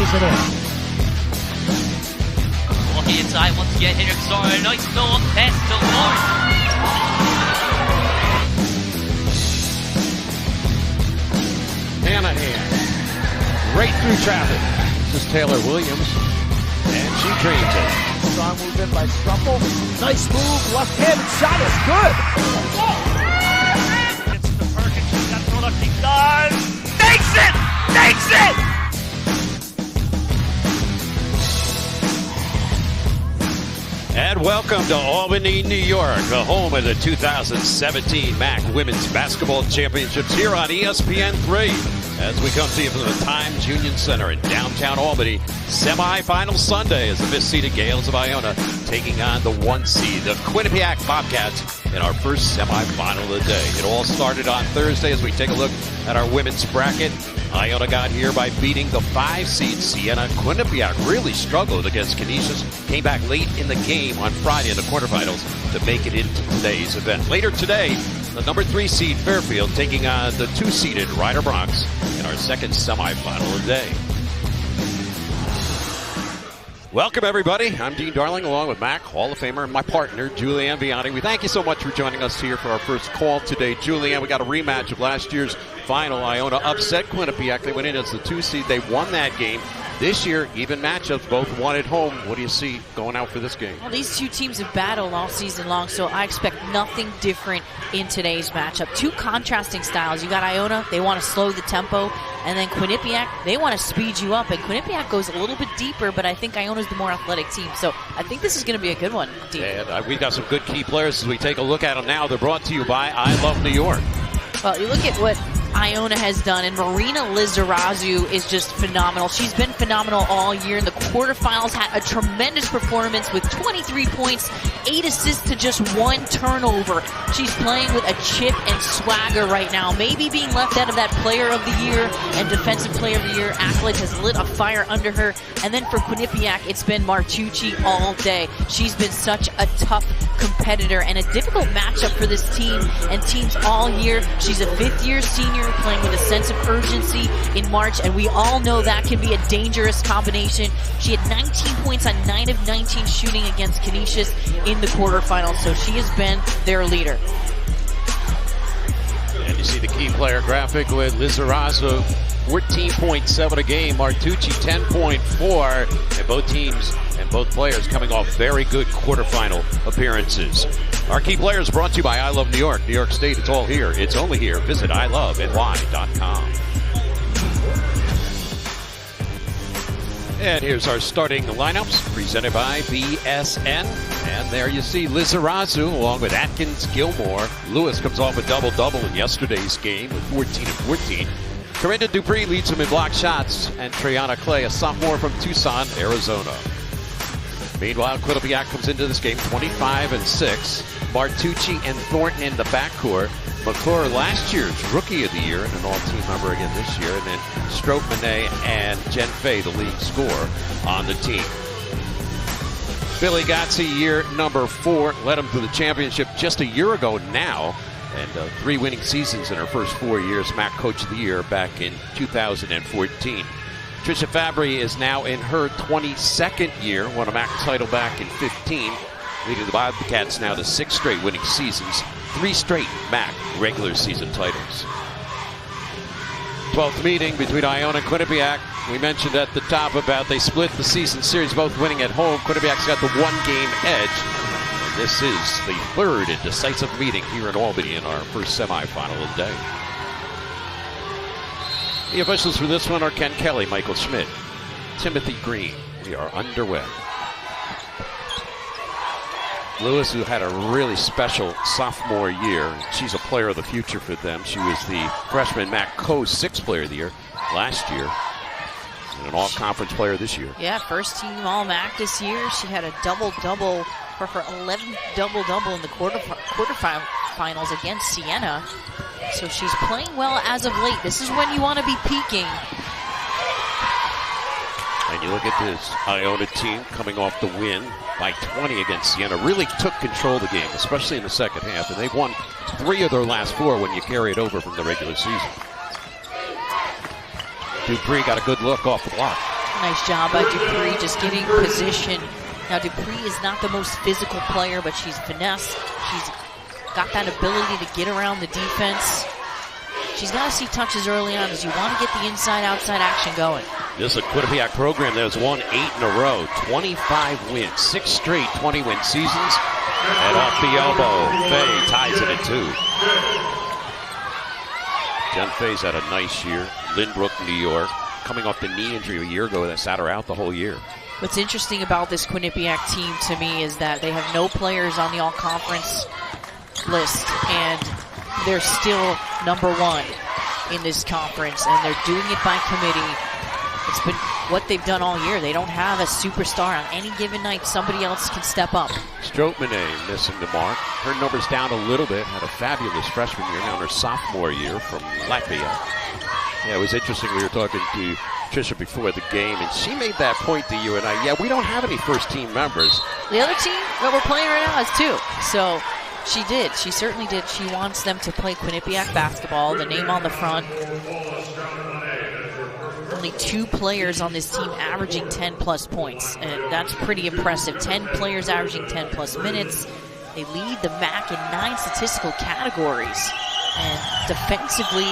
lays it in. Lucky inside once again, Henrik Sara. Nice long pass to Lawrence. Hanahan, right through traffic. This is Taylor Williams, and she drains it. Strong move in by Struffel. Nice move, left-handed shot is good. Gets to Perkins, she's got thrown up, she does. Takes it! Takes it! And welcome to Albany, New York, the home of the 2017 MAAC Women's Basketball Championships here on ESPN3. As we come to you from the Times Union Center in downtown Albany, semifinal Sunday as the 5th-seeded Gales of Iona taking on the 1 seed, the Quinnipiac Bobcats, in our first semifinal of the day. It all started on Thursday as we take a look at our women's bracket. Iona got here by beating the 5-seed Siena. Quinnipiac really struggled against Canisius. Came back late in the game on Friday in the quarterfinals to make it into today's event. Later today, the number 3 seed Fairfield taking on the 2-seeded Ryder Bronx in our second semifinal of the day. Welcome, everybody. I'm Dean Darling, along with MAAC Hall of Famer and my partner, Julianne Viani. We thank you so much for joining us here for our first call today. Julianne, we got a rematch of last year's final. Iona upset Quinnipiac. They went in as the 2 seed. They won that game. This year, even matchups, both won at home. What do you see going out for this game? Well, these two teams have battled all season long, so I expect nothing different in today's matchup. Two contrasting styles. You got Iona, they want to slow the tempo, and then Quinnipiac, they want to speed you up. And Quinnipiac goes a little bit deeper, but I think Iona's the more athletic team. So I think this is going to be a good one, Dean. And we've got some good key players as we take a look at them now. They're brought to you by I Love New York. Well, you look at what Iona has done, and Marina Lizarazu is just phenomenal. She's been phenomenal all year. In the quarterfinals, had a tremendous performance with 23 points, 8 assists to just 1 turnover. She's playing with a chip and swagger right now. Maybe being left out of that Player of the Year and Defensive Player of the Year accolades has lit a fire under her. And then for Quinnipiac, it's been Martucci all day. She's been such a tough competitor and a difficult matchup for this team and teams all year. She's a 5th-year senior playing with a sense of urgency in March, and we all know that can be a dangerous combination. She had 19 points on 9 of 19 shooting against Canisius in the quarterfinals, so she has been their leader. And you see the key player graphic with Lizarazu, 14.7 a game, Martucci 10.4, and both teams and both players coming off very good quarterfinal appearances. Our key players brought to you by I Love New York. New York State, it's all here. It's only here. Visit iloveny.com. And here's our starting lineups presented by BSN. And there you see Lizarazu along with Atkins, Gilmore. Lewis comes off a double-double in yesterday's game with 14 and 14. Corinda Dupree leads them in block shots, and Triana Clay, a sophomore from Tucson, Arizona. Meanwhile, Quinnipiac comes into this game 25 and 6. Martucci and Thornton in the backcourt. McClure, last year's Rookie of the Year, and an all-team member again this year. And then Strope-Manet and Jen Fay, the lead scorer on the team. Billy Gotze, year number 4, led them to the championship just a year ago now. And 3 winning seasons in her first 4 years. MAAC Coach of the Year back in 2014. Trisha Fabry is now in her 22nd year. Won a MAAC title back in 15. Leading the Bobcats now to 6 straight winning seasons. 3 straight MAAC regular season titles. 12th meeting between Iona and Quinnipiac. We mentioned at the top about they split the season series, both winning at home. Quinnipiac's got the 1-game edge. This is the 3rd and decisive meeting here in Albany in our first semifinal of the day. The officials for this one are Ken Kelly, Michael Schmidt, Timothy Green. We are underway. Lewis, who had a really special sophomore year, she's a player of the future for them. She was the freshman MAAC Co-6 Player of the Year last year. And an all-conference player this year. Yeah, first team All-MAAC this year. She had a double-double for her 11th double-double in the quarterfinals against Siena. So she's playing well as of late. This is when you want to be peaking. And you look at this Iona team coming off the win by 20 against Siena. Really took control of the game, especially in the second half. And they've won 3 of their last 4 when you carry it over from the regular season. Dupree got a good look off the block. Nice job by Dupree, just getting position. Now, Dupree is not the most physical player, but she's finesse. She's got that ability to get around the defense. She's got to see touches early on as you want to get the inside-outside action going. This is a Quinnipiac program that has won 8 in a row, 25 wins, 6 straight 20-win seasons. And off the elbow, Faye ties it at 2. Jen Faye's had a nice year. Lynbrook, New York, coming off the knee injury a year ago that sat her out the whole year. What's interesting about this Quinnipiac team to me is that they have no players on the all-conference list, and they're still #1 in this conference, and they're doing it by committee. It's been what they've done all year. They don't have a superstar on any given night. Somebody else can step up. Stroutmane missing the mark. Her numbers down a little bit. Had a fabulous freshman year, now in her sophomore year from Latvia. Yeah, it was interesting. We were talking to Tricia before the game, and she made that point to you and I. Yeah, we don't have any first-team members. The other team that we're playing right now has 2. So she did. She certainly did. She wants them to play Quinnipiac basketball, the name on the front. Only 2 players on this team averaging 10-plus points, and that's pretty impressive. 10 players averaging 10-plus minutes. They lead the MAAC in 9 statistical categories, and defensively,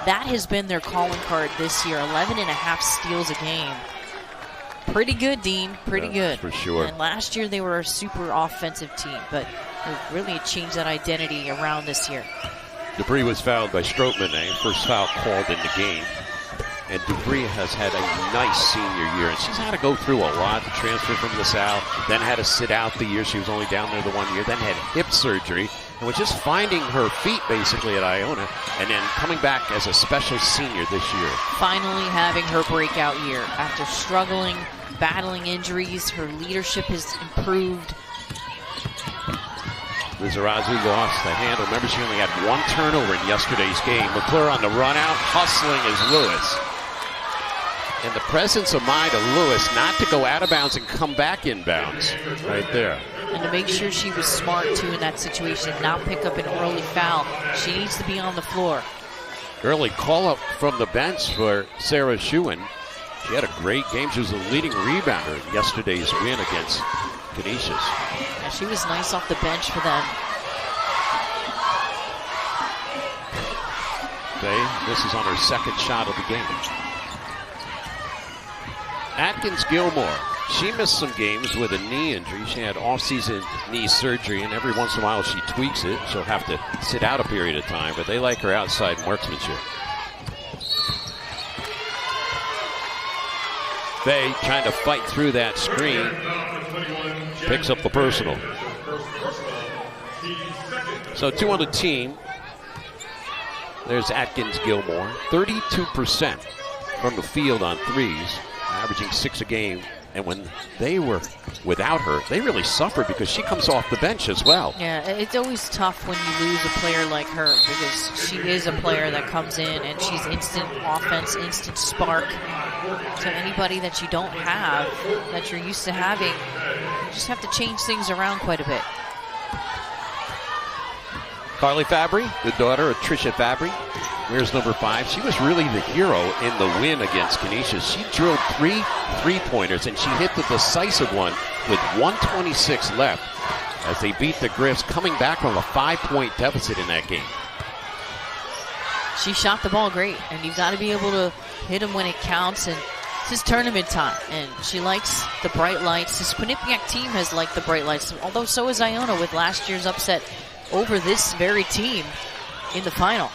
that has been their calling card this year. 11.5 steals a game. Pretty good, Dean. Pretty good. For sure. And last year they were a super offensive team, but they've really changed that identity around this year. Dupree was fouled by Stroutmane, first foul called in the game. And Dupree has had a nice senior year, and she's had to go through a lot to transfer from the South, then had to sit out the year. She was only down there the 1 year, then had hip surgery, and was just finding her feet basically at Iona, and then coming back as a special senior this year. Finally having her breakout year. After struggling, battling injuries, her leadership has improved. Lizarazu lost the handle. Remember, she only had 1 turnover in yesterday's game. McClure on the run out, hustling is Lewis. And the presence of mind of Lewis not to go out of bounds and come back inbounds right there. And to make sure she was smart, too, in that situation, not pick up an early foul. She needs to be on the floor. Early call-up from the bench for Sarah Schuin. She had a great game. She was the leading rebounder in yesterday's win against Canisius. Yeah, she was nice off the bench for them. Faye misses on her 2nd shot of the game. Atkins Gilmore, she missed some games with a knee injury. She had off-season knee surgery, and every once in a while she tweaks it. She'll have to sit out a period of time, but they like her outside marksmanship. Faye trying to fight through that screen. Picks up the personal. So 2 on the team. There's Atkins Gilmore, 32% from the field on threes, averaging 6 a game. And when they were without her, they really suffered because she comes off the bench as well. Yeah, it's always tough when you lose a player like her because she is a player that comes in and she's instant offense, instant spark. So anybody that you don't have, that you're used to having, you just have to change things around quite a bit. Carly Fabry, the daughter of Tricia Fabry. Here's number 5. She was really the hero in the win against Canisius. She drilled 3 three-pointers, and she hit the decisive one with 1:26 left as they beat the Griffs, coming back from a 5-point deficit in that game. She shot the ball great, and you've got to be able to hit them when it counts, and this is tournament time, and she likes the bright lights. This Quinnipiac team has liked the bright lights, although so is Iona with last year's upset over this very team in the final.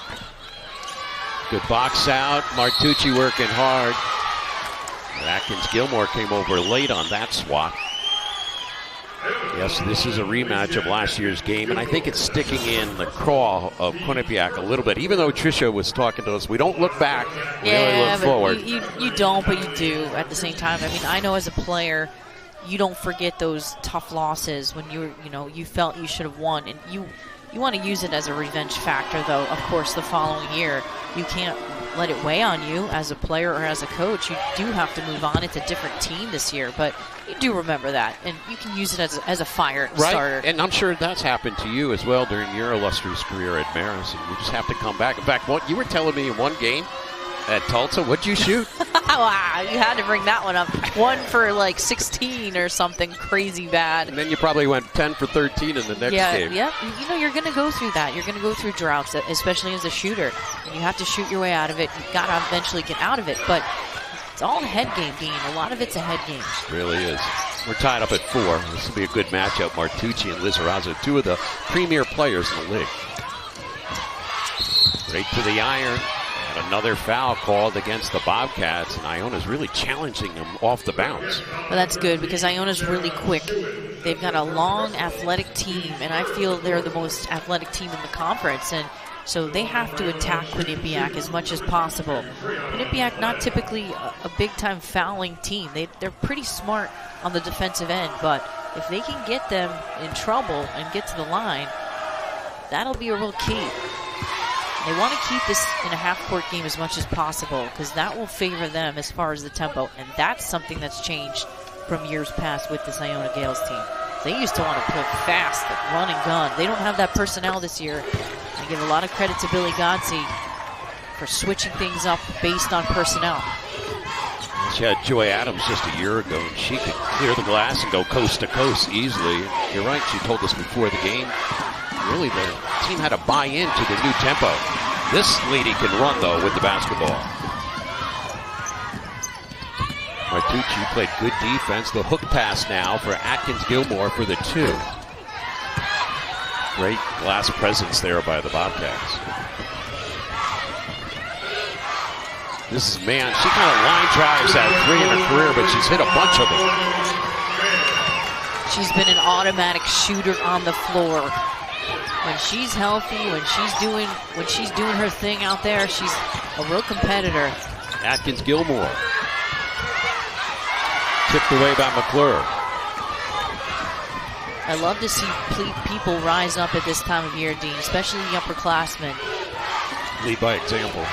Good box out. Martucci working hard. Atkins Gilmore came over late on that swat. Yes, this is a rematch of last year's game, and I think it's sticking in the craw of Quinnipiac a little bit. Even though Tricia was talking to us, we don't look back, we only look forward. You don't, but you do at the same time. I mean, I know as a player, you don't forget those tough losses when you felt you should have won, and you want to use it as a revenge factor, though. Of course, the following year, you can't let it weigh on you as a player or as a coach. You do have to move on. It's a different team this year, but you do remember that, and you can use it as a fire starter. And I'm sure that's happened to you as well during your illustrious career at Marist, and you just have to come back. In fact, what you were telling me in one game, At Tulsa, what'd you shoot? Wow, you had to bring that one up. 1 for like 16 or something crazy bad. And then you probably went 10 for 13 in the next game. Yeah, you know, you're going to go through that. You're going to go through droughts, especially as a shooter. And you have to shoot your way out of it. You've got to eventually get out of it. But it's all a head game. A lot of it's a head game. It really is. We're tied up at 4. This will be a good matchup. Martucci and Lizarazu, 2 of the premier players in the league. Right to the iron. And another foul called against the Bobcats. And Iona's really challenging them off the bounce. Well, that's good because Iona's really quick. They've got a long, athletic team. And I feel they're the most athletic team in the conference. And so they have to attack Quinnipiac as much as possible. Quinnipiac, not typically a big-time fouling team. They're pretty smart on the defensive end, but if they can get them in trouble and get to the line, that'll be a real key. They want to keep this in a half-court game as much as possible because that will favor them as far as the tempo, and that's something that's changed from years past with this Iona Gales team. They used to want to play fast, like run and gun. They don't have that personnel this year. I give a lot of credit to Billy Godsey for switching things up based on personnel. She had Joy Adams just a year ago, and she could clear the glass and go coast to coast easily. You're right, she told us before the game, really the team had to buy into the new tempo. This lady can run, though, with the basketball. Martucci played good defense. The hook pass now for Atkins-Gilmore for the 2. Great glass presence there by the Bobcats. This is Mann. She kind of line drives at 3 in her career, but she's hit a bunch of them. She's been an automatic shooter on the floor. When she's healthy, when she's doing her thing out there, she's a real competitor. Atkins-Gilmore. Tipped away by McClure. I love to see people rise up at this time of year, Dean, especially the upperclassmen. Lead by example.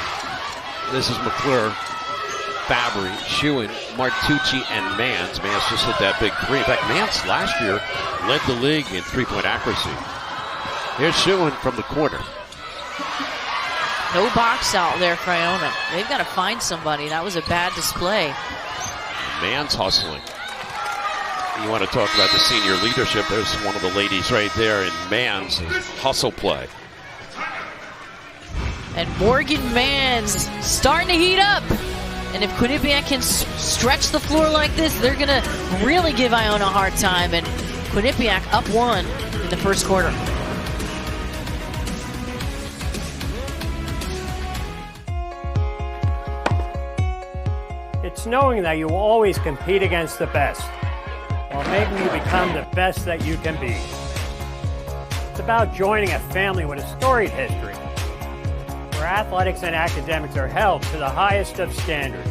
This is McClure, Fabry, Schuin, Martucci, and Mans. Mans just hit that big 3. In fact, Mans last year led the league in three-point accuracy. Here's Schuin from the corner. No box out there for Iona. They've got to find somebody. That was a bad display. Mans hustling. You want to talk about the senior leadership. There's one of the ladies right there in Mans' hustle play. And Morgan Mans starting to heat up. And if Quinnipiac can stretch the floor like this, they're going to really give Iona a hard time. And Quinnipiac up 1 in the first quarter. It's knowing that you will always compete against the best, while making you become the best that you can be. It's about joining a family with a storied history, where athletics and academics are held to the highest of standards.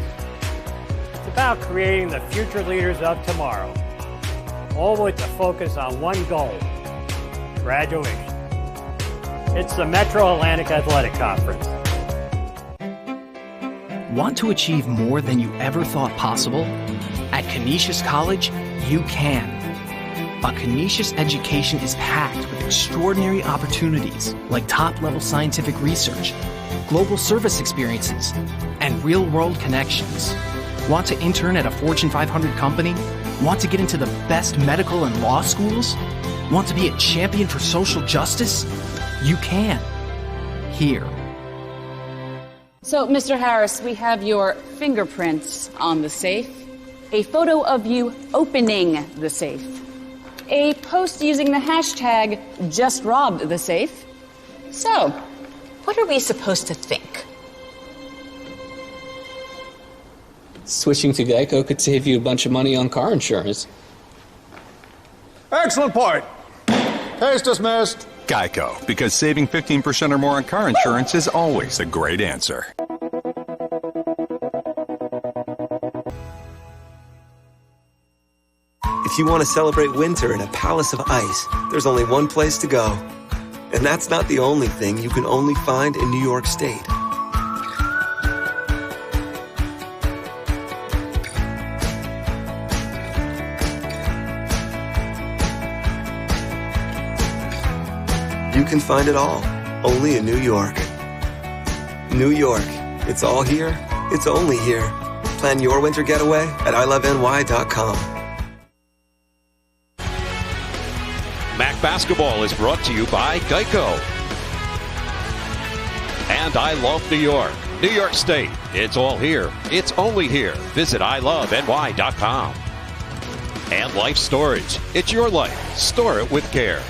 It's about creating the future leaders of tomorrow, all with the focus on one goal: graduation. It's the Metro Atlantic Athletic Conference. Want to achieve more than you ever thought possible? At Canisius College, you can. A Canisius education is packed with extraordinary opportunities like top-level scientific research, global service experiences, and real-world connections. Want to intern at a Fortune 500 company? Want to get into the best medical and law schools? Want to be a champion for social justice? You can. Here. So, Mr. Harris, we have your fingerprints on the safe, a photo of you opening the safe, a post using the hashtag #JustRobbedTheSafe. So, what are we supposed to think? Switching to Geico could save you a bunch of money on car insurance. Excellent point. Case dismissed. Geico, because saving 15% or more on car insurance is always a great answer. If you want to celebrate winter in a palace of ice, there's only one place to go. And that's not the only thing you can only find in New York State. You can find it all, only in New York. New York, it's all here It's only here. Plan your winter getaway at iloveny.com. MAAC basketball is brought to you by Geico. And I love New York. New York State. It's all here. It's only here. Visit iloveny.com. And Life Storage. It's your life. Store it with care.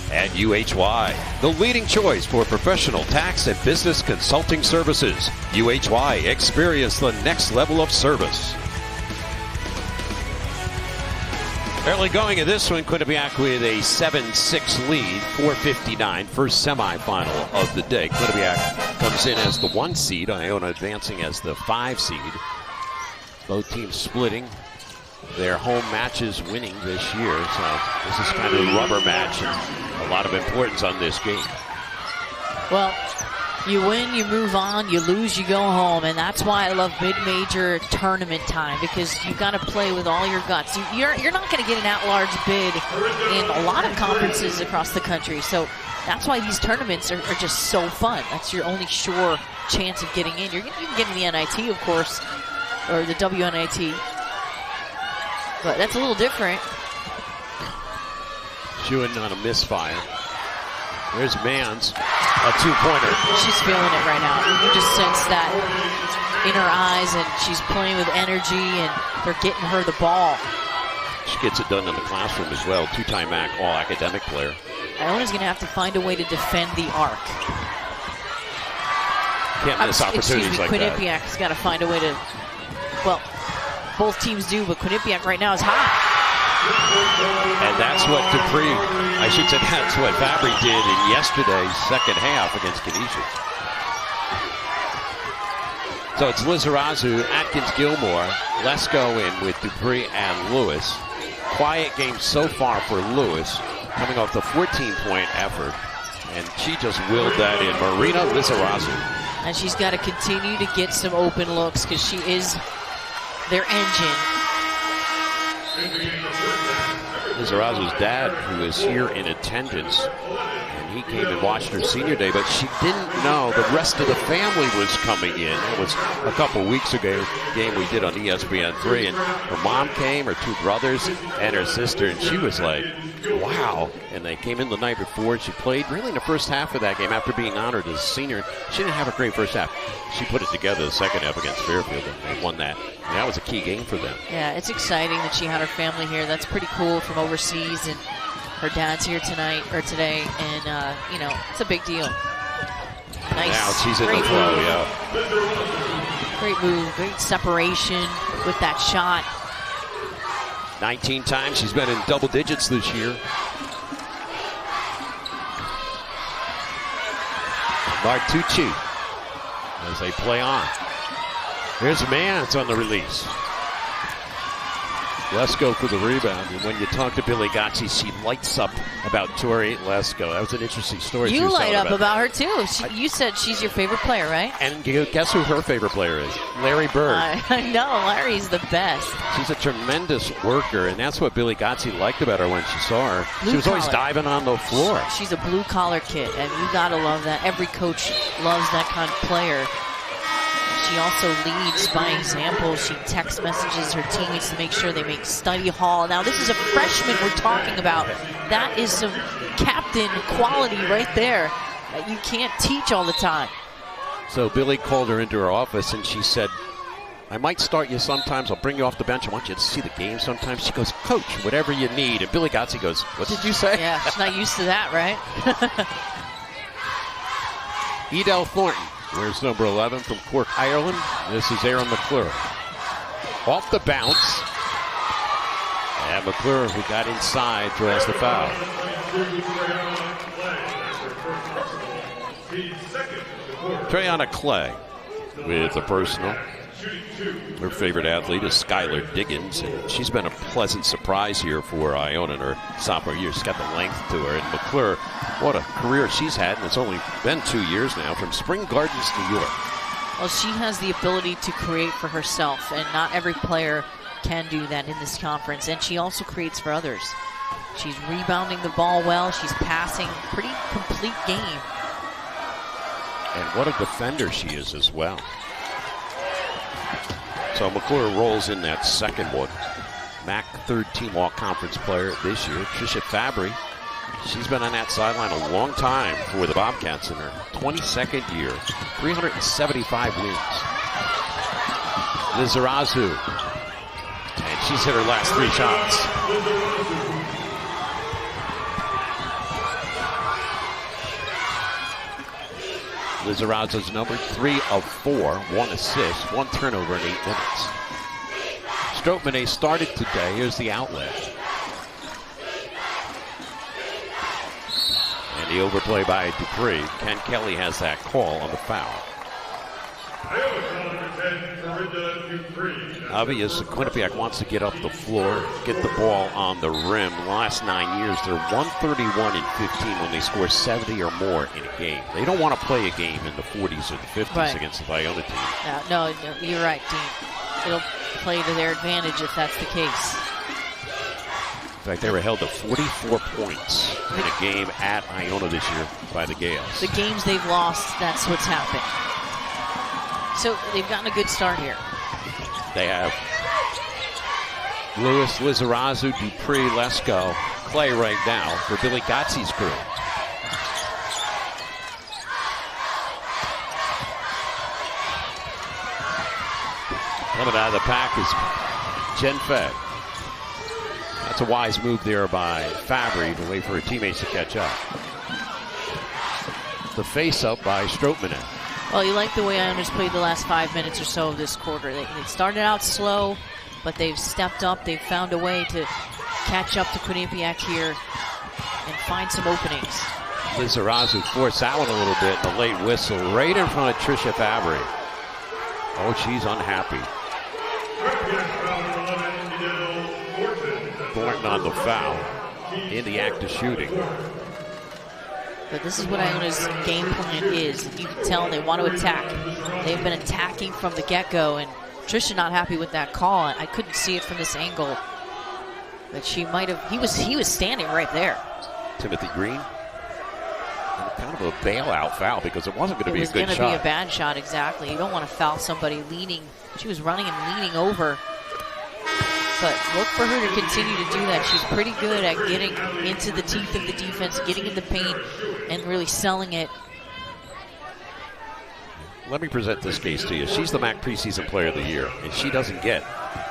And UHY, the leading choice for professional tax and business consulting services. UHY, experience the next level of service. Early going in this one, Quinnipiac with a 7-6 lead, 4:59, first semifinal of the day. Quinnipiac comes in as the 1 seed, Iona advancing as the 5 seed. Both teams splitting their home matches, winning this year. So this is kind of a rubber match and a lot of importance on this game. Well, you win, you move on, you lose, you go home. And that's why I love mid-major tournament time, because you've got to play with all your guts. You're not going to get an at-large bid in a lot of conferences across the country. So that's why these tournaments are just so fun. That's your only sure chance of getting in. You can get in the NIT, of course, or the WNIT. But that's a little different. Chewing on a misfire. There's Mans, a 2-pointer. She's feeling it right now. You just sense that in her eyes, and she's playing with energy, and they're getting her the ball. She gets it done in the classroom as well. 2-time MAAC all-academic player. Iona's going to have to find a way to defend the arc. Can't miss opportunities like that. Quinnipiac's got to find a way to, well, both teams do, but Quinnipiac right now is hot. And that's what Dupree, I should say that's what Fabry did in yesterday's second half against Canisius. So it's Lizarazu, Atkins, Gilmore, Lesko in with Dupree and Lewis. Quiet game so far for Lewis, coming off the 14-point effort. And she just willed that in. Marina Lizarazu. And she's got to continue to get some open looks because she is their engine. Lizarazu's dad, who is here in attendance, and he came and watched her senior day, but she didn't know the rest of the family was coming in. It was a couple weeks ago, a game we did on ESPN3, and her mom came, her 2 brothers, and her sister, and she was like, wow. And they came in the night before. She played really in the first half of that game after being honored as a senior. She didn't have a great first half. She put it together the second half against Fairfield, and they won that. And that was a key game for them. Yeah, it's exciting that she had her family here. That's pretty cool from overseas, and her dad's here tonight or today, and you know, it's a big deal. Nice. Now she's in the flow, yeah. Great move, great separation with that shot. 19 times she's been in double digits this year. Martucci as they play on. Here's Mans on the release. Lesko for the rebound. And when you talk to Billy Gotzi, she lights up about Tori Lesko. That was an interesting story. You light up about her, too. You said she's your favorite player, right? And guess who her favorite player is? Larry Bird. I know. Larry's the best. She's a tremendous worker, and that's what Billy Gotzi liked about her when she saw her. She was always diving on the floor. She's a blue-collar kid, and you got to love that. Every coach loves that kind of player. She also leads by example. She text messages her teammates to make sure they make study hall. Now, this is a freshman we're talking about. That is some captain quality right there that you can't teach all the time. So Billy called her into her office, and she said, I might start you sometimes. I'll bring you off the bench. I want you to see the game sometimes. She goes, Coach, whatever you need. And Billy Gotzi goes, what did you say? Yeah, she's not used to that, right? Edel Thornton. Where's number 11 from Cork, Ireland? This is Aaron McClure. Off the bounce. And McClure, who got inside, draws the foul. Treyana Clay with a personal. Her favorite athlete is Skylar Diggins, and she's been a pleasant surprise here for Iona in her sophomore year. She's got the length to her. And McClure, what a career she's had, and it's only been 2 years now, from Spring Gardens, New York. Well, she has the ability to create for herself, and not every player can do that in this conference. And she also creates for others. She's rebounding the ball well. She's passing. Pretty complete game. And what a defender she is as well. So McClure rolls in that second one. MAAC third-team all-conference player this year. Trisha Fabry, she's been on that sideline a long time for the Bobcats in her 22nd year. 375 wins. Lizarazu, and she's hit her last 3 shots. Lizarazu's number 3 of 4, 1 assist, 1 turnover in 8 minutes. Stroutmanet started today. Here's the outlet. And the overplay by Dupree. Ken Kelly has that call on the foul. Obvious, Quinnipiac wants to get up the floor, get the ball on the rim. The last 9 years, they're 131-15 when they score 70 or more in a game. They don't want to play a game in the 40s or the 50s against the Iona team. No, you're right, Dean. It'll play to their advantage if that's the case. In fact, they were held to 44 points in a game at Iona this year by the Gales. The games they've lost, that's what's happened. So they've gotten a good start here. They have Lewis, Lizarazu, Dupree, Lesko, Clay right now for Billy Gotzi's crew. Coming out of the pack is Jen Fed. That's a wise move there by Fabry to wait for her teammates to catch up. The face-up by Stroutmanet. Well, you like the way Iona's played the last 5 minutes or so of this quarter. They started out slow, but they've stepped up. They've found a way to catch up to Quinnipiac here and find some openings. Lizarazu forced that one a little bit. The late whistle right in front of Trisha Fabry. Oh, she's unhappy. Thornton on the foul in the act of shooting. But this is what Iona's game plan is. You can tell they want to attack. They've been attacking from the get-go, and Trisha not happy with that call. I couldn't see it from this angle, but she might have. He was standing right there. Timothy Green. Kind of a bailout foul because it wasn't going to be a good shot. It was going to be a bad shot, exactly. You don't want to foul somebody leaning. She was running and leaning over. But look for her to continue to do that. She's pretty good at getting into the teeth of the defense, getting in the paint, and really selling it. Let me present this case to you. She's the MAAC preseason player of the year, and she doesn't get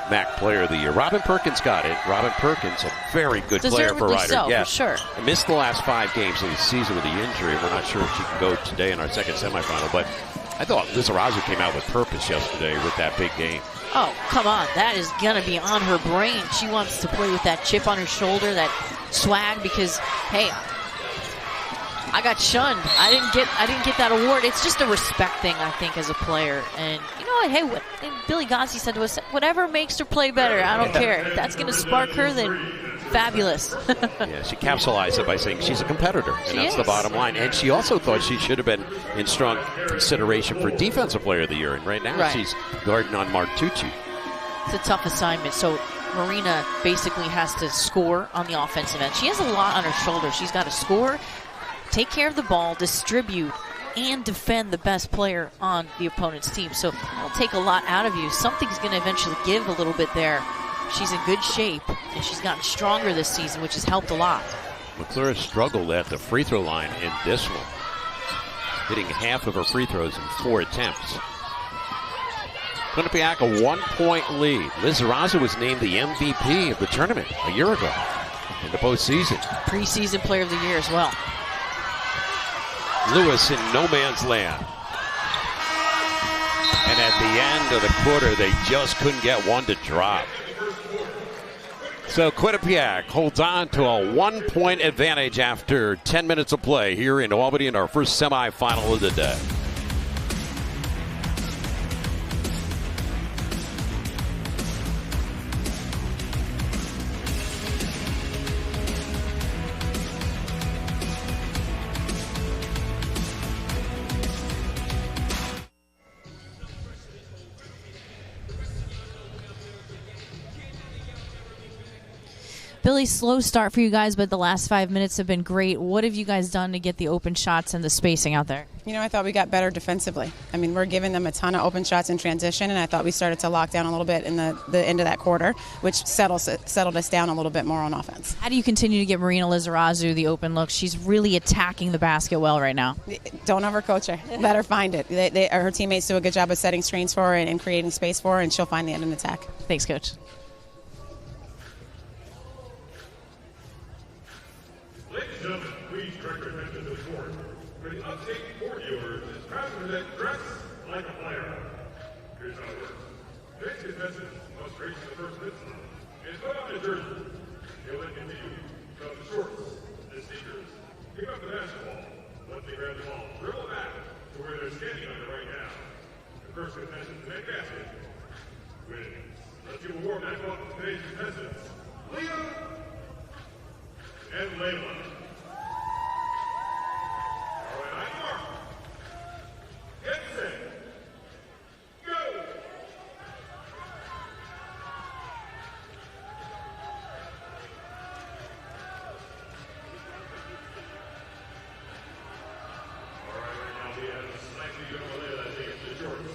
MAAC player of the year. Robin Perkins got it. Robin Perkins, a very good player for Ryder. So, for sure. Missed the last 5 games of the season with the injury. We're not sure if she can go today in our second semifinal, but I thought Lizarazu came out with purpose yesterday with that big game. Oh, come on. That is going to be on her brain. She wants to play with that chip on her shoulder, that swag, because, hey, I got shunned. I didn't get that award. It's just a respect thing, I think, as a player. And you know what? Hey, Billy Gotzi said to us, whatever makes her play better, I don't care. If that's going to spark her, then fabulous. Yeah, she capsulized it by saying she's a competitor, and that's the bottom line. And she also thought she should have been in strong consideration for Defensive Player of the Year. And right now she's guarding on Mark Tucci. It's a tough assignment. So Marina basically has to score on the offensive end. She has a lot on her shoulders. She's got to score, take care of the ball, distribute, and defend the best player on the opponent's team. So it'll take a lot out of you. Something's going to eventually give a little bit there. She's in good shape, and she's gotten stronger this season, which has helped a lot. McClure struggled at the free throw line in this one, hitting half of her free throws in 4 attempts. Quinnipiac a 1-point lead. Lizarazu was named the MVP of the tournament a year ago in the postseason. Preseason Player of the Year as well. Lewis in no man's land. And at the end of the quarter, they just couldn't get one to drop. So Quinnipiac holds on to a 1-point advantage after 10 minutes of play here in Albany in our first semifinal of the day. Billy, slow start for you guys, but the last 5 minutes have been great. What have you guys done to get the open shots and the spacing out there? You know, I thought we got better defensively. I mean, we're giving them a ton of open shots in transition, and I thought we started to lock down a little bit in the end of that quarter, which settled us down a little bit more on offense. How do you continue to get Marina Lizarazu the open look? She's really attacking the basket well right now. Don't overcoach her. Let her find it. Her teammates do a good job of setting screens for her and creating space for her, and she'll find the end and attack. Thanks, Coach. Ladies and gentlemen, please direct your attention to the court. For the upstate court viewers, it's faster than dress like a player. Here's how it works. Next contestant must race the first midsole and put on a jersey. He'll then continue from the shorts, the sneakers, pick up the basketball. Once they grab the ball, dribble it back to where they're standing on it right now. The first contestant to make basket wins. Let's give a warm back up to today's contestants, Leah and Layla. All right, I'm Mark. Get set. Go! All right, now we have a slightly younger Layla against the shorts.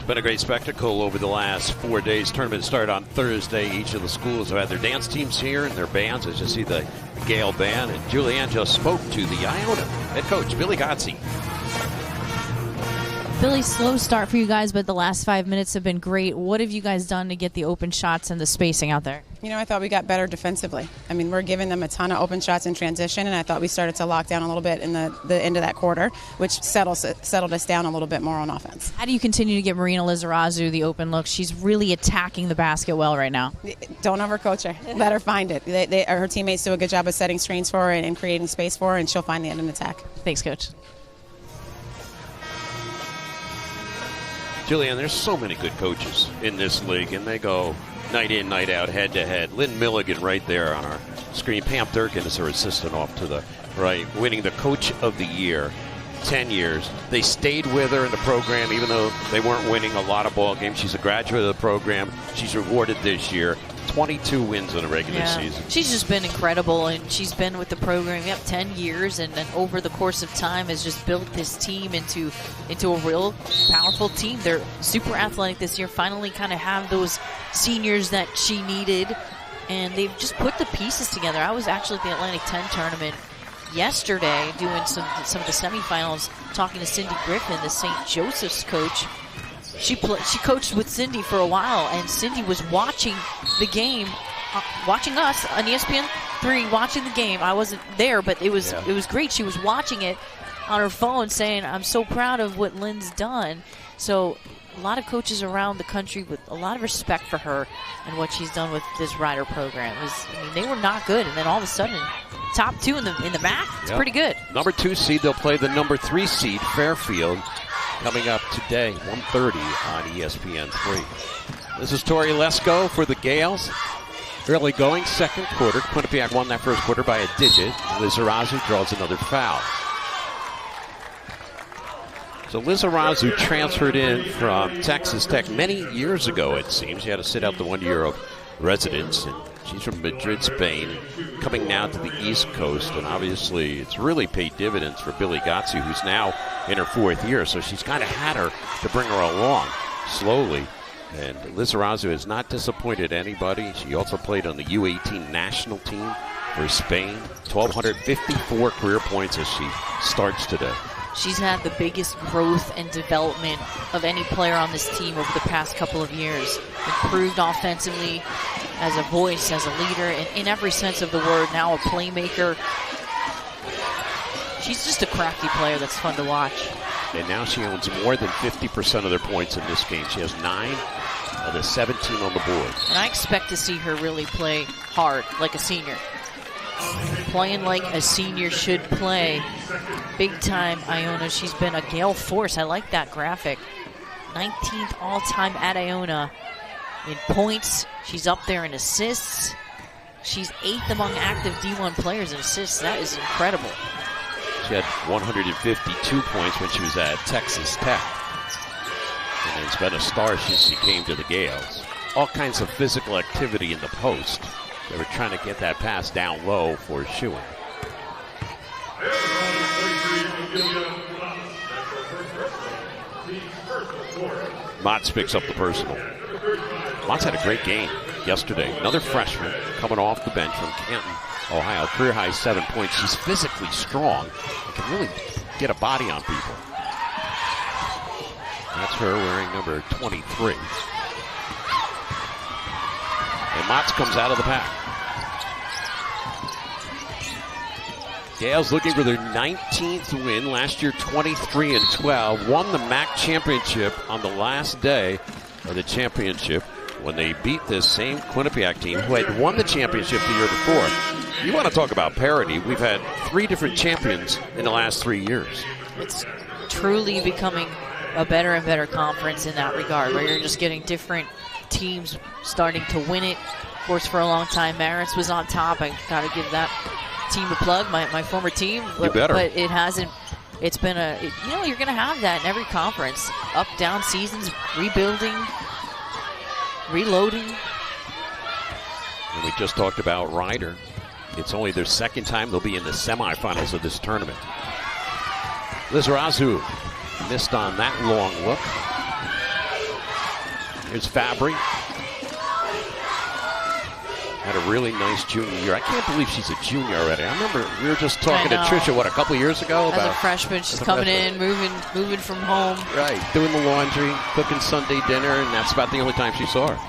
Been a great spectacle over the last 4 days. Tournament started on Thursday. Each of the schools have had their dance teams here and their bands. As you see the Gale Band. And Julianne just spoke to the Iona head coach, Billy Gotze. Billy, slow start for you guys, but the last 5 minutes have been great. What have you guys done to get the open shots and the spacing out there? You know, I thought we got better defensively. I mean, we're giving them a ton of open shots in transition, and I thought we started to lock down a little bit in the end of that quarter, which settled us down a little bit more on offense. How do you continue to get Marina Lizarazu the open look? She's really attacking the basket well right now. Don't overcoach her. Let her find it. Her teammates do a good job of setting screens for her and creating space for her, and she'll find the end and attack. Thanks, Coach. Julianne, there's so many good coaches in this league, and they go night in, night out, head to head. Lynn Milligan right there on our screen. Pam Durkin is her assistant off to the right, winning the Coach of the Year, 10 years. They stayed with her in the program, even though they weren't winning a lot of ball games. She's a graduate of the program. She's rewarded this year. 22 wins in a regular season. She's just been incredible, and she's been with the program 10 years, and then over the course of time has just built this team into a real powerful team. They're super athletic this year, finally kind of have those seniors that she needed, and they've just put the pieces together. I was actually at the Atlantic 10 tournament yesterday doing some of the semifinals, talking to Cindy Griffin, the St. Joseph's coach. She coached with Cindy for a while, and Cindy was watching the game, watching us on ESPN3, watching the game. I wasn't there, but it was great. She was watching it on her phone saying, I'm so proud of what Lynn's done. So a lot of coaches around the country with a lot of respect for her and what she's done with this rider program. They were not good, and then all of a sudden, top 2 in the MAAC. It's pretty good. Number 2 seed, they'll play the number 3 seed, Fairfield, coming up today, 1:30 on ESPN3. This is Tori Lesko for the Gales. Early going, second quarter. Quinnipiac won that first quarter by a digit. Lizarazu draws another foul. So Lizarazu transferred in from Texas Tech many years ago, it seems. She had to sit out the 1 year of residence. And she's from Madrid, Spain, coming now to the East Coast. And obviously, it's really paid dividends for Billy Gotze, who's now in her 4th year. So she's kind of had her to bring her along slowly. And Lizarazu has not disappointed anybody. She also played on the U18 national team for Spain. 1,254 career points as she starts today. She's had the biggest growth and development of any player on this team over the past couple of years. Improved offensively, as a voice, as a leader, and in every sense of the word, now a playmaker. She's just a crafty player that's fun to watch. And now she owns more than 50% of their points in this game. She has 9 of the 17 on the board. And I expect to see her really play hard, like a senior. Playing like a senior should play. Big time Iona. She's been a gale force. I like that graphic. 19th all-time at Iona in points. She's up there in assists. She's 8th among active D1 players in assists. That is incredible. She had 152 points when she was at Texas Tech. And has been a star since she came to the Gales. All kinds of physical activity in the post. They were trying to get that pass down low for Schuin. Motz picks up the personal. Motz had a great game yesterday. Another freshman coming off the bench from Canton, Ohio. Career high 7 points. She's physically strong and can really get a body on people. That's her wearing number 23. And Motz comes out of the pack. Gales looking for their 19th win. Last year, 23-12. Won the MAAC championship on the last day of the championship when they beat this same Quinnipiac team who had won the championship the year before. You want to talk about parity. We've had 3 different champions in the last 3 years. It's truly becoming a better and better conference in that regard, where you're just getting different teams starting to win it. Of course, for a long time, Maritz was on top. I got to give that team a plug, my former team. You better. But it hasn't. It's been you're going to have that in every conference. Up, down seasons, rebuilding, reloading. And we just talked about Ryder. It's only their second time they'll be in the semifinals of this tournament. Lizarazu missed on that long look. Here's Fabry. Had a really nice junior year. I can't believe she's a junior already. I remember we were just talking to Trisha, what, a couple years ago? As a freshman, she's coming in, moving from home. Right, doing the laundry, cooking Sunday dinner, and that's about the only time she saw her.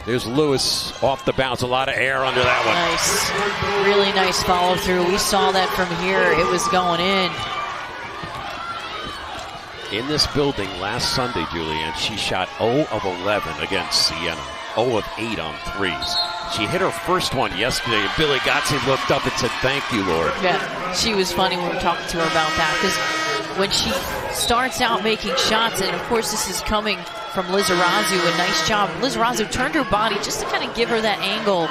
There's Lewis off the bounce. A lot of air under that one. Nice. Really nice follow through. We saw that from here. It was going in. In this building last Sunday, Julianne, she shot 0 of 11 against Siena. 0 of 8 on threes. She hit her first one yesterday, and Billy Gotze looked up and said, "Thank you, Lord." Yeah, she was funny when we were talking to her about that, because when she starts out making shots, and of course this is coming from Lizarazu, a nice job. Lizarazu turned her body just to kind of give her that angle,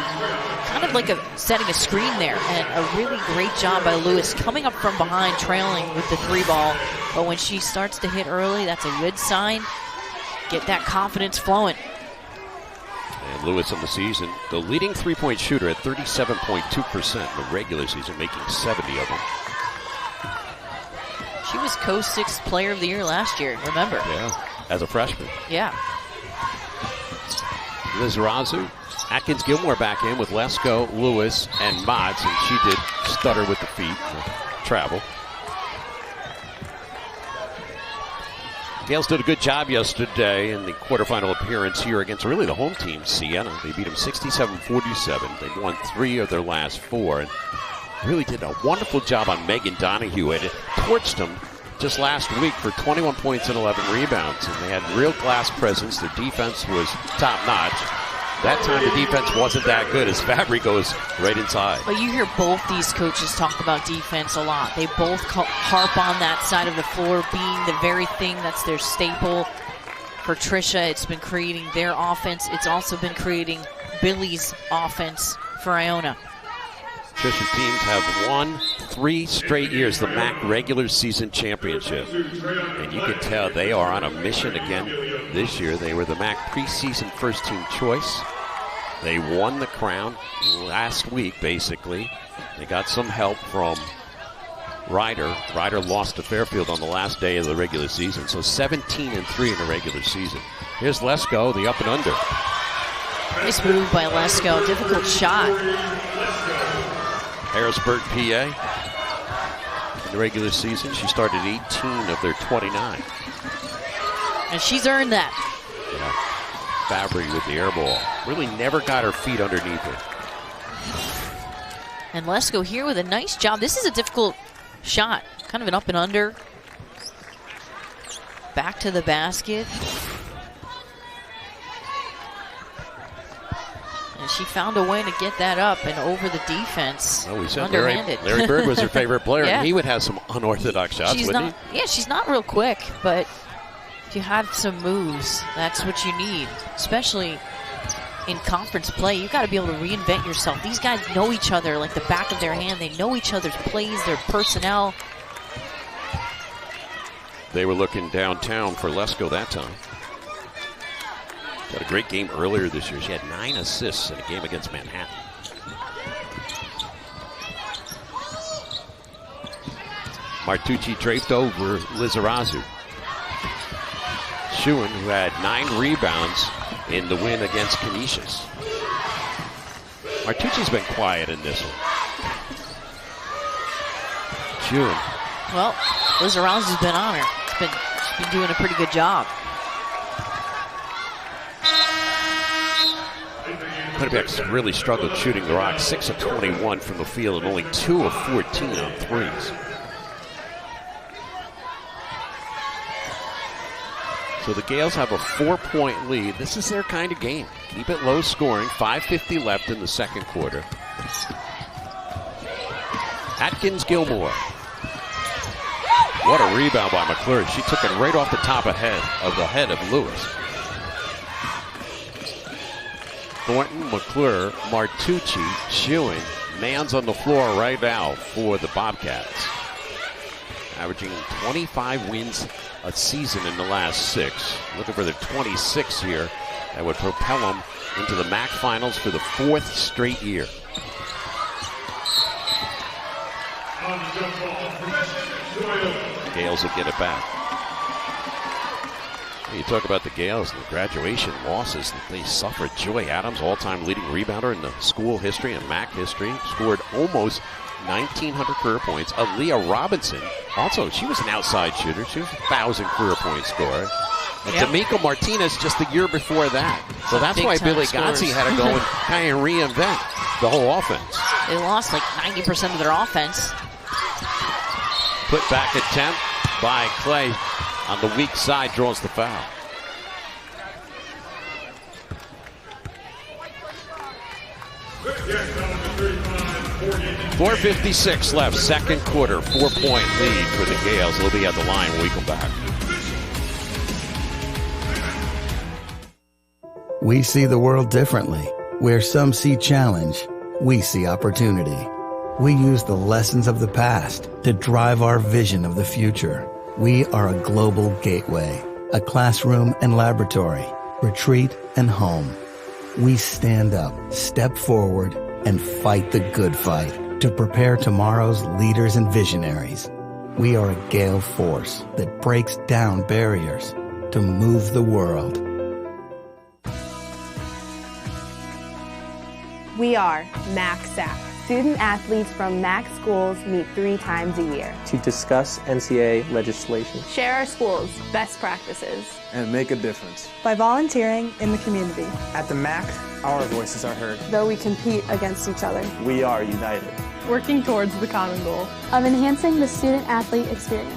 kind of like setting a screen there, and a really great job by Lewis coming up from behind, trailing with the 3-ball. But when she starts to hit early, that's a good sign. Get that confidence flowing. And Lewis on the season, the leading three-point shooter at 37.2% in the regular season, making 70 of them. She was co-6th player of the year last year, remember? Yeah, as a freshman. Yeah. Lizarazu, Atkins Gilmore back in with Lesko, Lewis, and Motz, and she did stutter with the feet, travel. Gales did a good job yesterday in the quarterfinal appearance here against really the home team, Siena. They beat them 67-47. They've won 3 of their last 4 and really did a wonderful job on Megan Donahue. It torched them just last week for 21 points and 11 rebounds. And they had real glass presence. Their defense was top-notch. That time the defense wasn't that good as Fabry goes right inside. But you hear both these coaches talk about defense a lot. They both harp on that side of the floor being the very thing that's their staple. For Trisha, it's been creating their offense. It's also been creating Billy's offense for Iona. Trisha's teams have won 3 straight years, the MAAC regular season championship. And you can tell they are on a mission again this year. They were the MAAC preseason first team choice. They won the crown last week, basically. They got some help from Ryder. Ryder lost to Fairfield on the last day of the regular season. So 17-3 in the regular season. Here's Lesko, the up and under. Nice move by Lesko. Difficult shot. Harrisburg, PA. In the regular season, she started 18 of their 29. And she's earned that. Yeah. Fabry with the air ball. Really never got her feet underneath her. And Lesko here with a nice job. This is a difficult shot. Kind of an up and under. Back to the basket. And she found a way to get that up and over the defense. Well, we said underhanded. Larry Bird was her favorite player, Yeah. and he would have some unorthodox shots, wouldn't he? Yeah, she's not real quick, but if you have some moves, that's what you need, especially in conference play. You've got to be able to reinvent yourself. These guys know each other like the back of their hand. They know each other's plays, their personnel. They were looking downtown for Lesko that time. Had a great game earlier this year. She had 9 assists in a game against Manhattan. Martucci draped over Lizarazu. Schuin, who had 9 rebounds in the win against Canisius. Martucci's been quiet in this one. Schuin. Well, Lizarazu's been on her. She's been doing a pretty good job. Quinnipiac's really struggled shooting the rock. 6 of 21 from the field and only 2 of 14 on threes. So the Gales have a 4-point lead. This is their kind of game. Keep it low scoring. 5:50 left in the second quarter. Atkins Gilmore. What a rebound by McClure. She took it right off the top of the head of Lewis. Thornton, McClure, Martucci, Schuin. Man's on the floor right now for the Bobcats. Averaging 25 wins a season in the last 6. Looking for their 26th here. That would propel them into the MAAC finals for the 4th straight year. Gales will get it back. You talk about the Gales and the graduation losses that they suffered. Joy Adams, all-time leading rebounder in the school history and MAAC history, scored almost 1,900 career points. Aaliyah Robinson, also, she was an outside shooter. She was a 1,000 career point scorer. And D'Amico Martinez just the year before that. So that's why Billy Gotze had to go and kind of reinvent the whole offense. They lost like 90% of their offense. Put back attempt by Clay on the weak side, draws the foul. .456 left, second quarter, 4-point lead for the Gales. They'll be at the line when we come back. We see the world differently. Where some see challenge, we see opportunity. We use the lessons of the past to drive our vision of the future. We are a global gateway, a classroom and laboratory, retreat and home. We stand up, step forward, and fight the good fight to prepare tomorrow's leaders and visionaries. We are a Gale force that breaks down barriers to move the world. We are MAAC. Student athletes from MAAC schools meet 3 times a year to discuss NCAA legislation, share our school's best practices, and make a difference by volunteering in the community. At the MAAC, our voices are heard. Though we compete against each other, we are united, working towards the common goal of enhancing the student-athlete experience.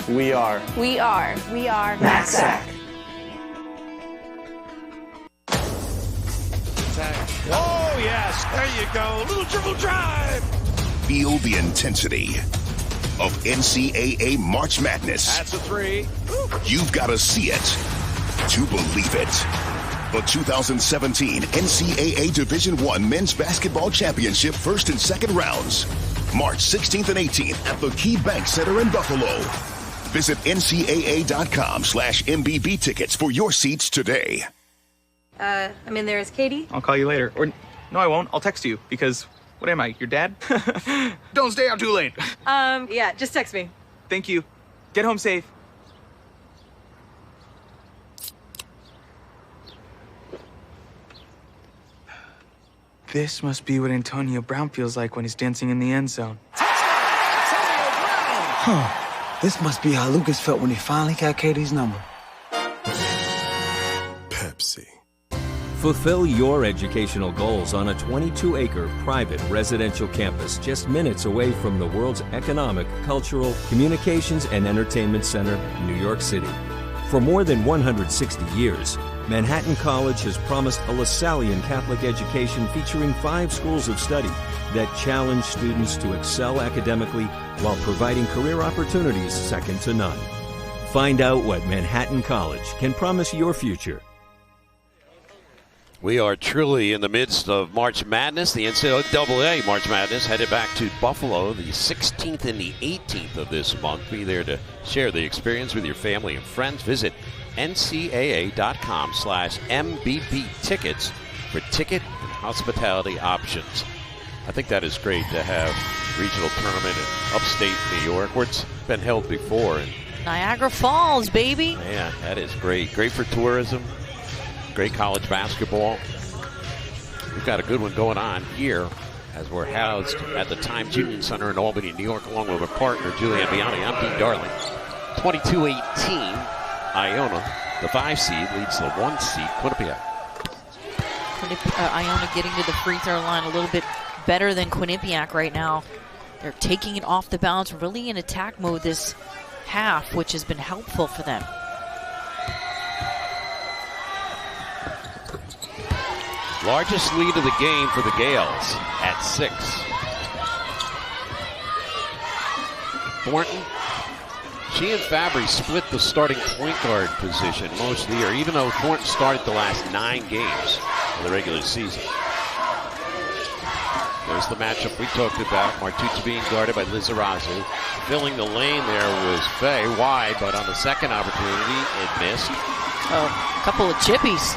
We are MAAC. Oh, yes. There you go. A little dribble drive. Feel the intensity of NCAA March Madness. That's a 3. You've got to see it to believe it. The 2017 NCAA Division I Men's Basketball Championship first and second rounds. March 16th and 18th at the Key Bank Center in Buffalo. Visit ncaa.com/MBB tickets for your seats today. I'm in there as Katie. I'll call you later. Or, no, I won't. I'll text you because, what am I, your dad? Don't stay out too late. Yeah, just text me. Thank you. Get home safe. This must be what Antonio Brown feels like when he's dancing in the end zone. Huh. This must be how Lucas felt when he finally got Katie's number. Pepsi. Fulfill your educational goals on a 22-acre private residential campus just minutes away from the world's economic, cultural, communications, and entertainment center, New York City. For more than 160 years, Manhattan College has promised a Lasallian Catholic education featuring 5 schools of study that challenge students to excel academically while providing career opportunities second to none. Find out what Manhattan College can promise your future. We are truly in the midst of March Madness, the NCAA March Madness, headed back to Buffalo the 16th and the 18th of this month. Be there to share the experience with your family and friends. Visit ncaa.com/MBP tickets for ticket and hospitality options. I think that is great to have regional tournament in upstate New York, where it's been held before. And Niagara Falls, baby. yeah, that is great. Great for tourism. Great college basketball. We've got a good one going on here as we're housed at the Times Union Center in Albany, New York, along with our partner, Julian Biani. I'm Dean Darling. 22-18, Iona, the 5 seed, leads the 1 seed, Quinnipiac. Iona getting to the free throw line a little bit better than Quinnipiac right now. They're taking it off the bounce, really in attack mode this half, which has been helpful for them. Largest lead of the game for the Gales at 6. Thornton, she and Fabry split the starting point guard position most of the year, even though Thornton started the last 9 games of the regular season. There's the matchup we talked about. Martucci being guarded by Lizarazu. Filling the lane there was Faye, wide, but on the second opportunity, it missed. A couple of chippies.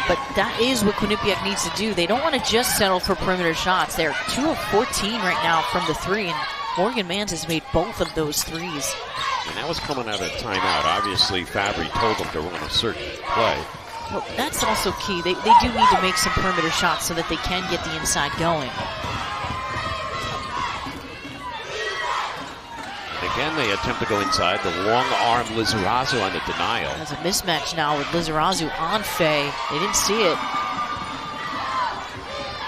But that is what Quinnipiac needs to do. They don't want to just settle for perimeter shots. They're 2 of 14 right now from the 3, and Morgan Mans has made both of those threes. And that was coming out of timeout. Obviously, Fabry told them to run a certain play. Well, that's also key. They do need to make some perimeter shots so that they can get the inside going. And again, they attempt to go inside. The long arm Lizarazu on the denial. There's a mismatch now with Lizarazu on Faye. They didn't see it.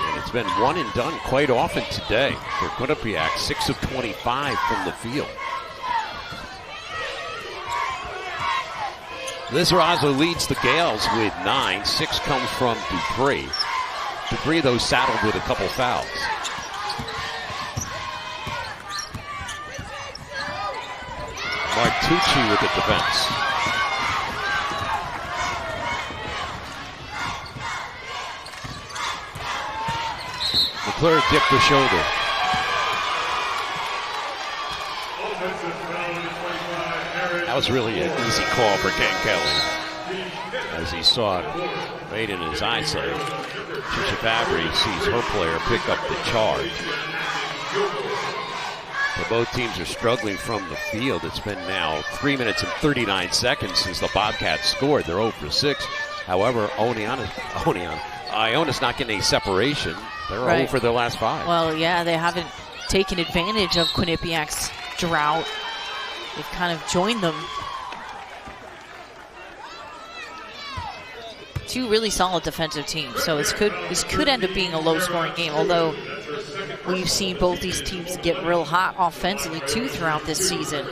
And it's been one and done quite often today for Quinnipiac. 6 of 25 from the field. Lizarazu leads the Gales with 9. 6 comes from Dupree. Dupree, though, saddled with a couple fouls. Martucci with the defense. McClure dipped the shoulder. That was really an easy call for Ken Kelly, as he saw it right in his eyesight. Trisha Fabry sees her player pick up the charge. But both teams are struggling from the field. It's been now 3 minutes and 39 seconds since the Bobcats scored. They're 0 for 6. However, Iona's not getting a separation. They're 0 for their last 5. Well, yeah, they haven't taken advantage of Quinnipiac's drought. They've kind of joined them. 2 really solid defensive teams. So this could end up being a low-scoring game, although we've seen both these teams get real hot offensively, too, throughout this season.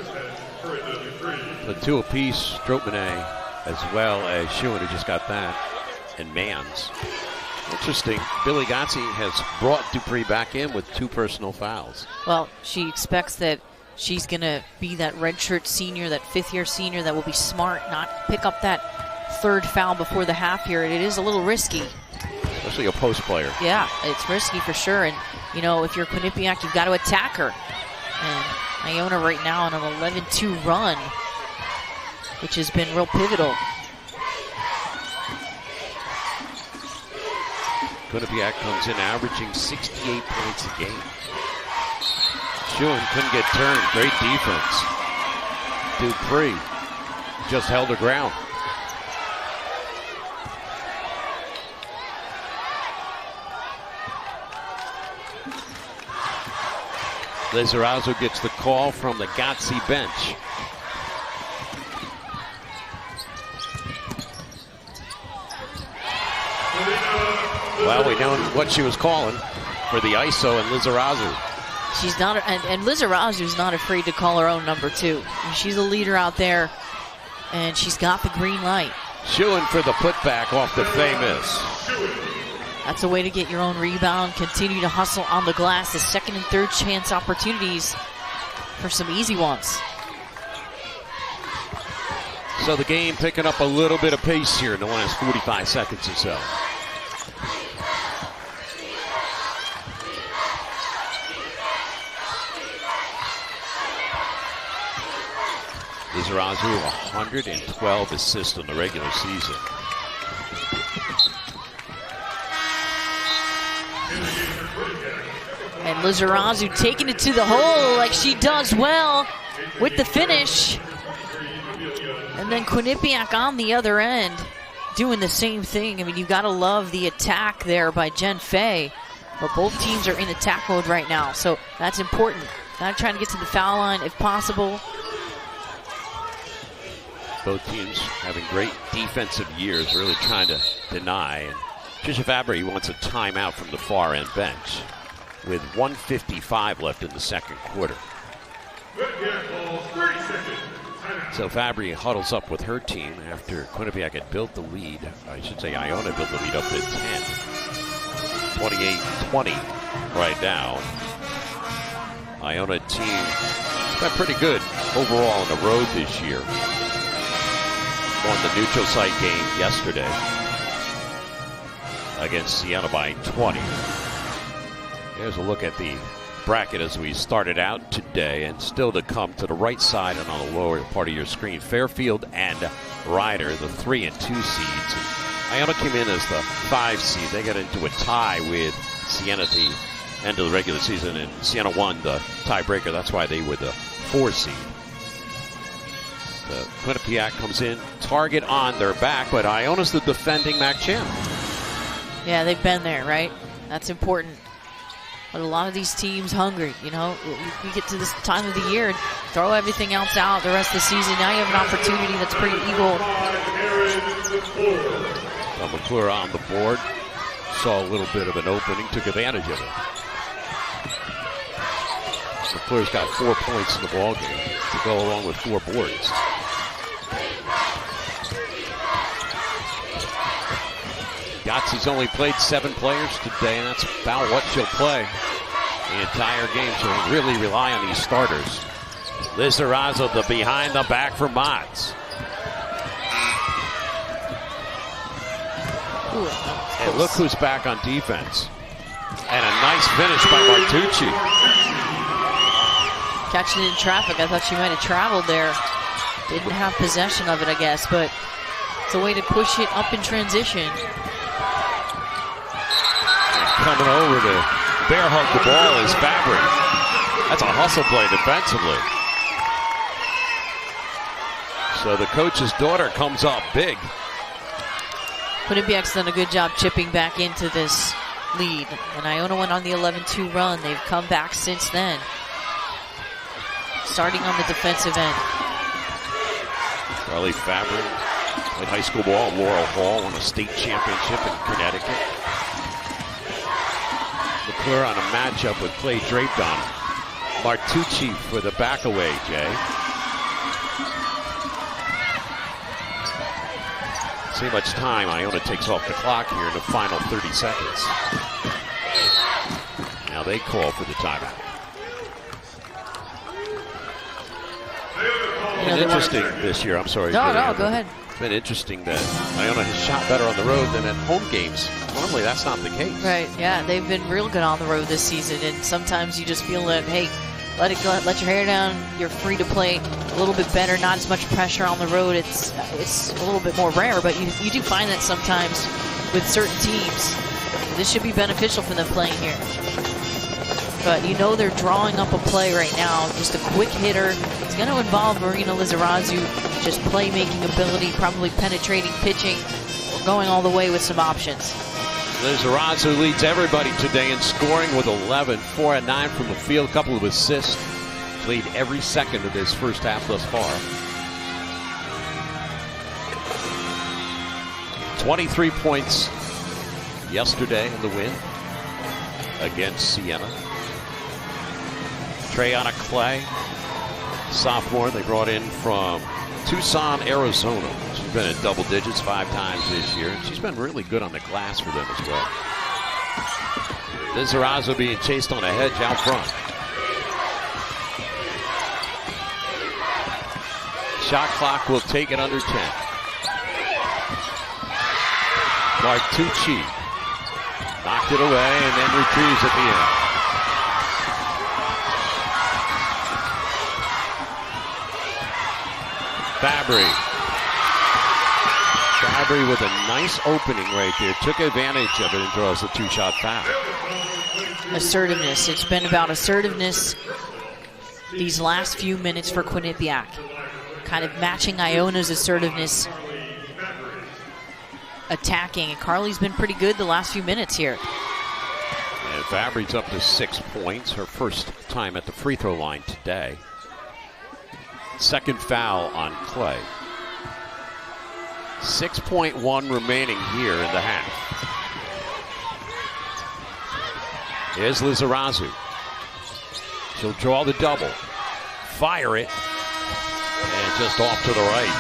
The 2 apiece, Stroutmanet, as well as Schuin, who just got that, and Mans. Interesting. Billy Gotzi has brought Dupree back in with 2 personal fouls. Well, she expects that she's going to be that redshirt senior, that 5th-year senior that will be smart, not pick up that 3rd foul before the half here. It is a little risky. Especially a post player. Yeah, it's risky for sure. And, you know, if you're Quinnipiac, you've got to attack her. And Iona right now on an 11-2 run, which has been real pivotal. Quinnipiac comes in averaging 68 points a game. Schuin couldn't get turned. Great defense. Dupree just held her ground. Lizarazu gets the call from the Gotzi bench. Well, we know what she was calling for the ISO and Lizarazu. She's not, and Lizarazu's not afraid to call her own number 2. She's a leader out there, and she's got the green light. Shooing for the putback off the famous. That's a way to get your own rebound. Continue to hustle on the glass. The second and third chance opportunities for some easy ones. So the game picking up a little bit of pace here in the last 45 seconds or so. Lizarazu, 112 assists in the regular season. And Lizarazu taking it to the hole like she does well with the finish. And then Quinnipiac on the other end doing the same thing. I mean, you've got to love the attack there by Jen Fay. But both teams are in attack mode right now, so that's important. Got to try to get to the foul line if possible. Both teams having great defensive years, really trying to deny. And Trisha Fabry wants a timeout from the far end bench with 1:55 left in the second quarter. So Fabry huddles up with her team after Quinnipiac had built the lead. I should say Iona built the lead up to 10. 28-20 right now. Iona team been pretty good overall on the road this year. Won the neutral site game yesterday against Siena by 20. Here's a look at the bracket as we started out today, and still to come to the right side and on the lower part of your screen. Fairfield and Ryder, the 3 and 2 seeds. Iona came in as the 5 seed. They got into a tie with Siena at the end of the regular season, and Siena won the tiebreaker. That's why they were the 4 seed. The Quinnipiac comes in, target on their back, but Iona's the defending MAAC champ. Yeah, they've been there, right? That's important. But a lot of these teams hungry, you know. You get to this time of the year and throw everything else out the rest of the season. Now you have an opportunity that's pretty equal. McClure on the board. Saw a little bit of an opening, took advantage of it. McClure's got 4 points in the ballgame to go along with 4 boards. Yahtzee only played 7 players today, and that's about what she'll play the entire game. So we really rely on these starters. Lizarazu, the behind the back for Motts. And look who's back on defense. And a nice finish by Martucci. Catching it in traffic. I thought she might have traveled there. Didn't have possession of it, I guess, but it's a way to push it up in transition. Coming over to bear hug the ball is Fabry. That's a hustle play defensively. So the coach's daughter comes up big. Quinnipiac's done a good job chipping back into this lead. And Iona went on the 11-2 run. They've come back since then. Starting on the defensive end. Charlie Fabry played high school ball at Laurel Hall, won a state championship in Connecticut. McClure on a matchup with Clay draped on him. Martucci for the back away, Jay. See how much time Iona takes off the clock here in the final 30 seconds. Now they call for the timeout. It's been interesting this year. I'm sorry. No, go ahead. It's been interesting that Iona has shot better on the road than at home games. Normally, that's not the case. Right, yeah, they've been real good on the road this season, and sometimes you just feel that, hey, let it go, let your hair down, you're free to play a little bit better, not as much pressure on the road. It's a little bit more rare, but you do find that sometimes with certain teams. This should be beneficial for them playing here. But you know they're drawing up a play right now, just a quick hitter. It's going to involve Marina Lizarazu, just playmaking ability, probably penetrating pitching, or going all the way with some options. Lizarazu leads everybody today in scoring with 11, 4 and 9 from the field, a couple of assists. Played every second of this first half thus far. 23 points yesterday in the win against Siena. Treyana Clay, sophomore, they brought in from Tucson, Arizona. She's been in double digits 5 times this year. She's been really good on the glass for them as well. Lizarazu being chased on a hedge out front. Shot clock will take it under 10. Martucci knocked it away and then retrieves at the end. Fabry with a nice opening right there. Took advantage of it and draws a 2-shot foul. Assertiveness. It's been about assertiveness these last few minutes for Quinnipiac. Kind of matching Iona's assertiveness. Attacking. And Carly's been pretty good the last few minutes here. And Fabry's up to 6 points. Her first time at the free throw line today. Second foul on Clay. 6.1 remaining here in the half. Here's Lizarazu. She'll draw the double. Fire it. And just off to the right.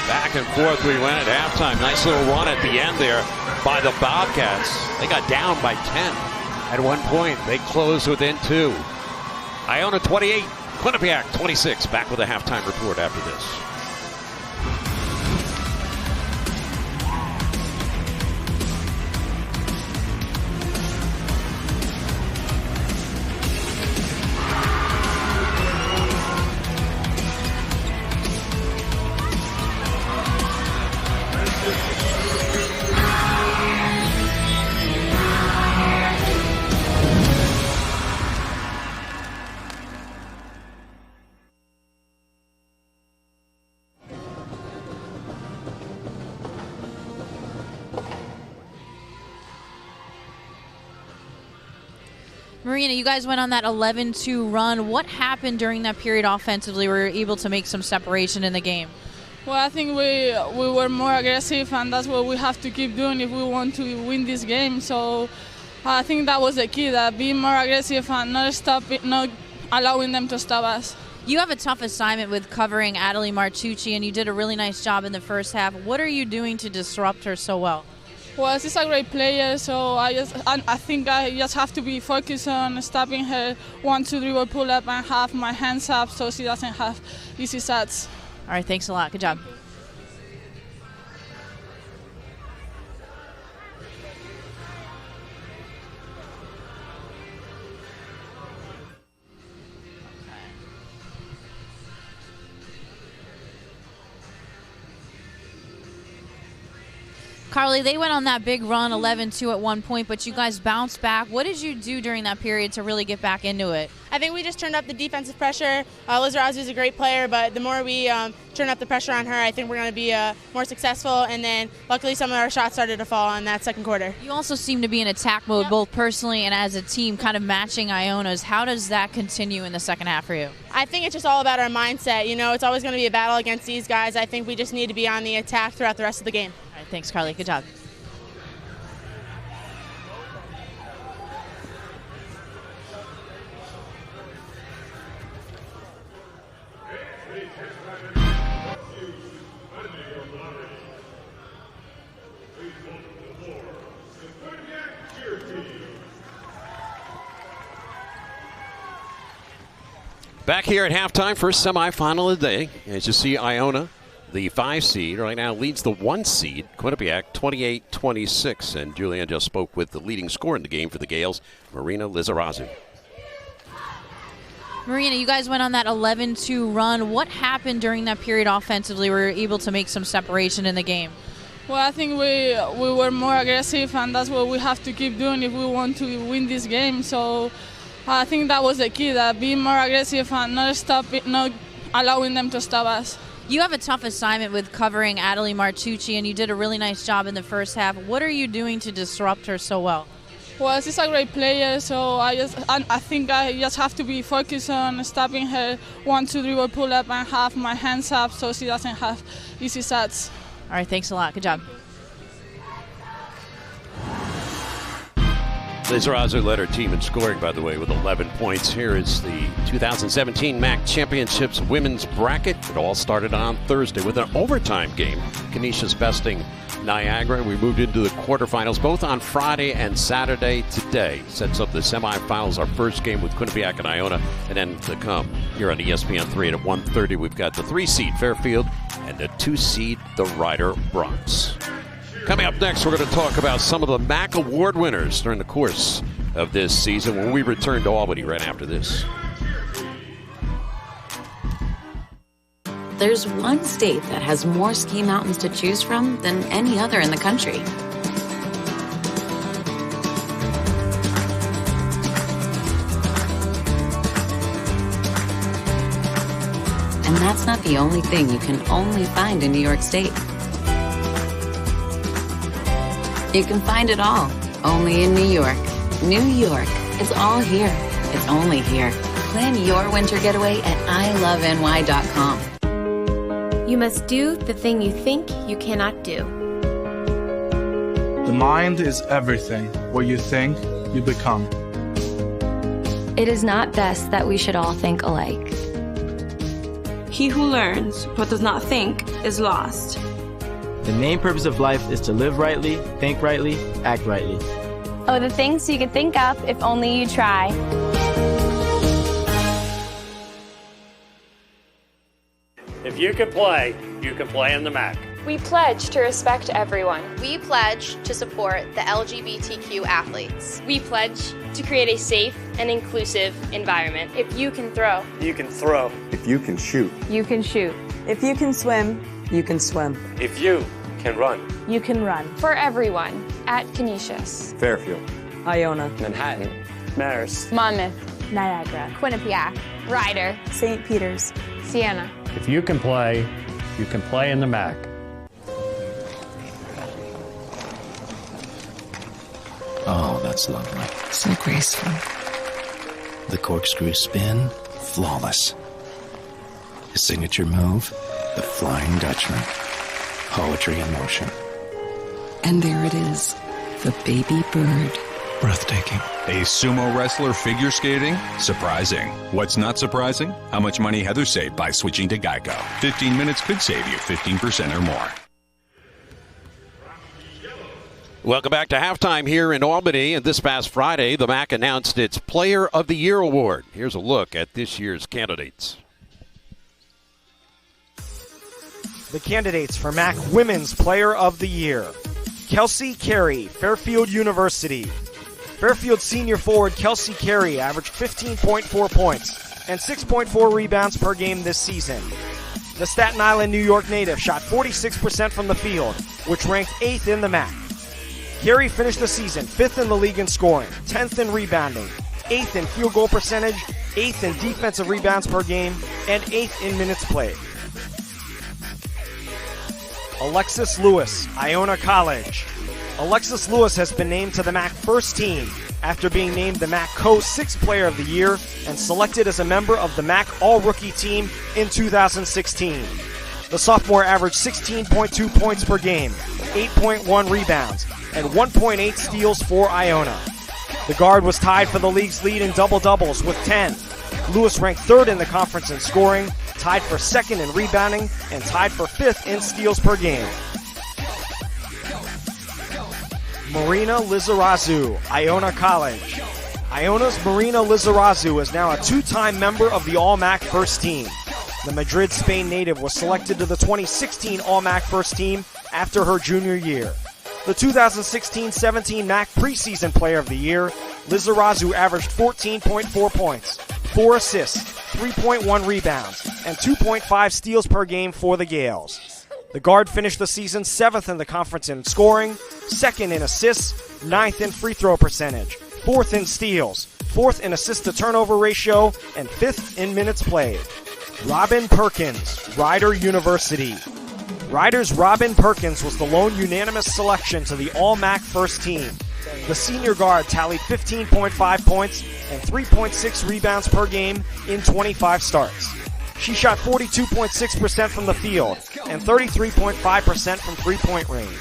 Back and forth we went at halftime. Nice little run at the end there by the Bobcats. They got down by 10 at one point. They closed within 2. Iona 28, Quinnipiac 26. Back with a halftime report after this. Marina, you guys went on that 11-2 run. What happened during that period offensively where you were able to make some separation in the game? Well, I think we were more aggressive, and that's what we have to keep doing if we want to win this game. So I think that was the key, that being more aggressive and not allowing them to stop us. You have a tough assignment with covering Adelie Martucci, and you did a really nice job in the first half. What are you doing to disrupt her so well? Well, she's a great player, so I think I just have to be focused on stopping her 1-2 dribble pull up and have my hands up so she doesn't have easy shots. All right, thanks a lot. Good job. Carly, they went on that big run, 11-2 at one point, but you guys bounced back. What did you do during that period to really get back into it? I think we just turned up the defensive pressure. Lizarazu is a great player, but the more we turn up the pressure on her, I think we're going to be more successful. And then luckily some of our shots started to fall in that second quarter. You also seem to be in attack mode, both personally and as a team, kind of matching Iona's. How does that continue in the second half for you? I think it's just all about our mindset. You know, it's always going to be a battle against these guys. I think we just need to be on the attack throughout the rest of the game. All right, thanks, Carly. Good job. Back here at halftime, first semifinal of the day. As you see, Iona, the 5 seed, right now leads the 1 seed, Quinnipiac 28-26. And Julian just spoke with the leading scorer in the game for the Gales, Marina Lizarazu. Marina, you guys went on that 11-2 run. What happened during that period offensively where you were able to make some separation in the game? Well, I think we were more aggressive, and that's what we have to keep doing if we want to win this game. So I think that was the key, that being more aggressive and not allowing them to stop us. You have a tough assignment with covering Adelie Martucci, and you did a really nice job in the first half. What are you doing to disrupt her so well? Well, she's a great player, so I think I just have to be focused on stopping her 1-2 dribble pull up and have my hands up so she doesn't have easy shots. All right, thanks a lot. Good job. Lizarazu led her team in scoring, by the way, with 11 points. Here is the 2017 MAAC Championships women's bracket. It all started on Thursday with an overtime game. Canisius besting Niagara. We moved into the quarterfinals both on Friday and Saturday. Today sets up the semifinals. Our first game with Quinnipiac and Iona, and then to come here on ESPN3 at 1:30. We've got the 3-seed Fairfield and the 2-seed the Ryder Bronx. Coming up next, we're going to talk about some of the MAAC award winners during the course of this season when we return to Albany right after this. There's one state that has more ski mountains to choose from than any other in the country. And that's not the only thing you can only find in New York State. You can find it all, only in New York. New York, it's all here. It's only here. Plan your winter getaway at iloveny.com. You must do the thing you think you cannot do. The mind is everything. What you think, you become. It is not best that we should all think alike. He who learns but does not think is lost. The main purpose of life is to live rightly, think rightly, act rightly. Oh, the things you could think of if only you try. If you can play in the MAAC. We pledge to respect everyone. We pledge to support the LGBTQ athletes. We pledge to create a safe and inclusive environment. If you can throw, You can throw. If you can shoot, you can shoot. If you can swim, you can swim. If you can run. You can run. For everyone at Canisius, Fairfield, Iona, Manhattan. Marist. Monmouth, Niagara, Quinnipiac, Ryder, St. Peter's, Siena. If you can play in the MAAC. Oh, that's lovely. So graceful. The corkscrew spin, flawless. His signature move, the Flying Dutchman. Poetry in motion. And there it is, the baby bird. Breathtaking. A sumo wrestler figure skating? Surprising. What's not surprising? How much money Heather saved by switching to Geico. 15 minutes could save you 15% or more. Welcome back to halftime here in Albany. And this past Friday, the MAAC announced its Player of the Year award. Here's a look at this year's candidates. The candidates for MAAC Women's Player of the Year. Kelsey Carey, Fairfield University. Fairfield senior forward Kelsey Carey averaged 15.4 points and 6.4 rebounds per game this season. The Staten Island, New York native shot 46% from the field, which ranked 8th in the MAAC. Carey finished the season 5th in the league in scoring, 10th in rebounding, 8th in field goal percentage, 8th in defensive rebounds per game, and 8th in minutes played. Alexis Lewis, Iona College. Alexis Lewis has been named to the MAAC first team after being named the MAAC Co-6 Player of the Year and selected as a member of the MAAC All-Rookie team in 2016. The sophomore averaged 16.2 points per game, 8.1 rebounds, and 1.8 steals for Iona. The guard was tied for the league's lead in double-doubles with 10. Lewis ranked 3rd in the conference in scoring, tied for 2nd in rebounding, and tied for 5th in steals per game. Marina Lizarazu, Iona College. Iona's Marina Lizarazu is now a 2-time member of the All-MAAC First Team. The Madrid, Spain native was selected to the 2016 All-MAAC First Team after her junior year. The 2016-17 MAAC Preseason Player of the Year, Lizarazu averaged 14.4 points, 4 assists, 3.1 rebounds, and 2.5 steals per game for the Gales. The guard finished the season 7th in the conference in scoring, 2nd in assists, 9th in free throw percentage, 4th in steals, 4th in assist-to-turnover ratio, and 5th in minutes played. Robin Perkins, Rider University. Rider's Robin Perkins was the lone unanimous selection to the All-MAAC first team. The senior guard tallied 15.5 points and 3.6 rebounds per game in 25 starts. She shot 42.6% from the field and 33.5% from three-point range.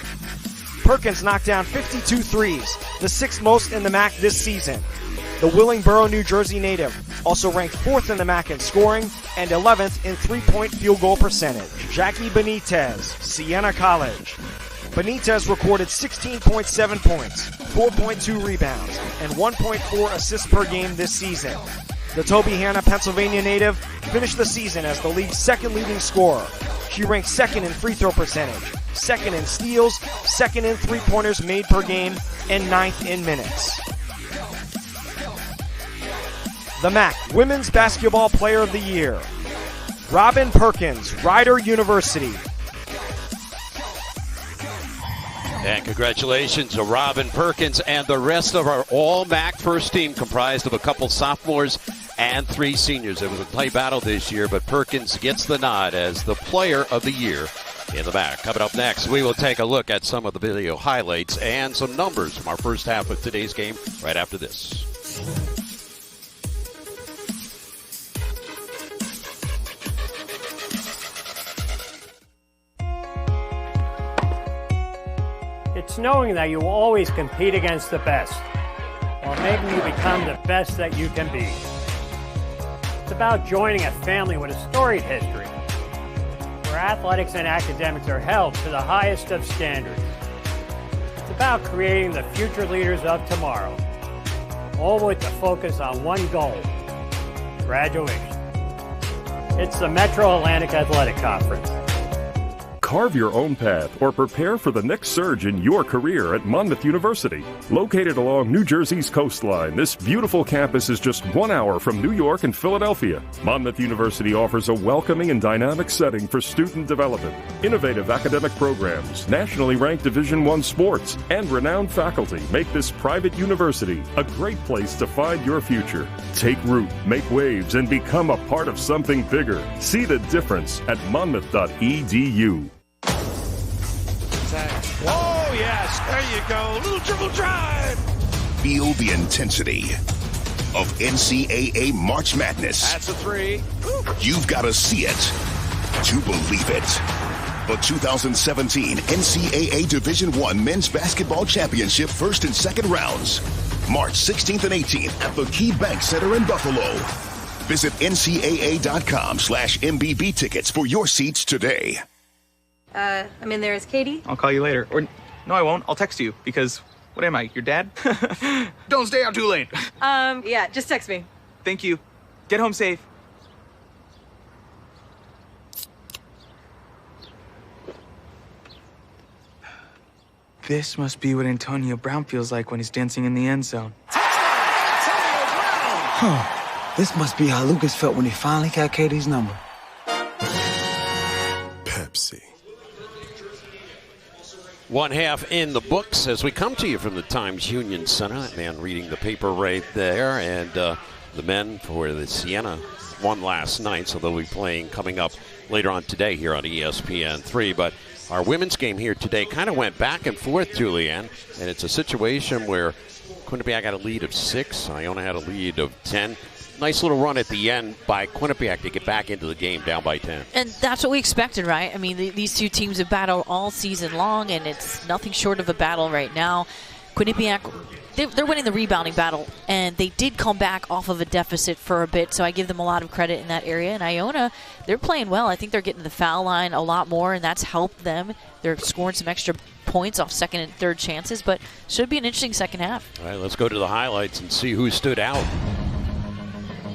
Perkins knocked down 52 threes, the sixth most in the MAAC this season. The Willingboro, New Jersey native also ranked 4th in the MAAC in scoring and 11th in three-point field goal percentage. Jackie Benitez, Siena College. Benitez recorded 16.7 points, 4.2 rebounds, and 1.4 assists per game this season. The Tobyhanna, Pennsylvania native finished the season as the league's second leading scorer. She ranked 2nd in free throw percentage, 2nd in steals, 2nd in three-pointers made per game, and 9th in minutes. The MAAC Women's Basketball Player of the Year, Robin Perkins, Rider University. And congratulations to Robin Perkins and the rest of our All-MAAC first team, comprised of a couple sophomores and 3 seniors. It was a tight battle this year, but Perkins gets the nod as the Player of the Year in the MAAC. Coming up next, we will take a look at some of the video highlights and some numbers from our first half of today's game right after this. It's knowing that you will always compete against the best, while making you become the best that you can be. It's about joining a family with a storied history, where athletics and academics are held to the highest of standards. It's about creating the future leaders of tomorrow, all with the focus on one goal: graduation. It's the Metro Atlantic Athletic Conference. Carve your own path or prepare for the next surge in your career at Monmouth University. Located along New Jersey's coastline, this beautiful campus is just 1 hour from New York and Philadelphia. Monmouth University offers a welcoming and dynamic setting for student development, innovative academic programs, nationally ranked Division I sports, and renowned faculty make this private university a great place to find your future. Take root, make waves, and become a part of something bigger. See the difference at monmouth.edu. Oh, yes, there you go. Little dribble drive. Feel the intensity of NCAA March Madness. That's a 3. You've got to see it to believe it. The 2017 NCAA Division I Men's Basketball Championship first and second rounds. March 16th and 18th at the Key Bank Center in Buffalo. Visit ncaa.com/MBB tickets for your seats today. I'm in there as Katie. I'll call you later. Or, no, I won't. I'll text you because, what am I, your dad? Don't stay out too late. Yeah, just text me. Thank you. Get home safe. This must be what Antonio Brown feels like when he's dancing in the end zone. Huh. This must be how Lucas felt when he finally got Katie's number. Pepsi. One half in the books as we come to you from the Times Union Center. That man reading the paper right there. And the men for the Siena won last night, so they'll be playing coming up later on today here on ESPN3. But our women's game here today kind of went back and forth, Julianne. And it's a situation where Quinnipiac had a lead of 6. Iona had a lead of 10. Nice little run at the end by Quinnipiac to get back into the game down by 10. And that's what we expected, right? I mean, these two teams have battled all season long, and it's nothing short of a battle right now. Quinnipiac, they're winning the rebounding battle, and they did come back off of a deficit for a bit, so I give them a lot of credit in that area. And Iona, they're playing well. I think they're getting the foul line a lot more, and that's helped them. They're scoring some extra points off second and third chances, but should be an interesting second half. All right, let's go to the highlights and see who stood out.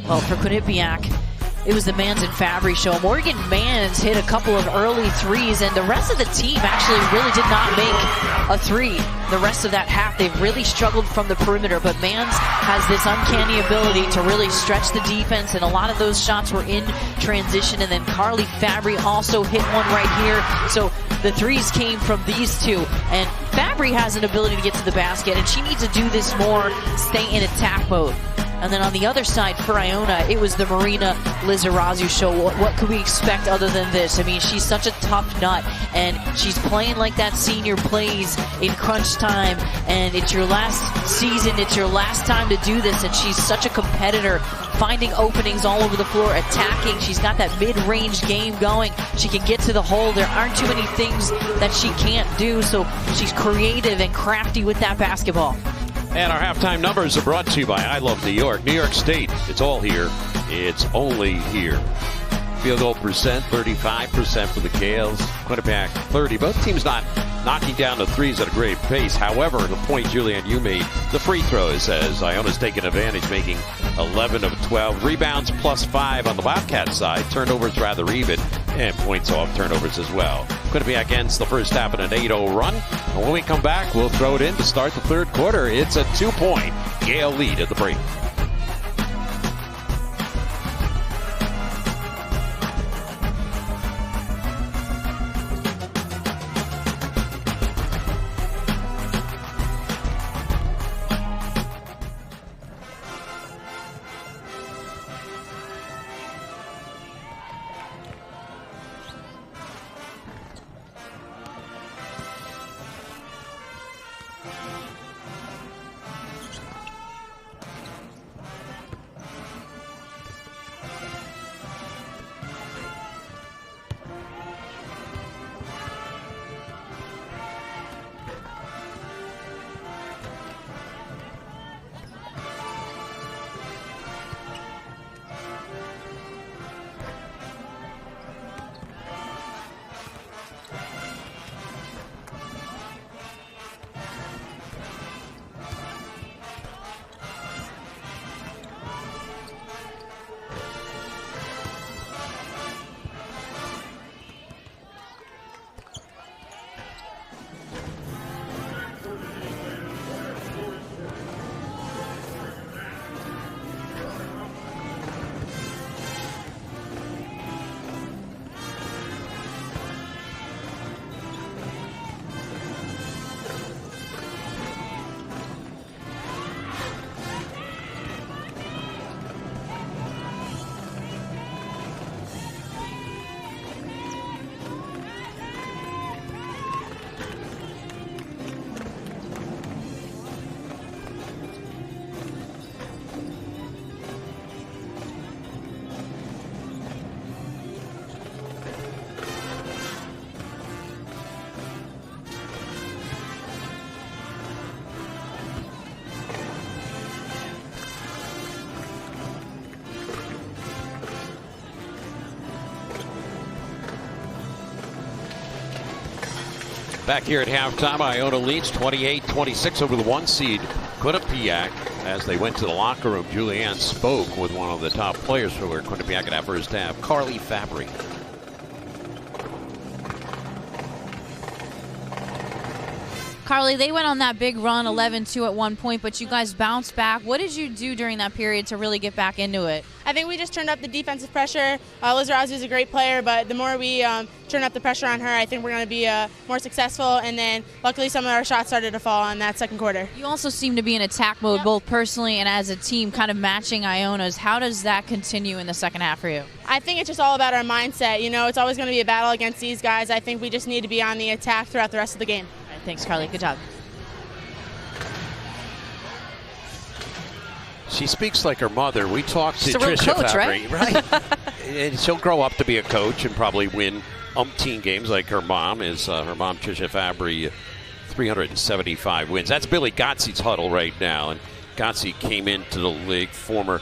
Well, for Quinnipiac, it was the Mans and Fabry show. Morgan Mans hit a couple of early threes, and the rest of the team actually really did not make a three. The rest of that half, they've really struggled from the perimeter, but Mans has this uncanny ability to really stretch the defense, and a lot of those shots were in transition, and then Carly Fabry also hit one right here. So the threes came from these two, and Fabry has an ability to get to the basket, and she needs to do this more, stay in attack mode. And then on the other side for Iona, it was the Marina Lizarazu show. What could we expect other than this? I mean, she's such a tough nut, and she's playing like that senior plays in crunch time, and it's your last season, it's your last time to do this, and she's such a competitor, finding openings all over the floor, attacking. She's got that mid-range game going. She can get to the hole. There aren't too many things that she can't do, so she's creative and crafty with that basketball. And our halftime numbers are brought to you by I Love New York. New York State, it's all here. It's only here. Field goal percent, 35% for the Gales. Quinnipiac, 30. Both teams not knocking down the threes at a great pace. However, the point, Julianne, you made, the free throws, as Iona's taking advantage, making 11 of 12. Rebounds +5 on the Wildcat side. Turnovers rather even, and points off turnovers as well. Quinnipiac ends the first half in an 8-0 run. And when we come back, we'll throw it in to start the third quarter. It's a 2-point Gale lead at the break. Back here at halftime, Iona leads 28-26 over the 1 seed Quinnipiac. As they went to the locker room, Julianne spoke with one of the top players for Quinnipiac in that first half, Carly Fabry. Carly, they went on that big run, 11-2 at one point, but you guys bounced back. What did you do during that period to really get back into it? I think we just turned up the defensive pressure. Lizarazu is a great player, but the more we turn up the pressure on her, I think we're going to be more successful. And then luckily some of our shots started to fall in that second quarter. You also seem to be in attack mode, both personally and as a team, kind of matching Iona's. How does that continue in the second half for you? I think it's just all about our mindset. You know, it's always going to be a battle against these guys. I think we just need to be on the attack throughout the rest of the game. All right, thanks, Carly. Good job. She speaks like her mother. We talked to She's a real Tricia coach, Fabry, right? And she'll grow up to be a coach and probably win umpteen games like her mom is. Her mom, Tricia Fabry, 375 wins. That's Billy Gottze's huddle right now. And Gotze came into the league, former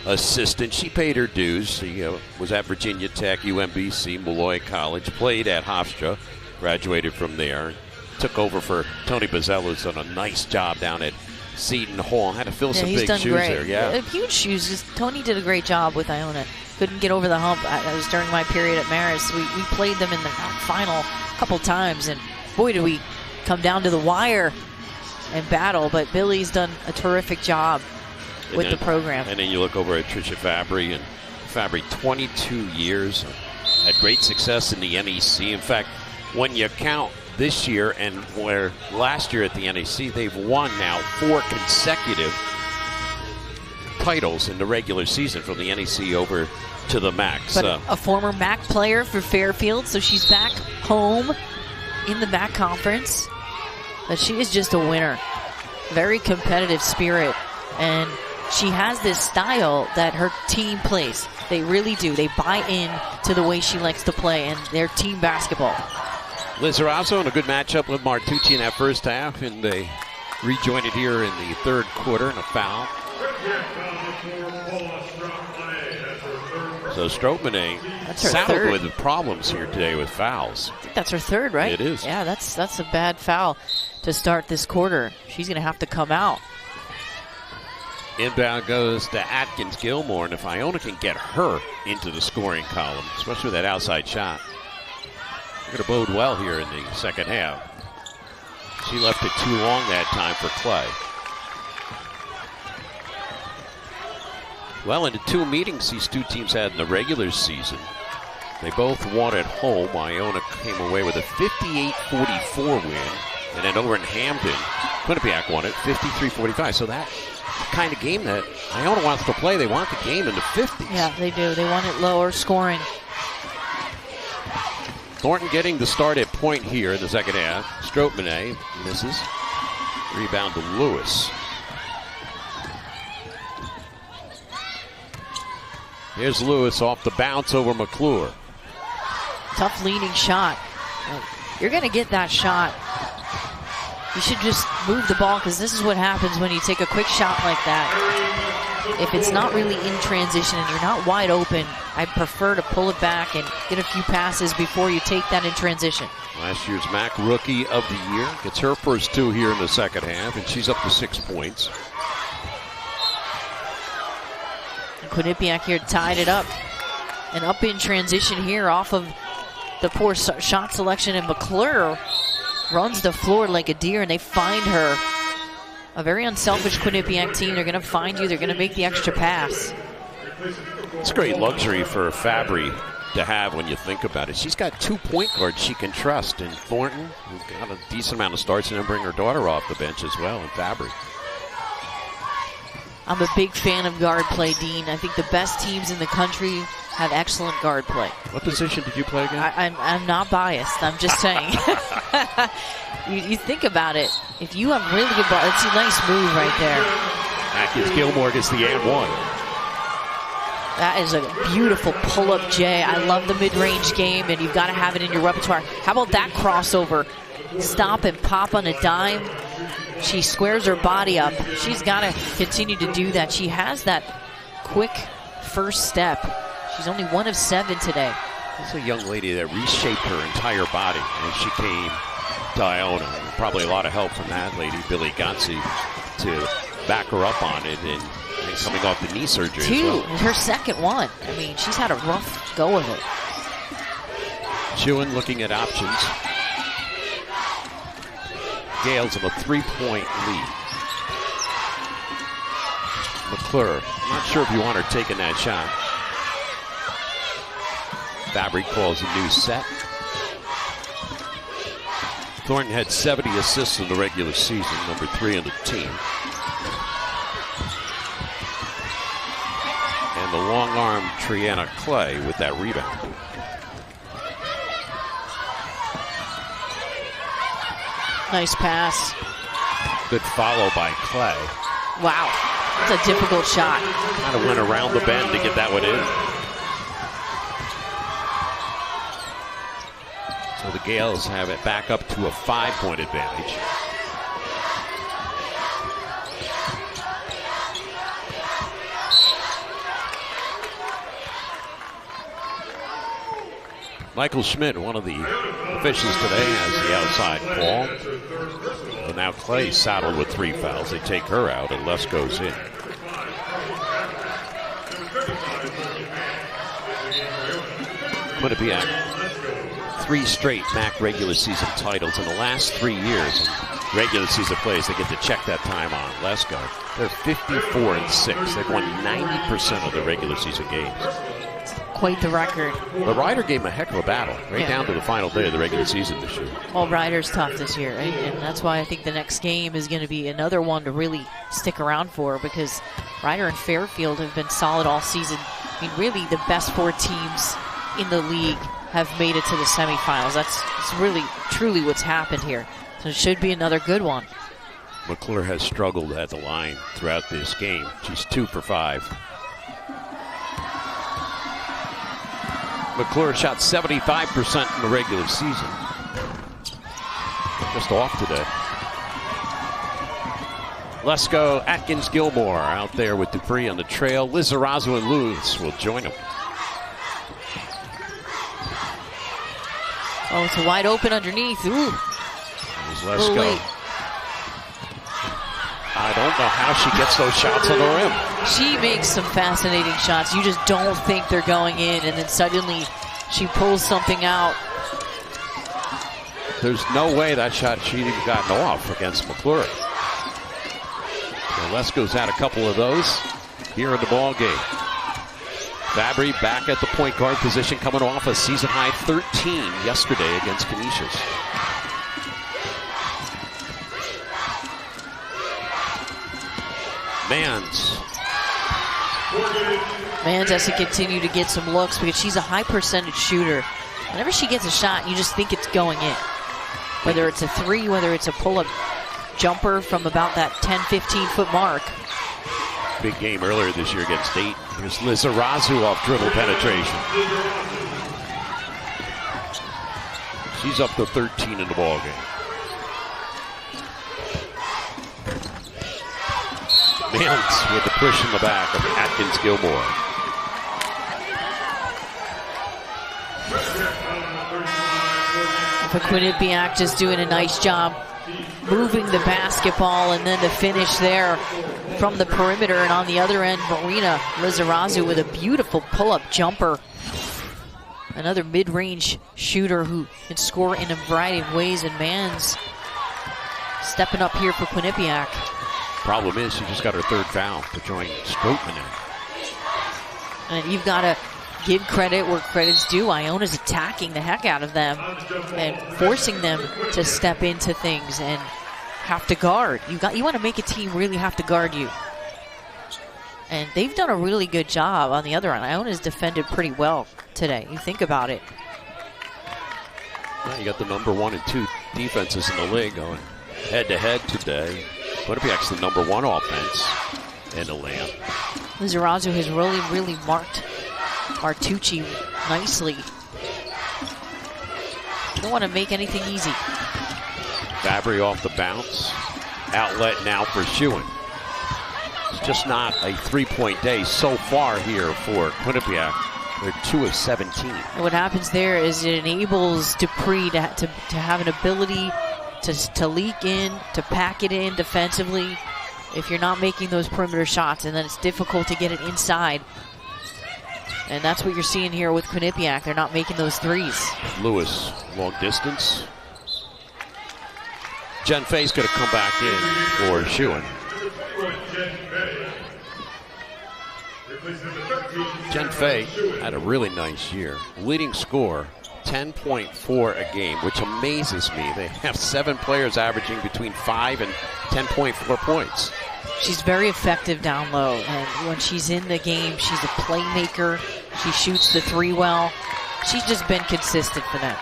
assistant. She paid her dues. She was at Virginia Tech, UMBC, Molloy College, played at Hofstra, graduated from there, took over for Tony Bozzell, who's done a nice job down at Seton Hall. Had to fill some big shoes great. there. Yeah, huge shoes. Tony did a great job with Iona. Couldn't get over the hump. That was during my period at Marist. We played them in the final a couple times, and boy, did we come down to the wire and battle. But Billy's done a terrific job with the program. And then you look over at Tricia Fabry, and Fabry, 22 years, had great success in the NEC. In fact, when you count this year and where last year at the NEC, they've won now 4 consecutive titles in the regular season from the NEC over to the MAAC. But a former MAAC player for Fairfield, so she's back home in the MAAC conference. But she is just a winner. Very competitive spirit. And she has this style that her team plays. They really do. They buy in to the way she likes to play and their team basketball. Lizarazo in a good matchup with Martucci in that first half, and they rejoined it here in the third quarter and a foul. So Stroutmanet saddled with problems here today with fouls. I think that's her third, right? It is. Yeah, that's a bad foul to start this quarter. She's going to have to come out. Inbound goes to Atkins Gilmore, and if Iona can get her into the scoring column, especially with that outside shot, going to bode well here in the second half. She left it too long that time for Clay. Well, in the two meetings these two teams had in the regular season, they both won at home. Iona came away with a 58-44 win. And then over in Hampton, Quinnipiac won it 53-45. So that kind of game that Iona wants to play. They want the game in the 50s. Yeah, they do. They want it lower scoring. Thornton getting the start at point here in the second half. Stroutmanet misses. Rebound to Lewis. Here's Lewis off the bounce over McClure. Tough leaning shot. You're going to get that shot. You should just move the ball, because this is what happens when you take a quick shot like that. If it's not really in transition and you're not wide open, I prefer to pull it back and get a few passes before you take that in transition. Last year's MAAC Rookie of the Year gets her first two here in the second half, and she's up to 6 points. Quinnipiac here tied it up. And up in transition here off of the poor shot selection, and McClure runs the floor like a deer, and they find her. A very unselfish Quinnipiac team. They're going to find you. They're going to make the extra pass. It's great luxury for Fabry to have when you think about it. She's got 2 point guards she can trust, and Thornton, who's got a decent amount of starts, and then bring her daughter off the bench as well, and Fabry. I'm a big fan of guard play, Dean. I think the best teams in the country have excellent guard play. What position did you play again? I'm not biased. I'm just saying. You think about it. If you have really good ball, it's a nice move right there. Atkins Gilmore gets the and one. That is a beautiful pull-up J. I love the mid-range game, and you've got to have it in your repertoire. How about that crossover? Stop and pop on a dime. She squares her body up. She's got to continue to do that. She has that quick first step. She's only 1 of 7 today. This is a young lady that reshaped her entire body as she came to Iona. Probably a lot of help from that lady, Billy Gotze, to back her up on it, and coming off the knee surgery as well. Her second one. I mean, she's had a rough go of it. Chewin looking at options. Gales have a 3-point lead. McClure, I'm not sure if you want her taking that shot. Fabry calls a new set. Thornton had 70 assists in the regular season, number 3 on the team. And the long-arm Triana Clay with that rebound. Nice pass. Good follow by Clay. Wow, that's a difficult shot. Kind of went around the bend to get that one in. So the Gales have it back up to a 5-point advantage. Michael Schmidt, one of the officials today, has the outside call. And now Clay saddled with 3 fouls. They take her out, and Les goes in. Quinnipiac, 3 straight MAAC regular season titles in the last 3 years. In regular season plays, they get to check that time on Lesko. They're 54-6. They've won 90% of the regular season games. Quite the record. The Ryder gave him a heck of a battle, right down to the final day of the regular season this year. Well, Ryder's tough this year, and that's why I think the next game is going to be another one to really stick around for, because Ryder and Fairfield have been solid all season. I mean, really, the best 4 teams in the league have made it to the semifinals. That's really, truly what's happened here. So it should be another good one. McClure has struggled at the line throughout this game. She's 2 for 5. McClure shot 75% in the regular season. Just off today. Lesko, Atkins, Gilmore out there with Dupree on the trail. Lizarazu and Lewis will join them. Oh, it's a wide open underneath. Ooh. There's Lesko. I don't know how she gets those shots on the rim. She makes some fascinating shots. You just don't think they're going in, and then suddenly she pulls something out. There's no way that shot she'd even gotten off against McClure. Lesko's had a couple of those here in the ball game. Fabry back at the point guard position, coming off a season-high 13 yesterday against Canisius. Mans has to continue to get some looks because she's a high percentage shooter. Whenever she gets a shot, you just think it's going in. Whether it's a 3, whether it's a pull-up jumper from about that 10-15 foot mark. Big game earlier this year against State. Here's Lizarazu off dribble penetration. She's up to 13 in the ball game. Mans with the push in the back of Atkins Gilmore. For Quinnipiac, just doing a nice job moving the basketball, and then the finish there from the perimeter. And on the other end, Marina Lizarazu with a beautiful pull-up jumper. Another mid-range shooter who can score in a variety of ways, and Mans stepping up here for Quinnipiac. Problem is, she just got her 3rd foul to join Strootman in. And you've got to give credit where credit's due. Iona's attacking the heck out of them and forcing them to step into things and have to guard. You want to make a team really have to guard you. And they've done a really good job on the other end. Iona's defended pretty well today. You think about it. Well, you got the number 1 and 2 defenses in the league going head-to-head today. Quinnipiac's the number 1 offense in the land. Lizarazu has really marked Martucci nicely. Don't want to make anything easy. Fabry off the bounce. Outlet now for Schuin. It's just not a 3-point day so far here for Quinnipiac. They're 2 of 17. And what happens there is it enables Dupree to have an ability to leak in, to pack it in defensively if you're not making those perimeter shots, and then it's difficult to get it inside. And that's what you're seeing here with Quinnipiac. They're not making those threes. Lewis, long distance. Jen Fay's going to come back in for Schuin. Jen Fay had a really nice year. Leading scorer, 10.4 a game, which amazes me. They have 7 players averaging between 5 and 10.4 points. She's very effective down low, and when she's in the game, she's a playmaker. She shoots the 3 well. She's just been consistent for them.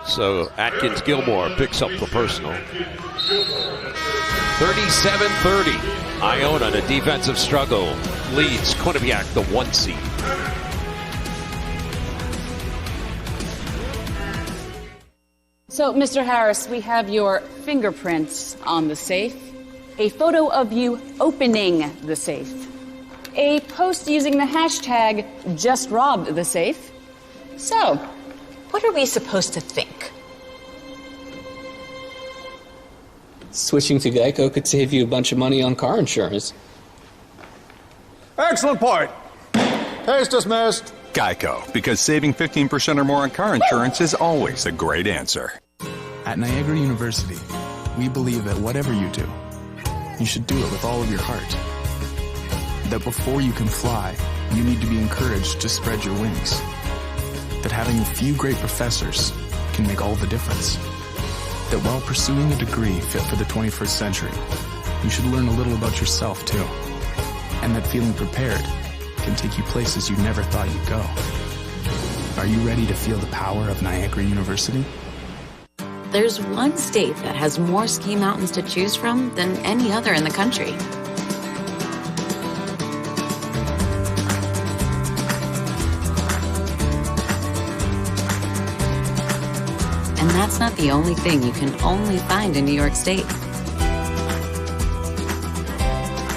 So Atkins Gilmore picks up the personal. 37-30. Iona, the defensive struggle, leads Quinnipiac, the 1 seed. So, Mr. Harris, we have your fingerprints on the safe, a photo of you opening the safe, a post using the hashtag #JustRobbedTheSafe. So, what are we supposed to think? Switching to Geico could save you a bunch of money on car insurance. Excellent point. Case dismissed. Geico, because saving 15% or more on car insurance is always a great answer. At Niagara University, we believe that whatever you do, you should do it with all of your heart. That before you can fly, you need to be encouraged to spread your wings. That having a few great professors can make all the difference. That while pursuing a degree fit for the 21st century, you should learn a little about yourself, too. And that feeling prepared can take you places you never thought you'd go. Are you ready to feel the power of Niagara University? There's one state that has more ski mountains to choose from than any other in the country. And that's not the only thing you can only find in New York State.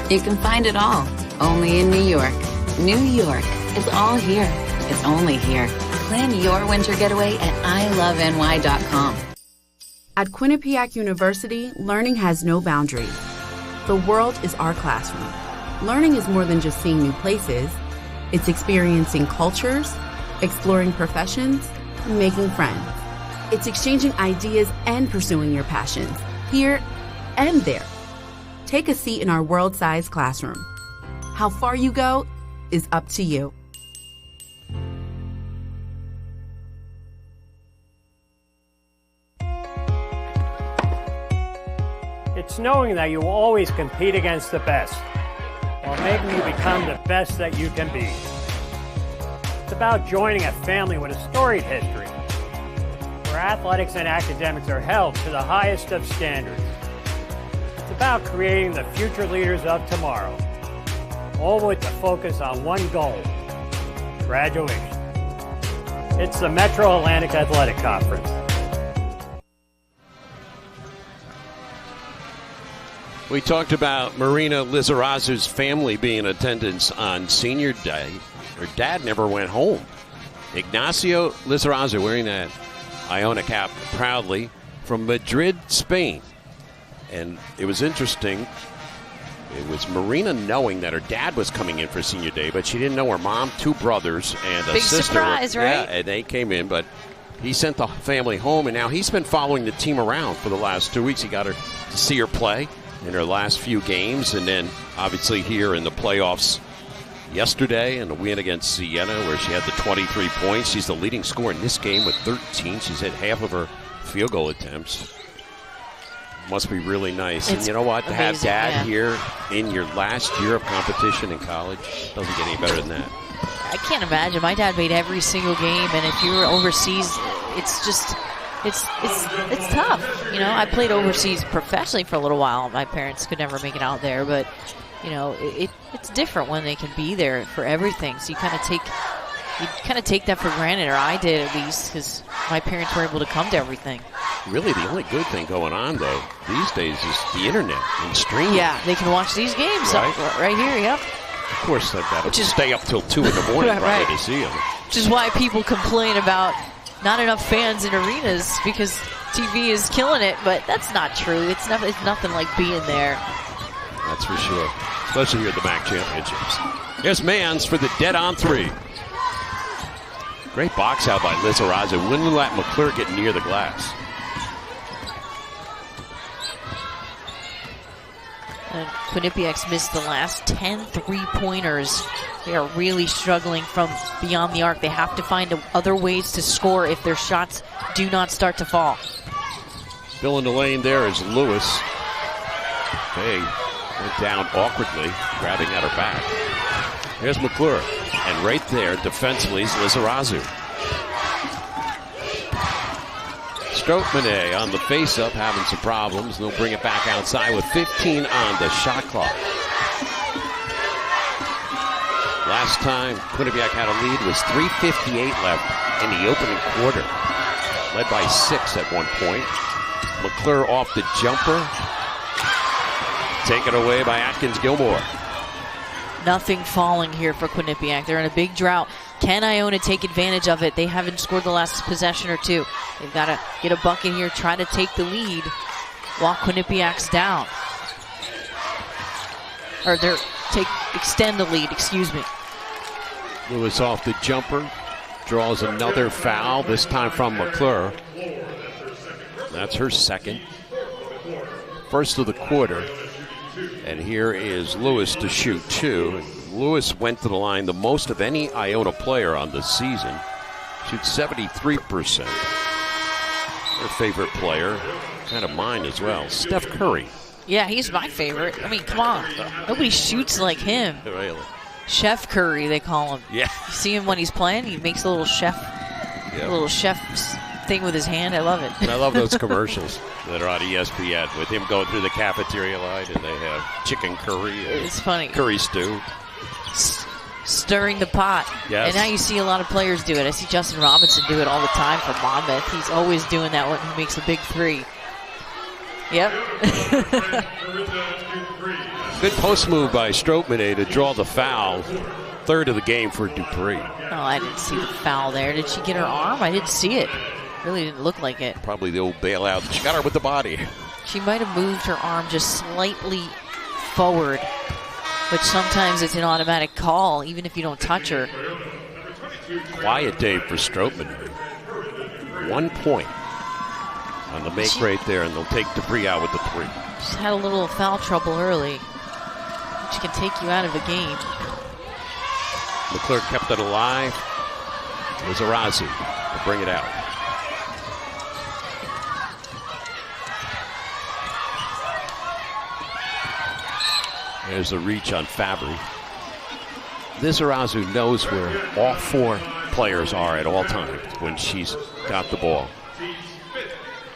You can find it all, only in New York. New York, it's all here. It's only here. Plan your winter getaway at iloveny.com. At Quinnipiac University, learning has no boundaries. The world is our classroom. Learning is more than just seeing new places. It's experiencing cultures, exploring professions, and making friends. It's exchanging ideas and pursuing your passions, here and there. Take a seat in our world-sized classroom. How far you go is up to you. It's knowing that you will always compete against the best, while making you become the best that you can be. It's about joining a family with a storied history, where athletics and academics are held to the highest of standards. It's about creating the future leaders of tomorrow, all with the focus on one goal: graduation. It's the Metro Atlantic Athletic Conference. We talked about Marina Lizarazu's family being in attendance on Senior Day. Her dad never went home. Ignacio Lizarazu wearing that Iona cap proudly from Madrid, Spain. And it was interesting. It was Marina knowing that her dad was coming in for Senior Day, but she didn't know her mom, two brothers, and a Big sister. surprise, right? Yeah, and they came in, but he sent the family home, and now he's been following the team around for the last 2 weeks. He got her to see her play in her last few games, and then obviously here in the playoffs yesterday in the win against Siena, where she had the 23 points. She's the leading scorer in this game with 13. She's hit half of her field goal attempts. Must be really nice. And you know what? To have Dad here in your last year of competition in college doesn't get any better than that. I can't imagine. My dad made every single game, and if you were overseas, it's just it's tough. You know, I played overseas professionally for a little while. My parents could never make it out there, but you know, it's different when they can be there for everything. So you kind of take that for granted, or I did at least, because my parents were able to come to everything. Really, the only good thing going on, though, these days is the internet and streaming. Yeah, they can watch these games right here, yep. Of course, they've got to stay up till 2 in the morning probably to see them. Which is why people complain about not enough fans in arenas, because TV is killing it, but that's not true. It's nothing like being there. That's for sure, especially here at the MAAC Championships. Here's Mans for the dead-on three. Great box out by Lizarazu. Wouldn't let McClure get near the glass. And Quinnipiac's missed the last 10 three-pointers. They are really struggling from beyond the arc. They have to find other ways to score if their shots do not start to fall. Filling the lane there is Lewis. They went down awkwardly, grabbing at her back. Here's McClure. And right there, defensively, is Lizarazu. Stroutmanet on the face-up, having some problems. They'll bring it back outside with 15 on the shot clock. Last time Quinnipiac had a lead was 3:58 left in the opening quarter. Led by 6 at one point. McClure off the jumper. Taken away by Atkins Gilmore. Nothing falling here for Quinnipiac. They're in a big drought. Can Iona take advantage of it? They haven't scored the last possession or two. They've got to get a bucket here, try to take the lead while Quinnipiac's down. Or extend the lead, excuse me. Lewis off the jumper. Draws another foul, this time from McClure. That's her second. First of the quarter. And here is Lewis to shoot two. Lewis went to the line the most of any Iona player on the season. Shoots 73%. Her favorite player, kind of mine as well, Steph Curry. Yeah, he's my favorite. I mean, come on. Nobody shoots like him. Really? Chef Curry, they call him. Yeah. You see him when he's playing? He makes a little chef's thing with his hand. I love it. And I love those commercials that are on ESPN with him going through the cafeteria line, and they have chicken curry. It's funny. Curry stew. Stirring the pot. Yes. And now you see a lot of players do it. I see Justin Robinson do it all the time for Monmouth. He's always doing that when he makes a big three. Yep. Good post move by Stroutman to draw the foul. Third of the game for Dupree. Oh, I didn't see the foul there. Did she get her arm? I didn't see it. Really didn't look like it. Probably the old bailout. She got her with the body. She might have moved her arm just slightly forward, which sometimes it's an automatic call, even if you don't touch her. Quiet day for Stroutman. 1 point on the make right there, and they'll take Dupree out with the three. She's had a little foul trouble early, which can take you out of a game. McClure kept it alive. Lizarazu to bring it out. There's the reach on Fabry. Lizarazu knows where all four players are at all times when she's got the ball.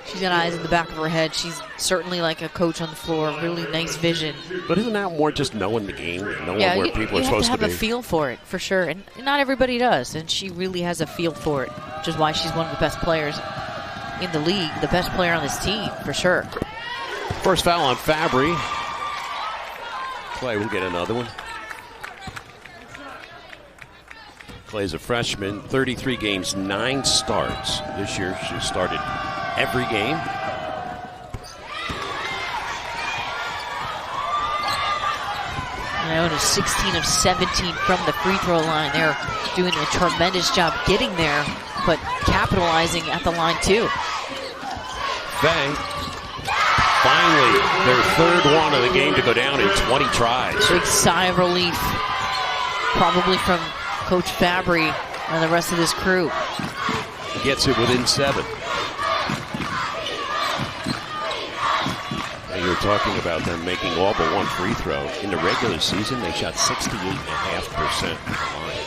She's got eyes in the back of her head. She's certainly like a coach on the floor. Really nice vision. But isn't that more just knowing the game, knowing where people are supposed to be? You have to have a feel for it, for sure. And not everybody does. And she really has a feel for it, which is why she's one of the best players in the league, the best player on this team, for sure. First foul on Fabry. Clay will get another one. Clay's a freshman, 33 games, 9 starts. This year she started every game. Iona 16 of 17 from the free throw line. They're doing a tremendous job getting there, but capitalizing at the line too. Faye, finally their third one of the game to go down in 20 tries. Big sigh of relief, probably from Coach Fabry and the rest of this crew. Gets it within 7. You were talking about them making all but one free throw. In the regular season, they shot 68.5% from the line.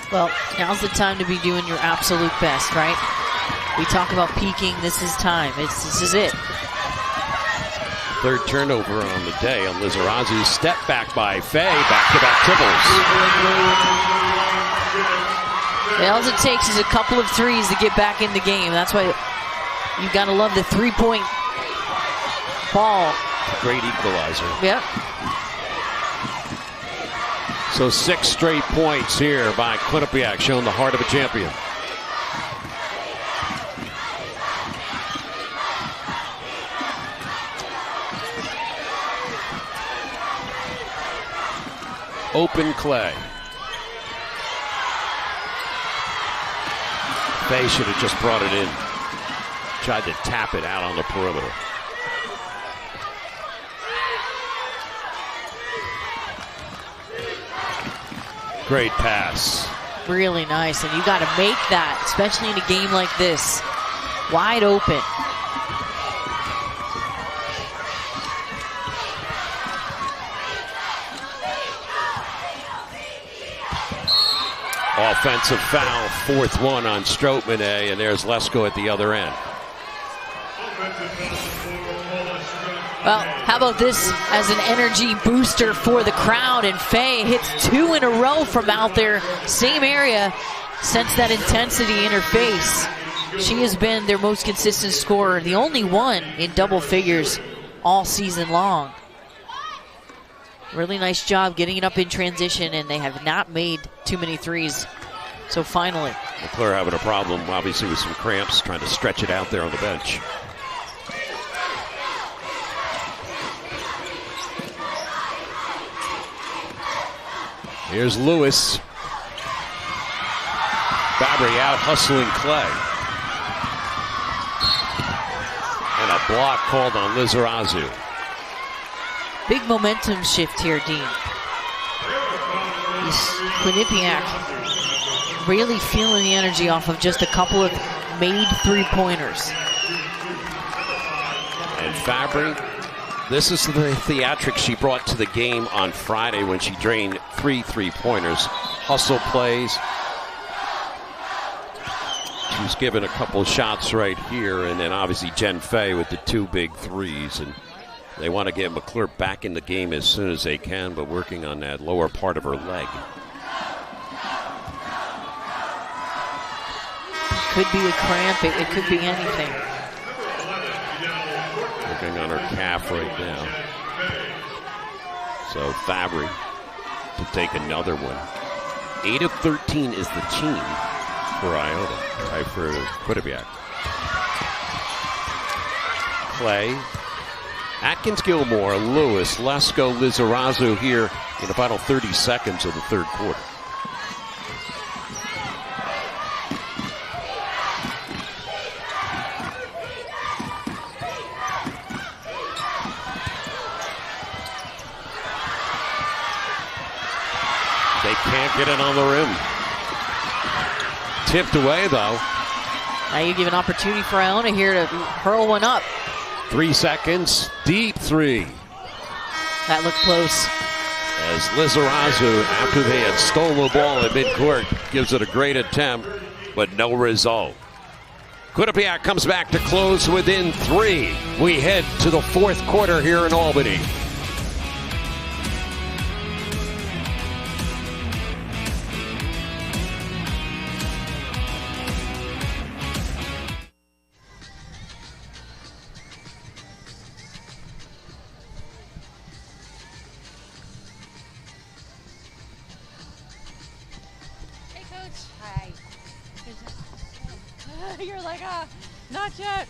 Well, now's the time to be doing your absolute best, right? We talk about peaking. This is time. This is it. Third turnover on the day on Lizarazu's step back by Faye. Back-to-back triples. All it takes is a couple of threes to get back in the game. That's why you've got to love the three-point ball. Great equalizer. Yep. So 6 straight points here by Quinnipiac, showing the heart of a champion. Open Clay. Faye should have just brought it in. Tried to tap it out on the perimeter. Great pass. Really nice, and you got to make that, especially in a game like this. Wide open. Offensive foul, 4th one on Stroutman, and there's Lesko at the other end. Well, how about this as an energy booster for the crowd? And Faye hits 2 in a row from out there, same area. Sense that intensity in her face. She has been their most consistent scorer, the only one in double figures all season long. Really nice job getting it up in transition, and they have not made too many threes. So finally. McClure having a problem, obviously, with some cramps, trying to stretch it out there on the bench. Here's Lewis. Fabry out hustling Clay. And a block called on Lizarazu. Big momentum shift here, Dean. Quinnipiac really feeling the energy off of just a couple of made three-pointers. And Fabry. This is the theatrics she brought to the game on Friday when she drained 3 3-pointers. Hustle plays. She's given a couple shots right here, and then obviously Jen Fay with the 2 big threes. And they want to get McClure back in the game as soon as they can, but working on that lower part of her leg. It could be a cramp. It could be anything. Working on her calf right now. So Fabry to take another one. 8 of 13 is the team for Iona. Tied for Quinnipiac. Clay. Atkins, Gilmore, Lewis, Lesko, Lizarazu here in the final 30 seconds of the third quarter. They can't get it on the rim. Tipped away, though. Now you give an opportunity for Iona here to hurl one up. 3 seconds, deep three. That looked close. As Lizarazu, after they had stolen the ball at midcourt, gives it a great attempt, but no result. Quinnipiac comes back to close within 3. We head to the fourth quarter here in Albany. You're like, not yet.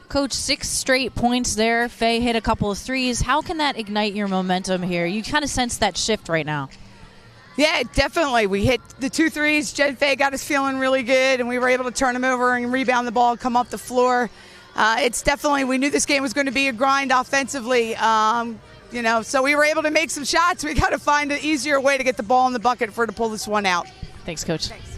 Coach, 6 straight points there. Faye hit a couple of threes. How can that ignite your momentum here? You kind of sense that shift right now. Yeah, definitely. We hit the 2 threes. Jen Faye got us feeling really good, and we were able to turn them over and rebound the ball, come up the floor. It's definitely, we knew this game was going to be a grind offensively. So we were able to make some shots. We got to find an easier way to get the ball in the bucket to pull this one out. Thanks, Coach. Thanks.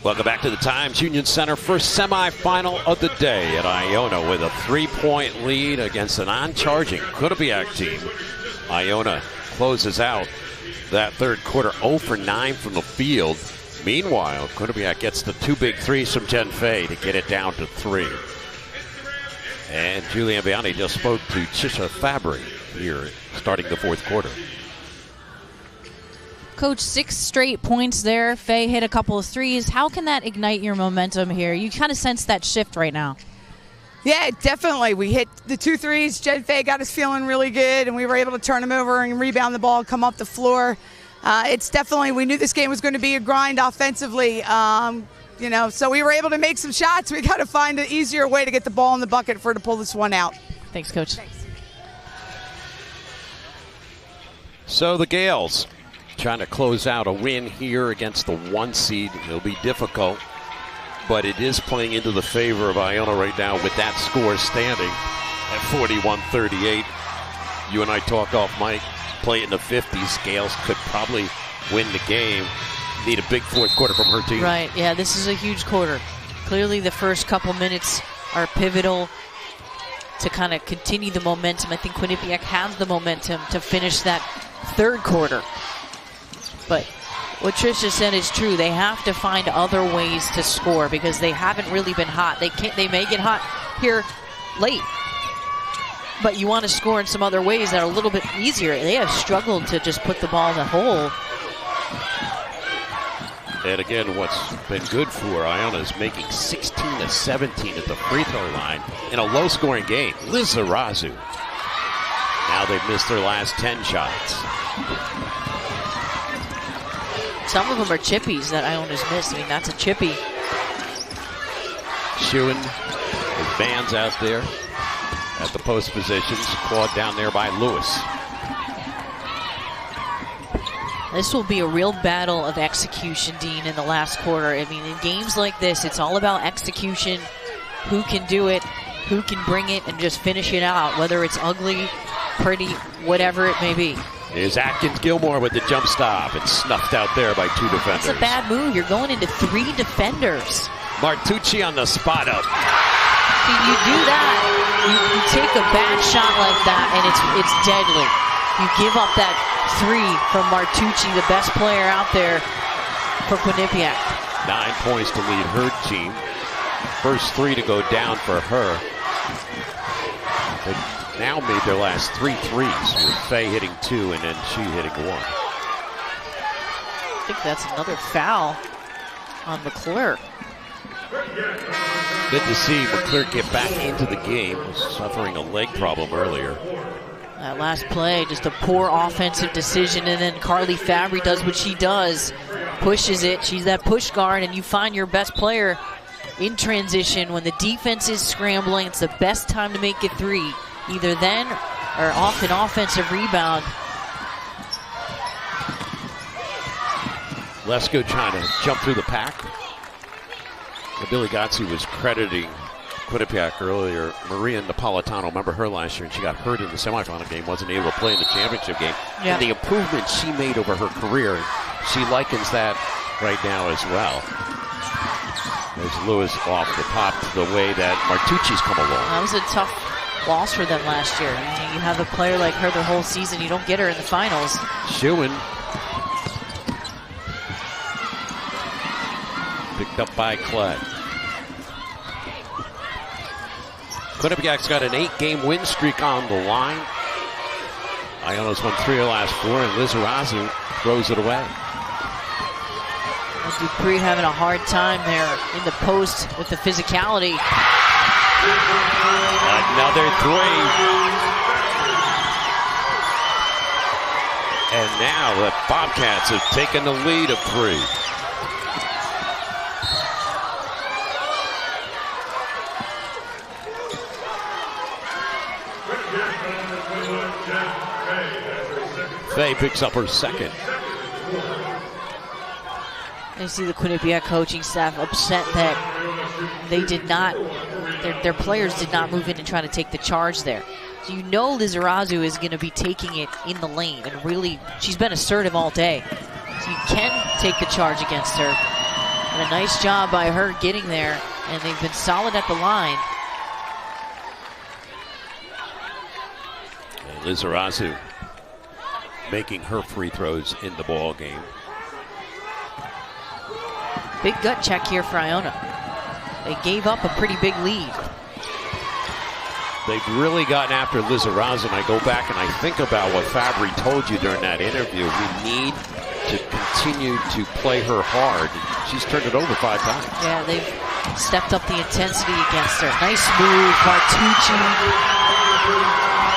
Welcome back to the Times Union Center first semifinal of the day at Iona with a 3-point lead against an on-charging Quinnipiac team. Iona closes out that third quarter 0 for 9 from the field. Meanwhile, Quinnipiac gets the 2 big threes from Jen Fay to get it down to 3. And Julian Biani just spoke to Chisha Fabry here starting the fourth quarter. Coach, 6 straight points there. Faye hit a couple of threes. How can that ignite your momentum here? You kind of sense that shift right now. Yeah, definitely. We hit the 2 threes. Jen Faye got us feeling really good, and we were able to turn them over and rebound the ball, come up the floor. It's definitely, we knew this game was going to be a grind offensively. So we were able to make some shots. We got to find an easier way to get the ball in the bucket to pull this one out. Thanks, Coach. Thanks. So the Gales trying to close out a win here against the 1 seed. It'll be difficult, but it is playing into the favor of Iona right now with that score standing at 41-38. You and I talk off mic, play it in the 50s. Gales could probably win the game. Need a big fourth quarter from her team. Right, yeah, this is a huge quarter. Clearly the first couple minutes are pivotal to kind of continue the momentum. I think Quinnipiac has the momentum to finish that third quarter. But what Tricia said is true. They have to find other ways to score because they haven't really been hot. They may get hot here late, but you want to score in some other ways that are a little bit easier. They have struggled to just put the ball in the hole. And again, what's been good for Iona is making 16-17 at the free throw line in a low-scoring game. Lizarazu. Now they've missed their last 10 shots. Some of them are chippies that Iona's missed. I mean, that's a chippy. Schuin with Vans out there at the post positions, clawed down there by Lewis. This will be a real battle of execution, Dean, in the last quarter. I mean, in games like this, it's all about execution. Who can do it, who can bring it, and just finish it out, whether it's ugly, pretty, whatever it may be. Is Atkins Gilmore with the jump stop. It's snuffed out there by 2 defenders. That's a bad move. You're going into 3 defenders. Martucci on the spot up. You do that, you take a bad shot like that, and it's deadly. You give up that 3 from Martucci, the best player out there for Quinnipiac. 9 points to lead her team. First 3 to go down for her. They now made their last 3 threes, with Faye hitting 2 and then she hitting 1. I think that's another foul on McClure. Good to see McClure get back into the game. Was suffering a leg problem earlier. That last play, just a poor offensive decision, and then Carly Fabry does what she does, pushes it. She's that push guard, and you find your best player in transition. When the defense is scrambling, it's the best time to make it 3. Either then or off an offensive rebound. Lesko trying to jump through the pack. Billy Gotzi was crediting Quinnipiac earlier. Maria Napolitano, remember her last year, and she got hurt in the semifinal game, wasn't able to play in the championship game. Yeah. And the improvement she made over her career, she likens that right now as well. There's Lewis off the top to the way that Martucci's come along. That was a tough loss for them last year. I mean, you have a player like her the whole season, you don't get her in the finals. Schuin. Picked up by Clay. Quinnipiac's got an 8-game win streak on the line. Iona's won 3 of the last 4, and Lizarazu throws it away. Dupree having a hard time there in the post with the physicality. Another 3. And now the Bobcats have taken the lead of 3. Faye picks up her second. I see the Quinnipiac coaching staff upset that they did not, their players did not move in and try to take the charge there. So you know Lizarazu is going to be taking it in the lane, and really, she's been assertive all day. So you can take the charge against her. And a nice job by her getting there, and they've been solid at the line. And Lizarazu making her free throws in the ball game. Big gut check here for Iona. They gave up a pretty big lead. They've really gotten after Lizarazu, and I go back and I think about what Fabry told you during that interview. We need to continue to play her hard. She's turned it over 5 times. Yeah, they've stepped up the intensity against her. Nice move, Martucci.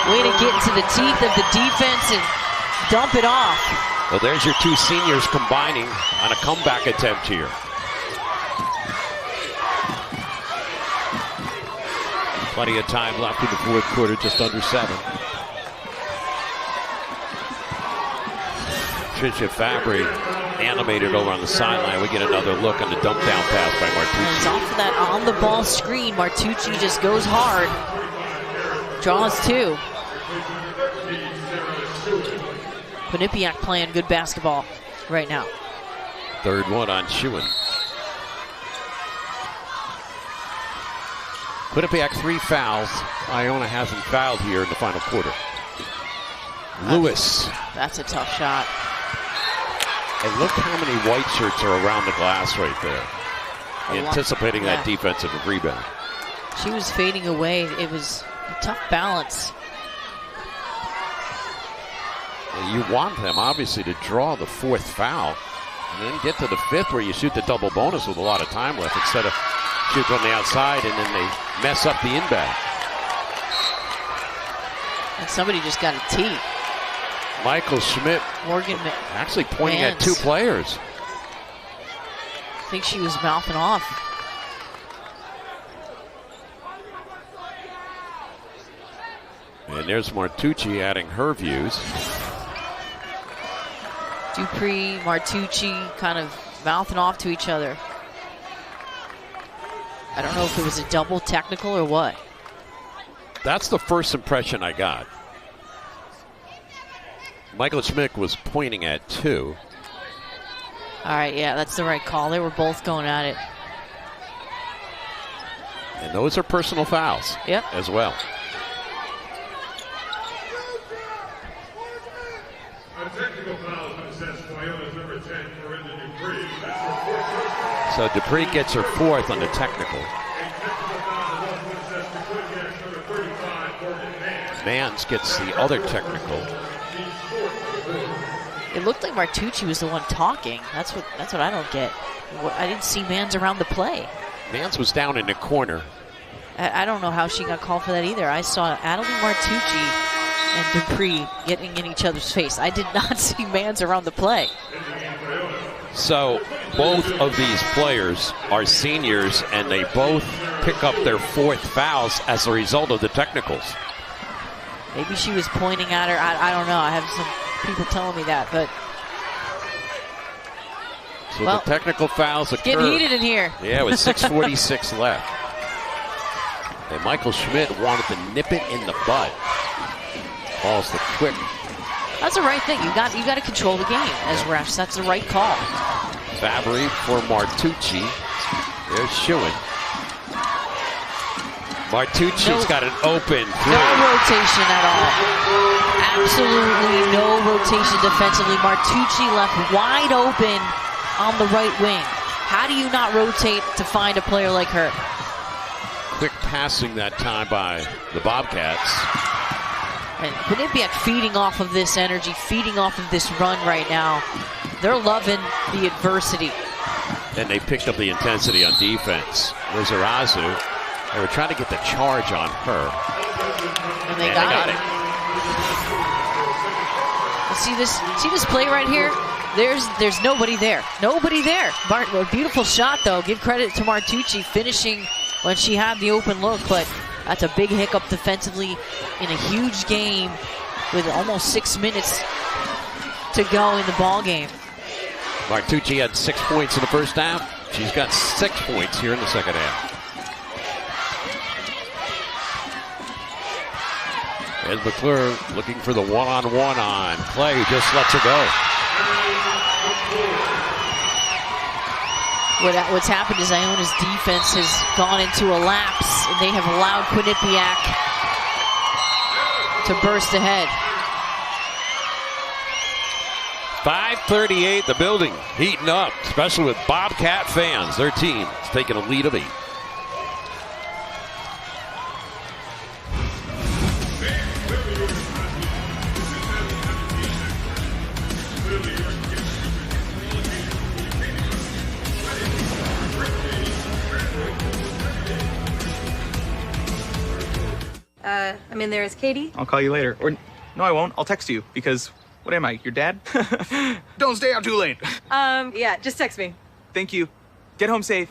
Way to get into the teeth of the defense and dump it off. Well, there's your 2 seniors combining on a comeback attempt here. Plenty of time left in the fourth quarter, just under 7. Patricia Fabry animated over on the sideline. We get another look on the dump down pass by Martucci. It's off of that on the ball screen. Martucci just goes hard. Draws two. Quinnipiac playing good basketball right now. Third one on Shewan. Quinnipiac 3 fouls. Iona hasn't fouled here in the final quarter. Lewis. That's a tough shot. And look how many white shirts are around the glass right there. Anticipating that defensive rebound. She was fading away. It was a tough balance. You want them, obviously, to draw the fourth foul and then get to the fifth where you shoot the double bonus with a lot of time left instead of shoot on the outside and then they mess up the inbound. And somebody just got a tee. Michael Schmidt Morgan actually pointing Mans. at two players. I think she was mouthing off. And there's Martucci adding her views. Dupree, Martucci kind of mouthing off to each other. I don't know if it was a double technical or what. That's the first impression I got. Michael Schmidt was pointing at two. All right, yeah, that's the right call. They were both going at it. And those are personal fouls as well. So Dupree gets her fourth on the technical. Mans gets the other technical. It looked like Martucci was the one talking. That's what I don't get. I didn't see Mans around the play. Mans was down in the corner. I don't know how she got called for that either. I saw Adelie Martucci and Dupree getting in each other's face. I did not see Mans around the play. So both of these players are seniors, and they both pick up their fourth fouls as a result of the technicals. Maybe she was pointing at her. I don't know. I have some people telling me that, but so the technical fouls occur. Getting heated in here. Yeah, with 6:46 left. And Michael Schmidt wanted to nip it in the bud. Calls the quick. That's the right thing. You got to control the game as refs. That's the right call. Fabry for Martucci. There's Shewan. Martucci's got an open three. No rotation at all. Absolutely no rotation defensively. Martucci left wide open on the right wing. How do you not rotate to find a player like her? Quick passing that time by the Bobcats. And Quinnipiac feeding off of this energy, feeding off of this run right now. They're loving the adversity. And they picked up the intensity on defense. Lizarazu, they were trying to get the charge on her. And they got it. See this play right here? There's nobody there. Nobody there. A beautiful shot, though. Give credit to Martucci finishing when she had the open look, but that's a big hiccup defensively in a huge game with almost 6 minutes to go in the ball game. Martucci had 6 points in the first half. She's got 6 points here in the second half. As McClure looking for the one-on-one on Clay, who just lets her go. What's happened is Iona's defense has gone into a lapse, and they have allowed Quinnipiac to burst ahead. 5:38, the building heating up, especially with Bobcat fans. Their team is taking a lead of 8. I mean, there is Katie. I'll call you later. Or, no, I won't. I'll text you because, what am I, your dad? Don't stay out too late. Yeah, just text me. Thank you. Get home safe.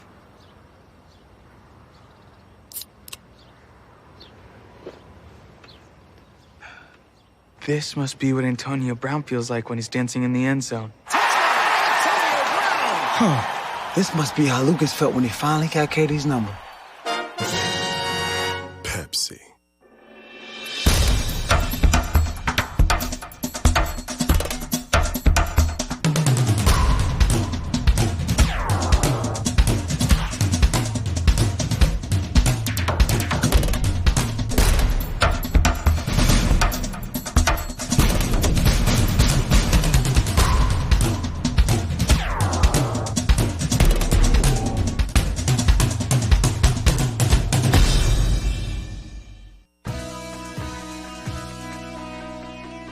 This must be what Antonio Brown feels like when he's dancing in the end zone. Huh. This must be how Lucas felt when he finally got Katie's number. Pepsi.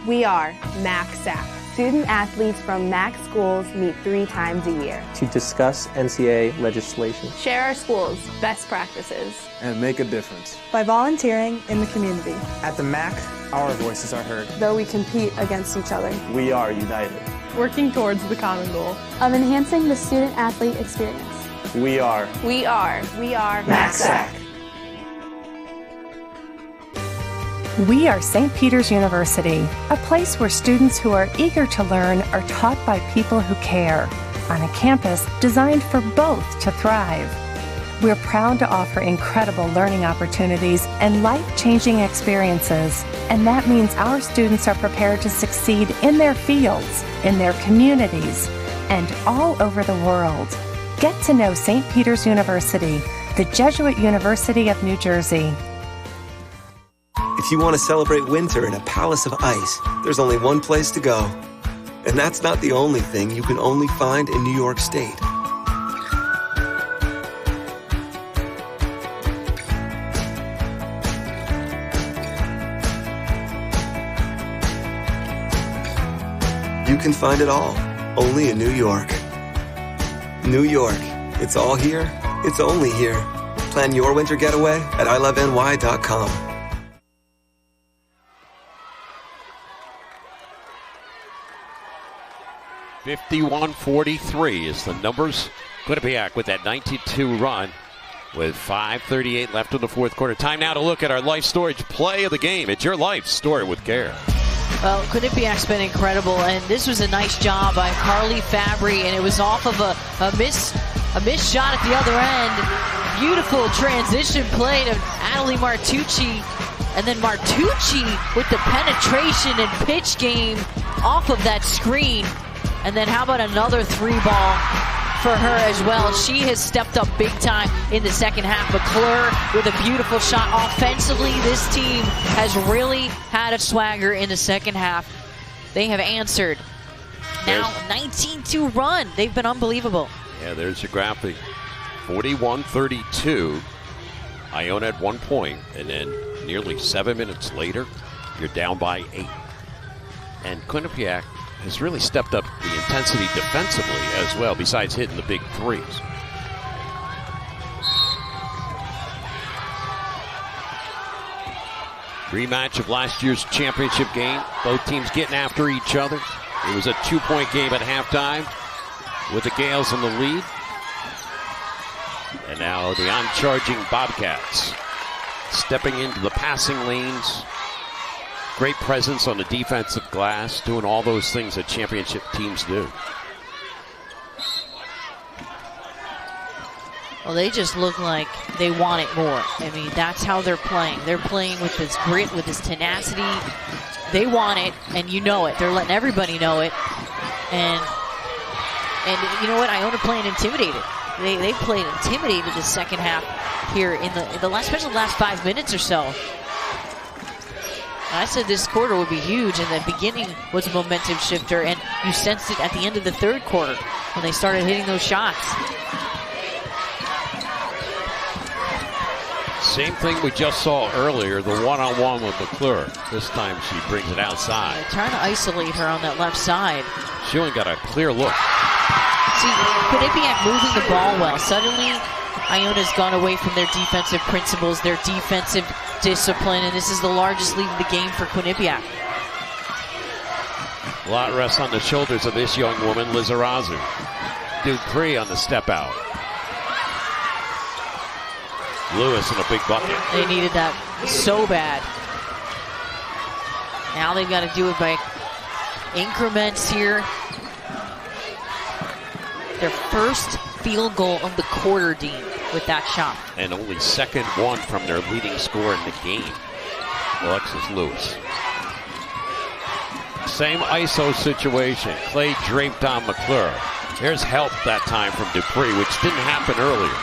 We are MAAC. Student athletes from MAAC schools meet 3 times a year to discuss NCAA legislation, share our school's best practices, and make a difference by volunteering in the community. At the MAAC, our voices are heard. Though we compete against each other, we are united, working towards the common goal of enhancing the student-athlete experience. We are MAAC. We are St. Peter's University, a place where students who are eager to learn are taught by people who care, on a campus designed for both to thrive. We're proud to offer incredible learning opportunities and life-changing experiences, and that means our students are prepared to succeed in their fields, in their communities, and all over the world. Get to know St. Peter's University, the Jesuit University of New Jersey. If you want to celebrate winter in a palace of ice, there's only one place to go. And that's not the only thing you can only find in New York State. You can find it all, only in New York. New York, it's all here, it's only here. Plan your winter getaway at iloveny.com. 51-43 is the numbers. Quinnipiac with that 92 run with 5:38 left in the fourth quarter. Time now to look at our Life Storage play of the game. It's your life. Store it with care. Well, Quinnipiac's been incredible, and this was a nice job by Carly Fabry, and it was off of a missed shot at the other end. Beautiful transition play to Adelie Martucci, and then Martucci with the penetration and pitch game off of that screen. And then how about another 3-ball for her as well? She has stepped up big time in the second half. McClure with a beautiful shot. Offensively, this team has really had a swagger in the second half. They have answered. Now 19-2 run. They've been unbelievable. Yeah, there's your graphic. 41-32. Iona at 1 point, and then nearly 7 minutes later, you're down by 8. And Quinnipiac has really stepped up the intensity defensively as well, besides hitting the big threes. Rematch of last year's championship game. Both teams getting after each other. It was a 2-point game at halftime with the Gales in the lead. And now the on-charging Bobcats stepping into the passing lanes. Great presence on the defensive glass, doing all those things that championship teams do. Well, they just look like they want it more. I mean, that's how they're playing. They're playing with this grit, with this tenacity. They want it, and you know it. They're letting everybody know it. And you know what? Iona playing intimidated. They played intimidated the second half here in the last, especially the last 5 minutes or so. I said this quarter would be huge, and the beginning was a momentum shifter, and you sensed it at the end of the third quarter when they started hitting those shots. Same thing we just saw earlier, the one-on-one with McClure. This time she brings it outside. They're trying to isolate her on that left side. She only got a clear look. See, Quinnipiac moving the ball well. Suddenly, Iona's gone away from their defensive principles, their defensive discipline, and this is the largest lead in the game for Quinnipiac. A lot rests on the shoulders of this young woman, Lizarazu. Dupree on the step out. Lewis in a big bucket. They needed that so bad. Now they've got to do it by increments here. Their first field goal of the quarter, Dean, with that shot. And only second one from their leading scorer in the game, Alexis Lewis. Same ISO situation. Clay draped on McClure. There's help that time from Dupree, which didn't happen earlier.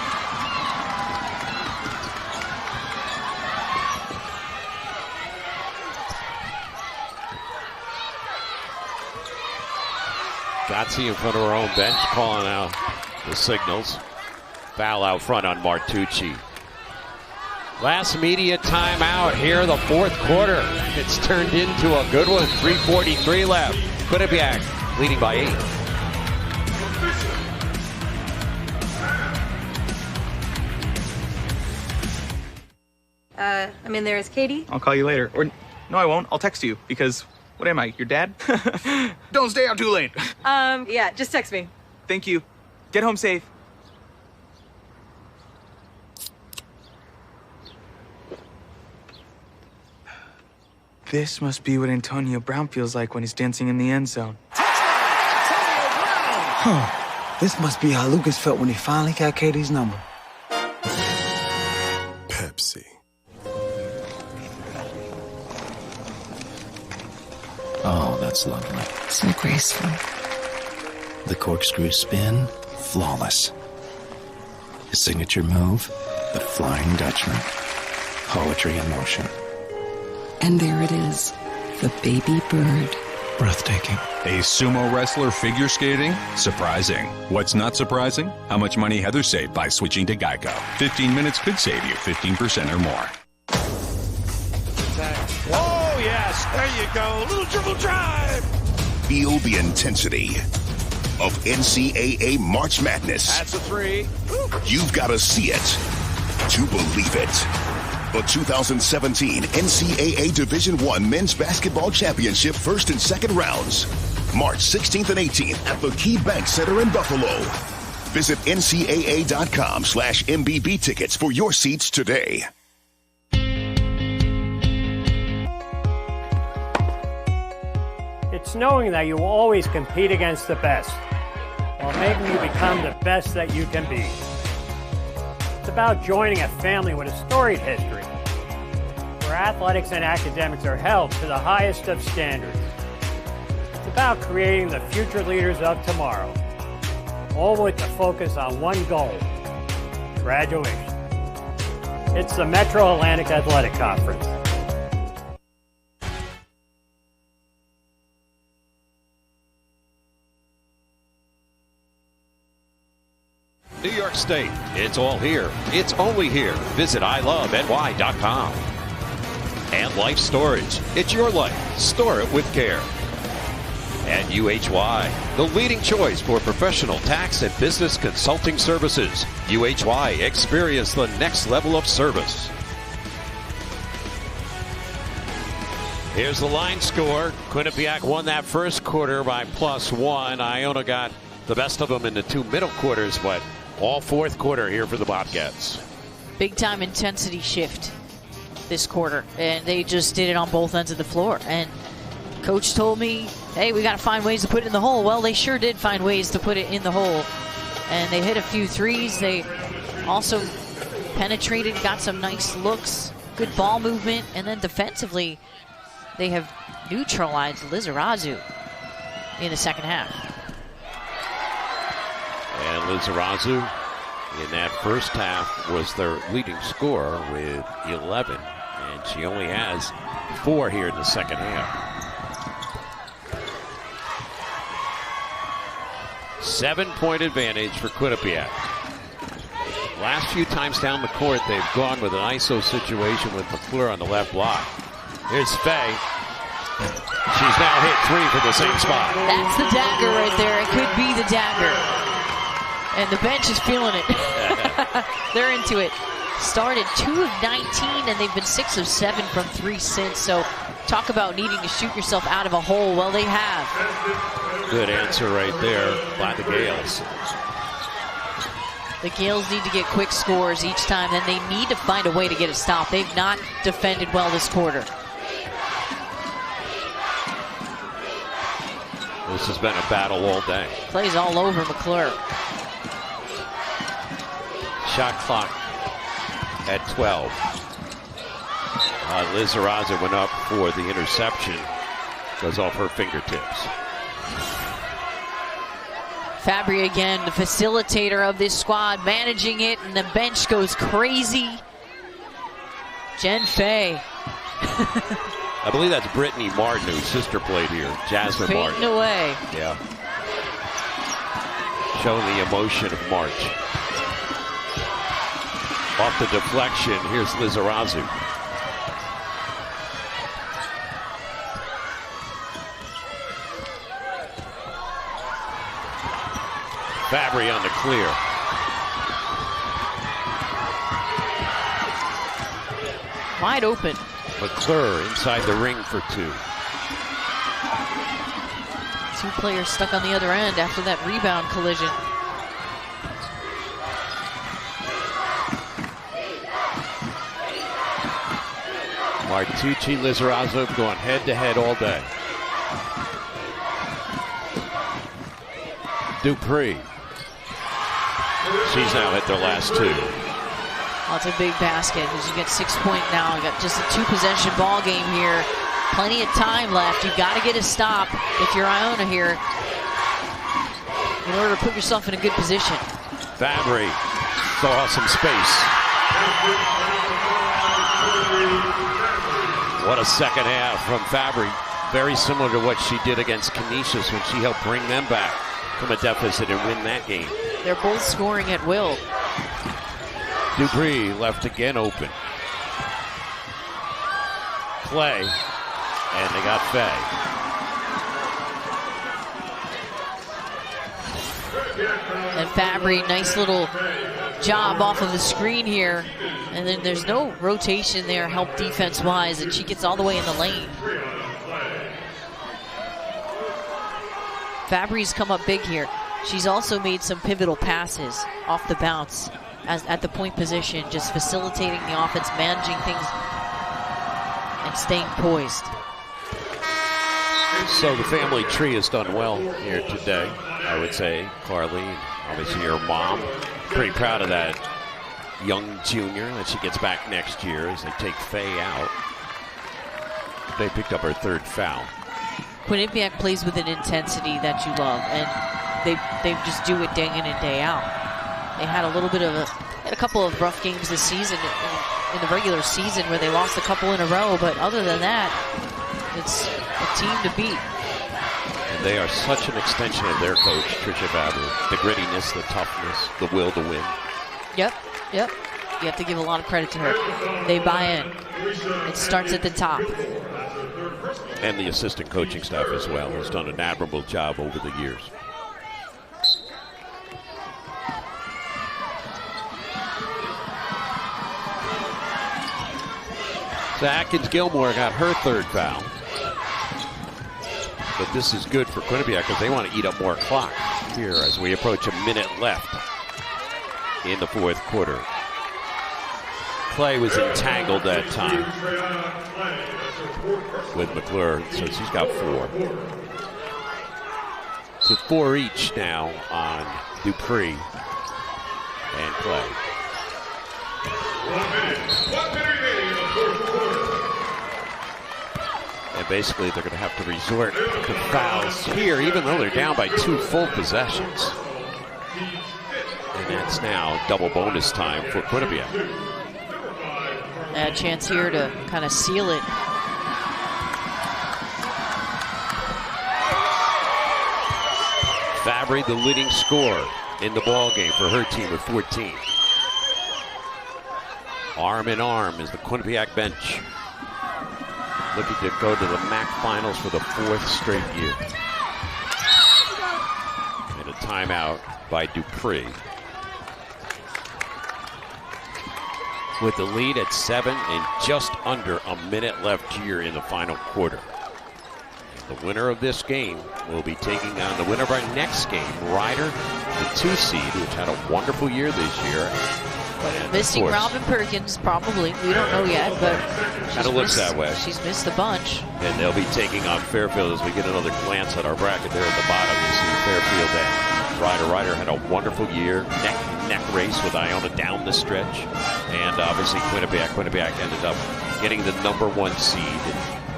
Gotzi in front of her own bench, calling out the signals. Foul out front on Martucci. Last media timeout here, the fourth quarter. It's turned into a good one. 3:43 left. Quinnipiac leading by 8. I mean, there is Katie. I'll call you later. Or, no, I won't. I'll text you because, what am I, your dad? Don't stay out too late. Yeah, just text me. Thank you. Get home safe. This must be what Antonio Brown feels like when he's dancing in the end zone. Huh. This must be how Lucas felt when he finally got Katie's number. Pepsi. Oh, that's lovely. So graceful. The corkscrew spin, flawless. His signature move, the Flying Dutchman. Poetry in motion. And there it is, the baby bird. Breathtaking. A sumo wrestler figure skating? Surprising. What's not surprising? How much money Heather saved by switching to Geico. 15 minutes could save you 15% or more. Oh, yes. There you go. Little dribble drive. Feel the intensity of NCAA March Madness. That's a 3. You've got to see it to believe it. The 2017 NCAA Division I Men's Basketball Championship first and second rounds. March 16th and 18th at the Key Bank Center in Buffalo. Visit ncaa.com/MBB tickets for your seats today. It's knowing that you will always compete against the best, while making you become the best that you can be. It's about joining a family with a storied history, where athletics and academics are held to the highest of standards. It's about creating the future leaders of tomorrow, all with the focus on one goal: graduation. It's the Metro Atlantic Athletic Conference. New York State, it's all here. It's only here. Visit iloveny.com. And Life Storage, it's your life. Store it with care. And UHY, the leading choice for professional tax and business consulting services. UHY, experience the next level of service. Here's the line score. Quinnipiac won that first quarter by +1. Iona got the best of them in the 2 middle quarters, but all fourth quarter here for the Bobcats. Big time intensity shift this quarter, and they just did it on both ends of the floor. And coach told me, hey, we got to find ways to put it in the hole. Well, they sure did find ways to put it in the hole, and they hit a few threes. They also penetrated, got some nice looks, good ball movement, and then defensively they have neutralized Lizarazu in the second half. And Lizarazu in that first half was their leading scorer with 11, and she only has 4 here in the second half. 7-point advantage for Quinnipiac. Last few times down the court, they've gone with an ISO situation with McClure on the left block. Here's Faye. She's now hit 3 from the same spot. That's the dagger right there. It could be the dagger. And the bench is feeling it. They're into it. Started 2 of 19, and they've been 6 of 7 from 3 since. So talk about needing to shoot yourself out of a hole. Well, they have. Good answer right there by the Gales. The Gales need to get quick scores each time, and they need to find a way to get a stop. They've not defended well this quarter. This has been a battle all day. Plays all over McClure. Shot clock at 12. Lizarazu went up for the interception. Goes off her fingertips. Fabry again, the facilitator of this squad, managing it, and the bench goes crazy. Jen Fay. I believe that's Brittany Martin, whose sister played here. Jasmine Fading Martin. away. Yeah. Showing the emotion of March. Off the deflection, here's Lizarazu. Fabry on the clear. Wide open. McClure inside the ring for 2. 2 players stuck on the other end after that rebound collision. Martucci, Lizarazu going head-to-head all day. Dupree. She's now hit their last 2. Oh, it's a big basket because you get 6 point now. You got just a 2-possession ball game here. Plenty of time left. You've got to get a stop if you're Iona here in order to put yourself in a good position. Fabry saw some space. What a second half from Fabry. Very similar to what she did against Canisius when she helped bring them back from a deficit and win that game. They're both scoring at will. Dupree left again open. Clay, and they got Fay. And Fabry, nice little job off of the screen here. And then there's no rotation there, help defense-wise, and she gets all the way in the lane. Fabry's come up big here. She's also made some pivotal passes off the bounce at the point position, just facilitating the offense, managing things, and staying poised. So the family tree has done well here today, I would say. Carly, obviously your mom, pretty proud of that young junior that she gets back next year as they take Faye out. They picked up her 3rd foul. Quinnipiac plays with an intensity that you love, and they just do it day in and day out. They had a little bit of a couple of rough games this season in the regular season where they lost a couple in a row, but other than that, it's a team to beat. And they are such an extension of their coach, Tricia Fabry. The grittiness, the toughness, the will to win. Yep. You have to give a lot of credit to her. They buy in. It starts at the top. And the assistant coaching staff as well has done an admirable job over the years. So Atkins-Gilmore got her 3rd foul. But this is good for Quinnipiac because they want to eat up more clock here as we approach a minute left in the 4th quarter. Clay was entangled that time with McClure, so she's got 4. So 4 each now on Dupree and Clay. 1 minute remaining in the 4th quarter. And basically they're going to have to resort to fouls here, even though they're down by 2 full possessions. And that's now double bonus time for Quinnipiac. A chance here to kind of seal it. Fabry, the leading scorer in the ball game for her team with 14. Arm in arm is the Quinnipiac bench, looking to go to the MAAC Finals for the 4th straight year. And a timeout by Dupree. With the lead at 7 and just under a minute left here in the final quarter. The winner of this game will be taking on the winner of our next game, Ryder, the 2 seed, which had a wonderful year this year, And missing of course, Robin Perkins, probably. We don't know yet, but kind of looks that way. She's missed a bunch. And they'll be taking on Fairfield as we get another glance at our bracket there at the bottom. You see Fairfield and Ryder. Ryder had a wonderful year, neck race with Iona down the stretch. And obviously Quinnipiac. Quinnipiac ended up getting the #1 seed.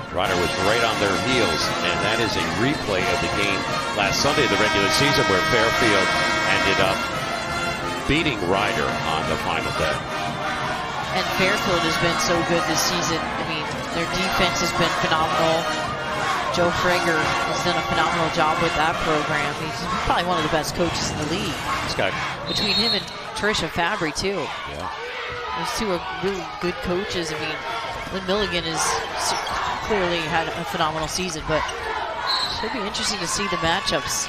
Ryder was right on their heels, and that is a replay of the game last Sunday of the regular season where Fairfield ended up beating Ryder on the final day. And Fairfield has been so good this season. I mean, their defense has been phenomenal. Joe Frager has done a phenomenal job with that program. He's probably one of the best coaches in the league. Between him and Tricia Fabry, too. Yeah. Those two are really good coaches. I mean, Lynn Milligan has clearly had a phenomenal season, but it should be interesting to see the matchups.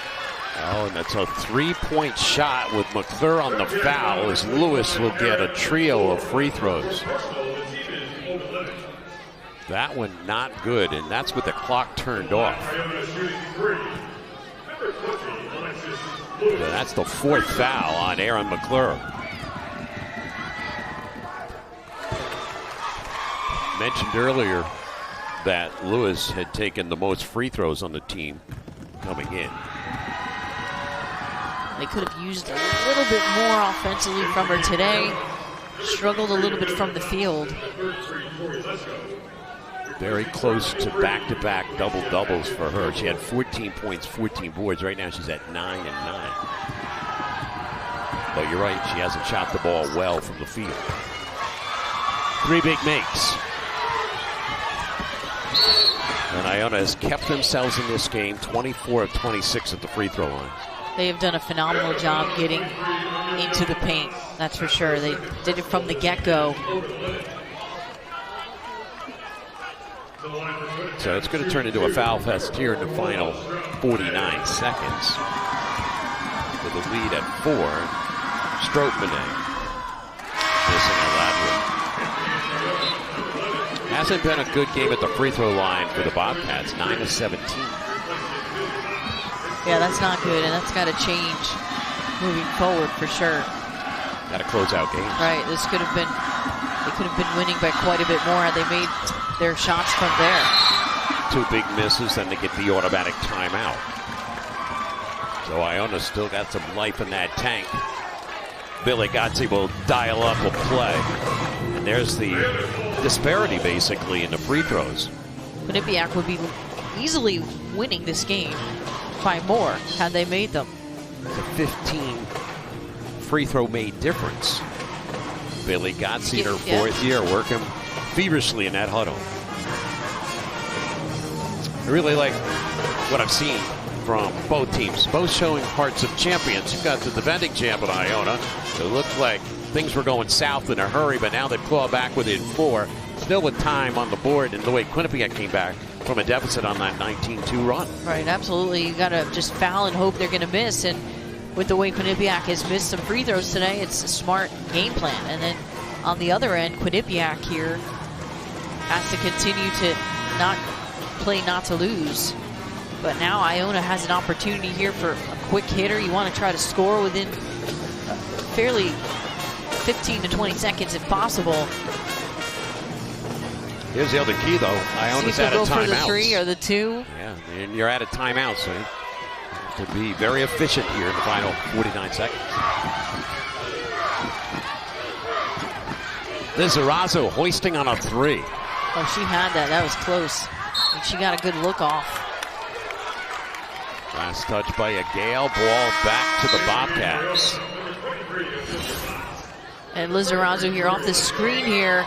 Oh, and that's a 3-point shot with McClure on the foul as Lewis will get a trio of free throws. That one not good, and that's with the clock turned off. Yeah, that's the 4th foul on Aaron McClure. Mentioned earlier that Lewis had taken the most free throws on the team coming in. They could have used a little bit more offensively from her today. Struggled a little bit from the field. Very close to back-to-back double-doubles for her. She had 14 points, 14 boards. Right now she's at 9 and 9. But you're right, she hasn't shot the ball well from the field. 3 big makes. And Iona has kept themselves in this game 24 of 26 at the free throw line. They have done a phenomenal job getting into the paint, that's for sure. They did it from the get-go. So it's going to turn into a foul fest here in the final 49 seconds. With a lead at 4. Strootman missing a lateral. Hasn't been a good game at the free throw line for the Bobcats. 9 of 17. Yeah, that's not good, and that's got to change moving forward for sure. Got to close out games. Right, this could have been, they could have been winning by quite a bit more had they made their shots from there. 2 big misses, then they get the automatic timeout. So Iona still got some life in that tank. Billy Gotzi will dial up a play. And there's the disparity basically in the free throws. Quinnipiac would be easily winning this game by more had they made them. It's a 15 free throw made difference. Billy Gotzi in her 4th year working feverishly in that huddle. I really like what I've seen from both teams, both showing hearts of champions. You've got the defending champ at Iona. It looked like things were going south in a hurry, but now they've clawed back within 4. Still with time on the board, and the way Quinnipiac came back from a deficit on that 19-2 run. Right, absolutely. You got to just foul and hope they're going to miss. And with the way Quinnipiac has missed some free throws today, it's a smart game plan. And then on the other end, Quinnipiac here has to continue to not play not to lose. But now Iona has an opportunity here for a quick hitter. You want to try to score within fairly 15 to 20 seconds if possible. Here's the other key, though. Iona's out of timeouts. For the 3 or the 2. Yeah, and you're out of timeout, so you have to be very efficient here in the final 49 seconds. Lizarazo hoisting on a 3. Oh, she had that. That was close. And she got a good look off. Last touch by a Gale. Ball back to the Bobcats. And Lizarazo here off the screen here.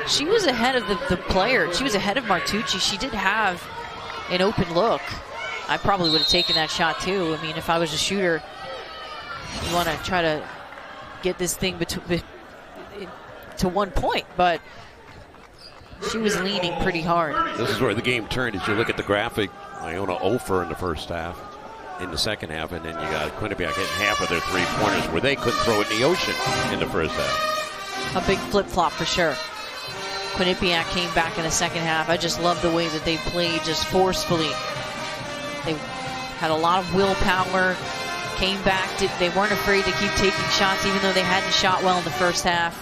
She was ahead of the player. She was ahead of Martucci. She did have an open look. I probably would have taken that shot too. I mean, if I was a shooter, you want to try to get this thing to 1 point, but she was leaning pretty hard. This is where the game turned. As you look at the graphic, Iona 0 in the first half, in the second half, and then you got Quinnipiac hitting half of their 3-pointers where they couldn't throw it in the ocean in the first half. A big flip-flop for sure. Quinnipiac came back in the second half. I just love the way that they played just forcefully. They had a lot of willpower, came back. They weren't afraid to keep taking shots, even though they hadn't shot well in the first half.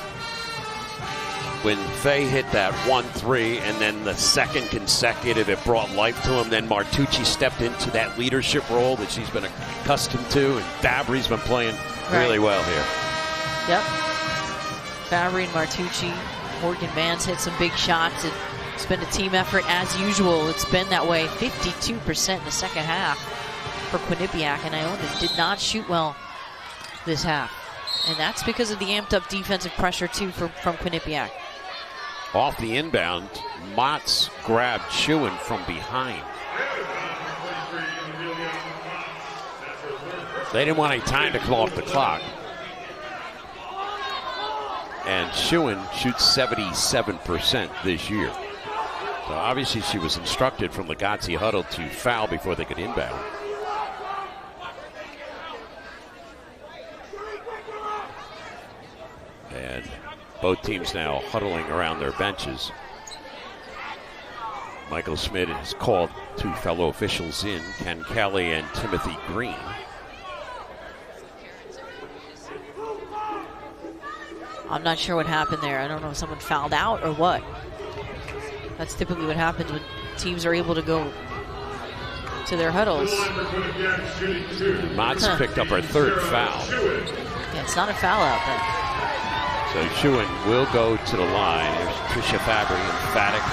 When Faye hit that 1-3 and then the second consecutive, it brought life to him. Then Martucci stepped into that leadership role that she's been accustomed to, and Fabry's been playing really well here. Yep. Fabry and Martucci. Morgan Vance hit some big shots. It's been a team effort as usual. It's been that way. 52% in the second half for Quinnipiac, and Iona did not shoot well this half. And that's because of the amped up defensive pressure too from Quinnipiac. Off the inbound, Motts grabbed Schuin from behind. They didn't want any time to come off the clock. And Schuin shoots 77% this year. So obviously she was instructed from the Gotzi huddle to foul before they could inbound. And both teams now huddling around their benches. Michael Schmidt has called two fellow officials in, Ken Kelly and Timothy Green. I'm not sure what happened there. I don't know if someone fouled out or what. That's typically what happens when teams are able to go to their huddles. Motts picked up her third foul. Yeah, it's not a foul out there. So Schuin will go to the line. There's Tricia Fabry, emphatic,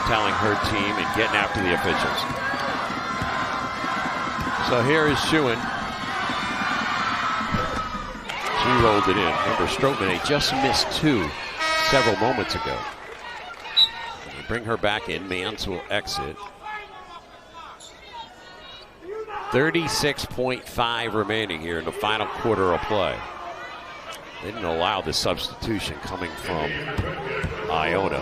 telling her team and getting after the officials. So here is Schuin. She rolled it in. Remember, Stroutman just missed two several moments ago. They bring her back in. Mans will exit. 36.5 remaining here in the final quarter of play. They didn't allow the substitution coming from Iona.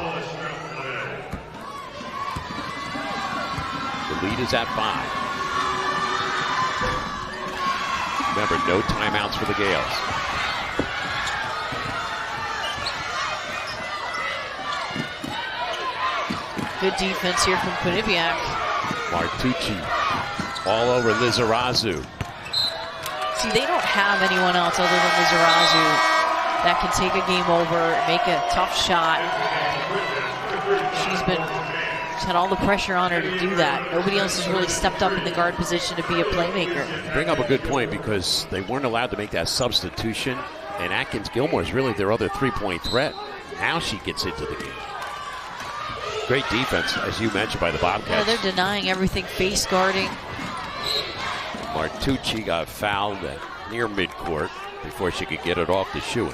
The lead is at 5. Remember, no timeouts for the Gales. Good defense here from Quinnipiac. Martucci all over Lizarazu. See, they don't have anyone else other than Lizarazu that can take a game over, make a tough shot. She's had all the pressure on her to do that. Nobody else has really stepped up in the guard position to be a playmaker. You bring up a good point, because they weren't allowed to make that substitution, and Atkins Gilmore is really their other three-point threat. Now she gets into the game. Great defense, as you mentioned, by the Bobcats. Yeah, they're denying everything, face guarding. Martucci got fouled at near midcourt before she could get it off to Schuin.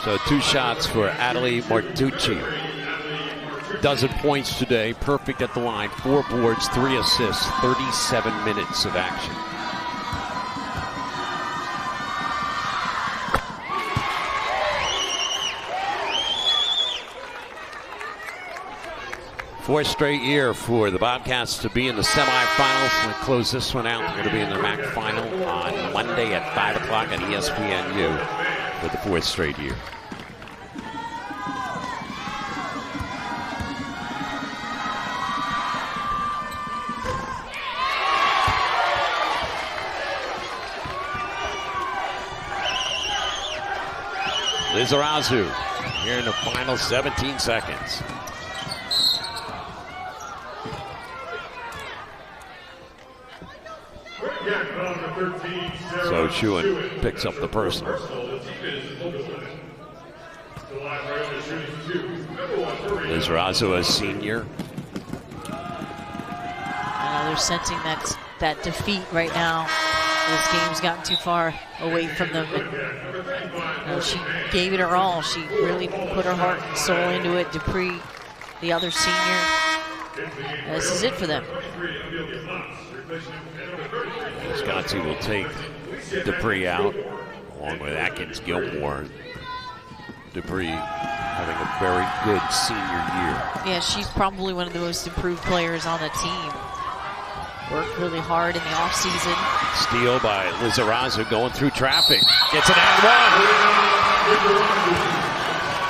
So 2 shots for Adelie Martucci. Dozen points today, perfect at the line, 4 boards, 3 assists, 37 minutes of action. Fourth straight year for the Bobcats to be in the semifinals. We'll close this one out. They're going to be in the MAAC final on Monday at 5 o'clock on ESPNU for the 4th straight year. Lizarazu here in the final 17 seconds. So Schuin picks up the personal. Lizarazu, a senior. They're sensing that defeat right now. This game's gotten too far away from them. And, she gave it her all. She really put her heart and soul into it. Dupree, the other senior. This is it for them. Wisconsin will take Dupree out, along with Atkins Gilmore. Dupree having a very good senior year. Yeah, she's probably one of the most improved players on the team. Worked really hard in the offseason. Steal by Lizarazu going through traffic. Gets an and one.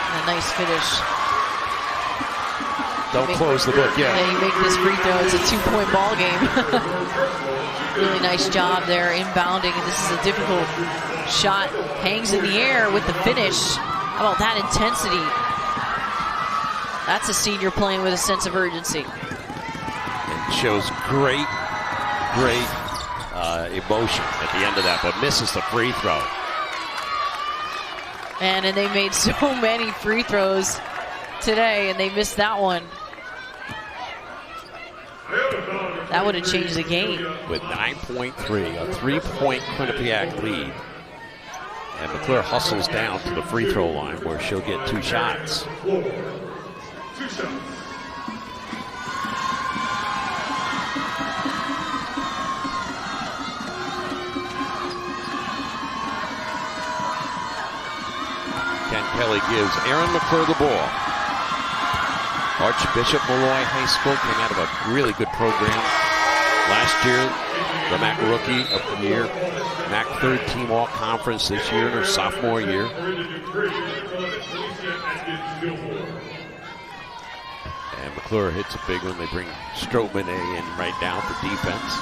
And a nice finish. Don't close the book yet. Yeah, you make this free throw, it's a 2-point ball game. Really nice job there inbounding, and this is a difficult shot. Hangs in the air with the finish. How about that intensity? That's a senior playing with a sense of urgency. And shows great emotion at the end of that, but misses the free throw. And they made so many free throws today, and they missed that one. That would have changed the game. With 9.3, a 3-point Quinnipiac lead. And McClure hustles down to the free throw line where she'll get 2 shots. Ken Kelly gives Aaron McClure the ball. Archbishop Malloy High School came out of a really good program last year. The MAAC Rookie of the Year. MAAC third team all-conference this year in her sophomore year. And McClure hits a big one. They bring Stroman in right now for defense.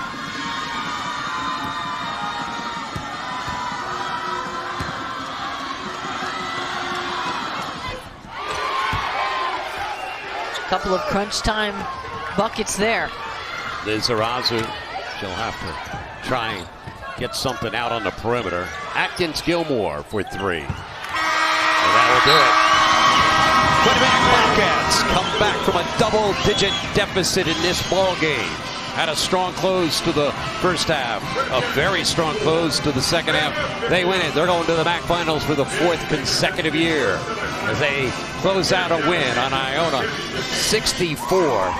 Couple of crunch time buckets there. Liz Arazu, she'll have to try and get something out on the perimeter. Atkins Gilmore for 3. And that will do it. Quinnipiac Wildcats come back from a double-digit deficit in this ball game. Had a strong close to the first half, a very strong close to the second half. They win it. They're going to the MAAC Finals for the 4th consecutive year as they close out a win on Iona, 64-59.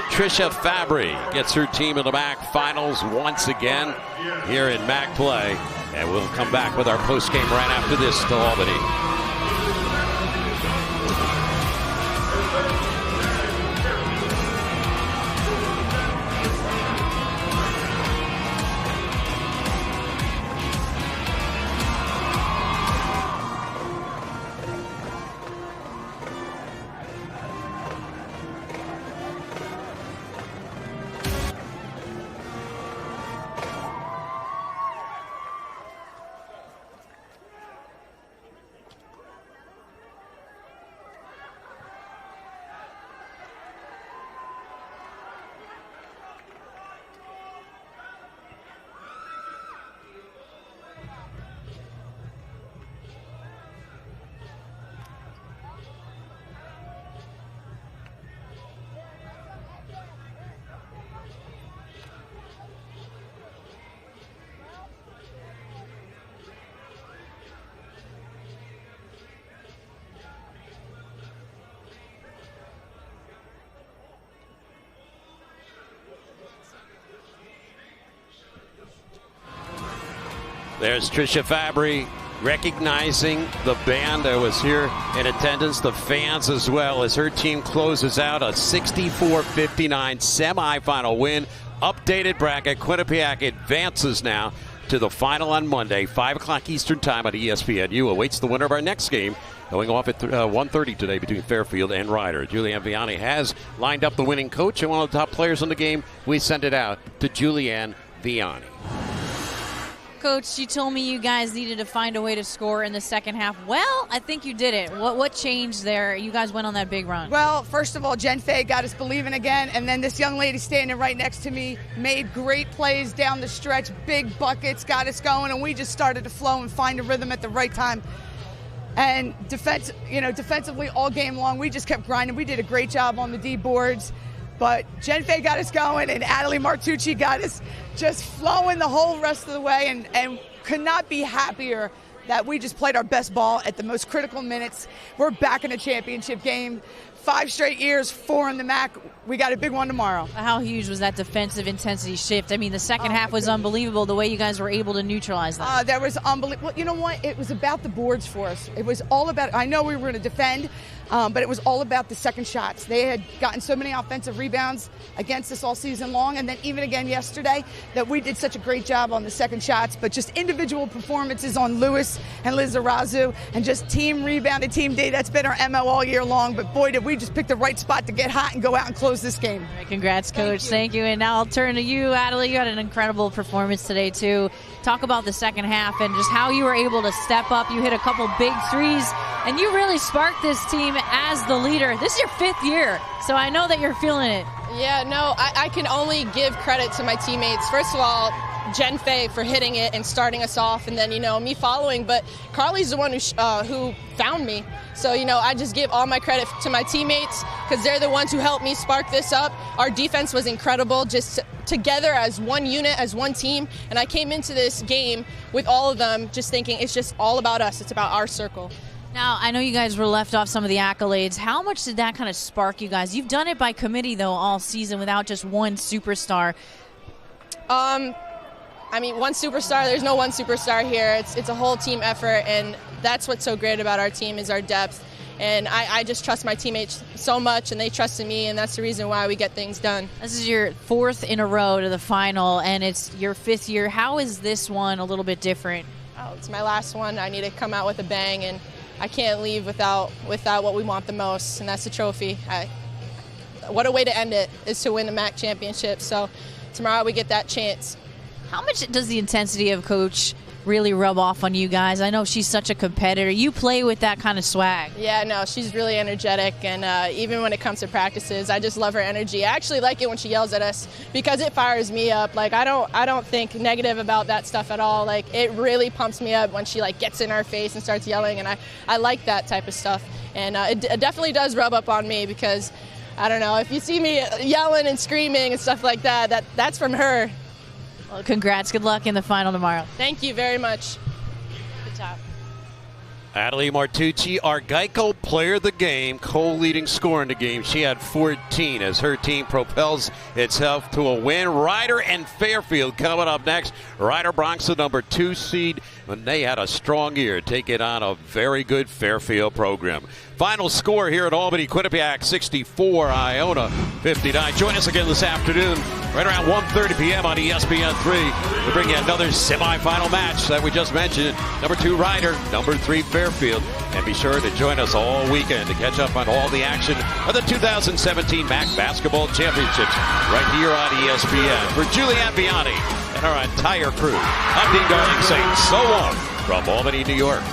Trisha Fabry gets her team in the MAAC Finals once again here in MAAC play. And we'll come back with our postgame right after this to Albany. There's Trisha Fabry recognizing the band that was here in attendance, the fans as well, as her team closes out a 64-59 semifinal win. Updated bracket. Quinnipiac advances now to the final on Monday, 5 o'clock Eastern time on ESPNU. Awaits the winner of our next game, going off at 1:30 today between Fairfield and Ryder. Julianne Vianney has lined up the winning coach and one of the top players in the game. We send it out to Julianne Vianney. Coach, you told me you guys needed to find a way to score in the second half. Well, I think you did it. What changed there? You guys went on that big run. Well, first of all, Jen Fay got us believing again, and then this young lady standing right next to me made great plays down the stretch, big buckets, got us going, and we just started to flow and find a rhythm at the right time. And defensively all game long, we just kept grinding. We did a great job on the D boards. But Jen Fay got us going, and Adelie Martucci got us just flowing the whole rest of the way, and could not be happier that we just played our best ball at the most critical minutes. We're back in a championship game 5 straight years, 4 in the MAAC. We got a big one tomorrow. How huge was that defensive intensity shift? I mean, the second half was unbelievable, the way you guys were able to neutralize that. That was unbelievable. Well, you know what? It was about the boards for us. It was all about, I know we were going to defend, but it was all about the second shots. They had gotten so many offensive rebounds against us all season long, and then even again yesterday, that we did such a great job on the second shots, but just individual performances on Lewis and Lizarazu, and just team rebound and team D. That's been our MO all year long, but boy, did we just pick the right spot to get hot and go out and close this game. All right, congrats, Coach. Thank you. And now I'll turn to you, Adelaide. You had an incredible performance today, too. Talk about the second half and just how you were able to step up. You hit a couple big threes, and you really sparked this team as the leader. This is your 5th year, so I know that you're feeling it. Yeah, no, I can only give credit to my teammates. First of all, Jen Fay for hitting it and starting us off, and then, me following. But Carly's the one who found me. So, I just give all my credit to my teammates because they're the ones who helped me spark this up. Our defense was incredible, just together as one unit, as one team. And I came into this game with all of them just thinking it's just all about us. It's about our circle. Now, I know you guys were left off some of the accolades. How much did that kind of spark you guys? You've done it by committee, though, all season without just one superstar. One superstar, there's no one superstar here. It's a whole team effort, and that's what's so great about our team is our depth. And I just trust my teammates so much, and they trusted me, and that's the reason why we get things done. This is your 4th in a row to the final, and it's your 5th year. How is this one a little bit different? Oh, it's my last one. I need to come out with a bang, and I can't leave without what we want the most, and that's the trophy. What a way to end it is to win the MAAC championship. So tomorrow we get that chance. How much does the intensity of Coach really rub off on you guys? I know she's such a competitor. You play with that kind of swag. Yeah, no, she's really energetic, and even when it comes to practices, I just love her energy. I actually like it when she yells at us because it fires me up. Like I don't think negative about that stuff at all. Like it really pumps me up when she gets in our face and starts yelling, and I like that type of stuff. And it definitely does rub up on me because I don't know, if you see me yelling and screaming and stuff like that's from her. Well, congrats. Good luck in the final tomorrow. Thank you very much. Good job. Adelaide Martucci, our Geico player of the game, co-leading scorer in the game. She had 14 as her team propels itself to a win. Ryder and Fairfield coming up next. Ryder Bronx, the number 2 seed, when they had a strong year, taking on a very good Fairfield program. Final score here at Albany, Quinnipiac 64, Iona 59. Join us again this afternoon, right around 1:30 p.m. on ESPN3. We'll bring you another semifinal match that we just mentioned. Number 2 Ryder, number 3 Fairfield. And be sure to join us all weekend to catch up on all the action of the 2017 MAAC Basketball Championships right here on ESPN. For Julianne Biani and our entire crew, I'm Dean Darling saying so long from Albany, New York.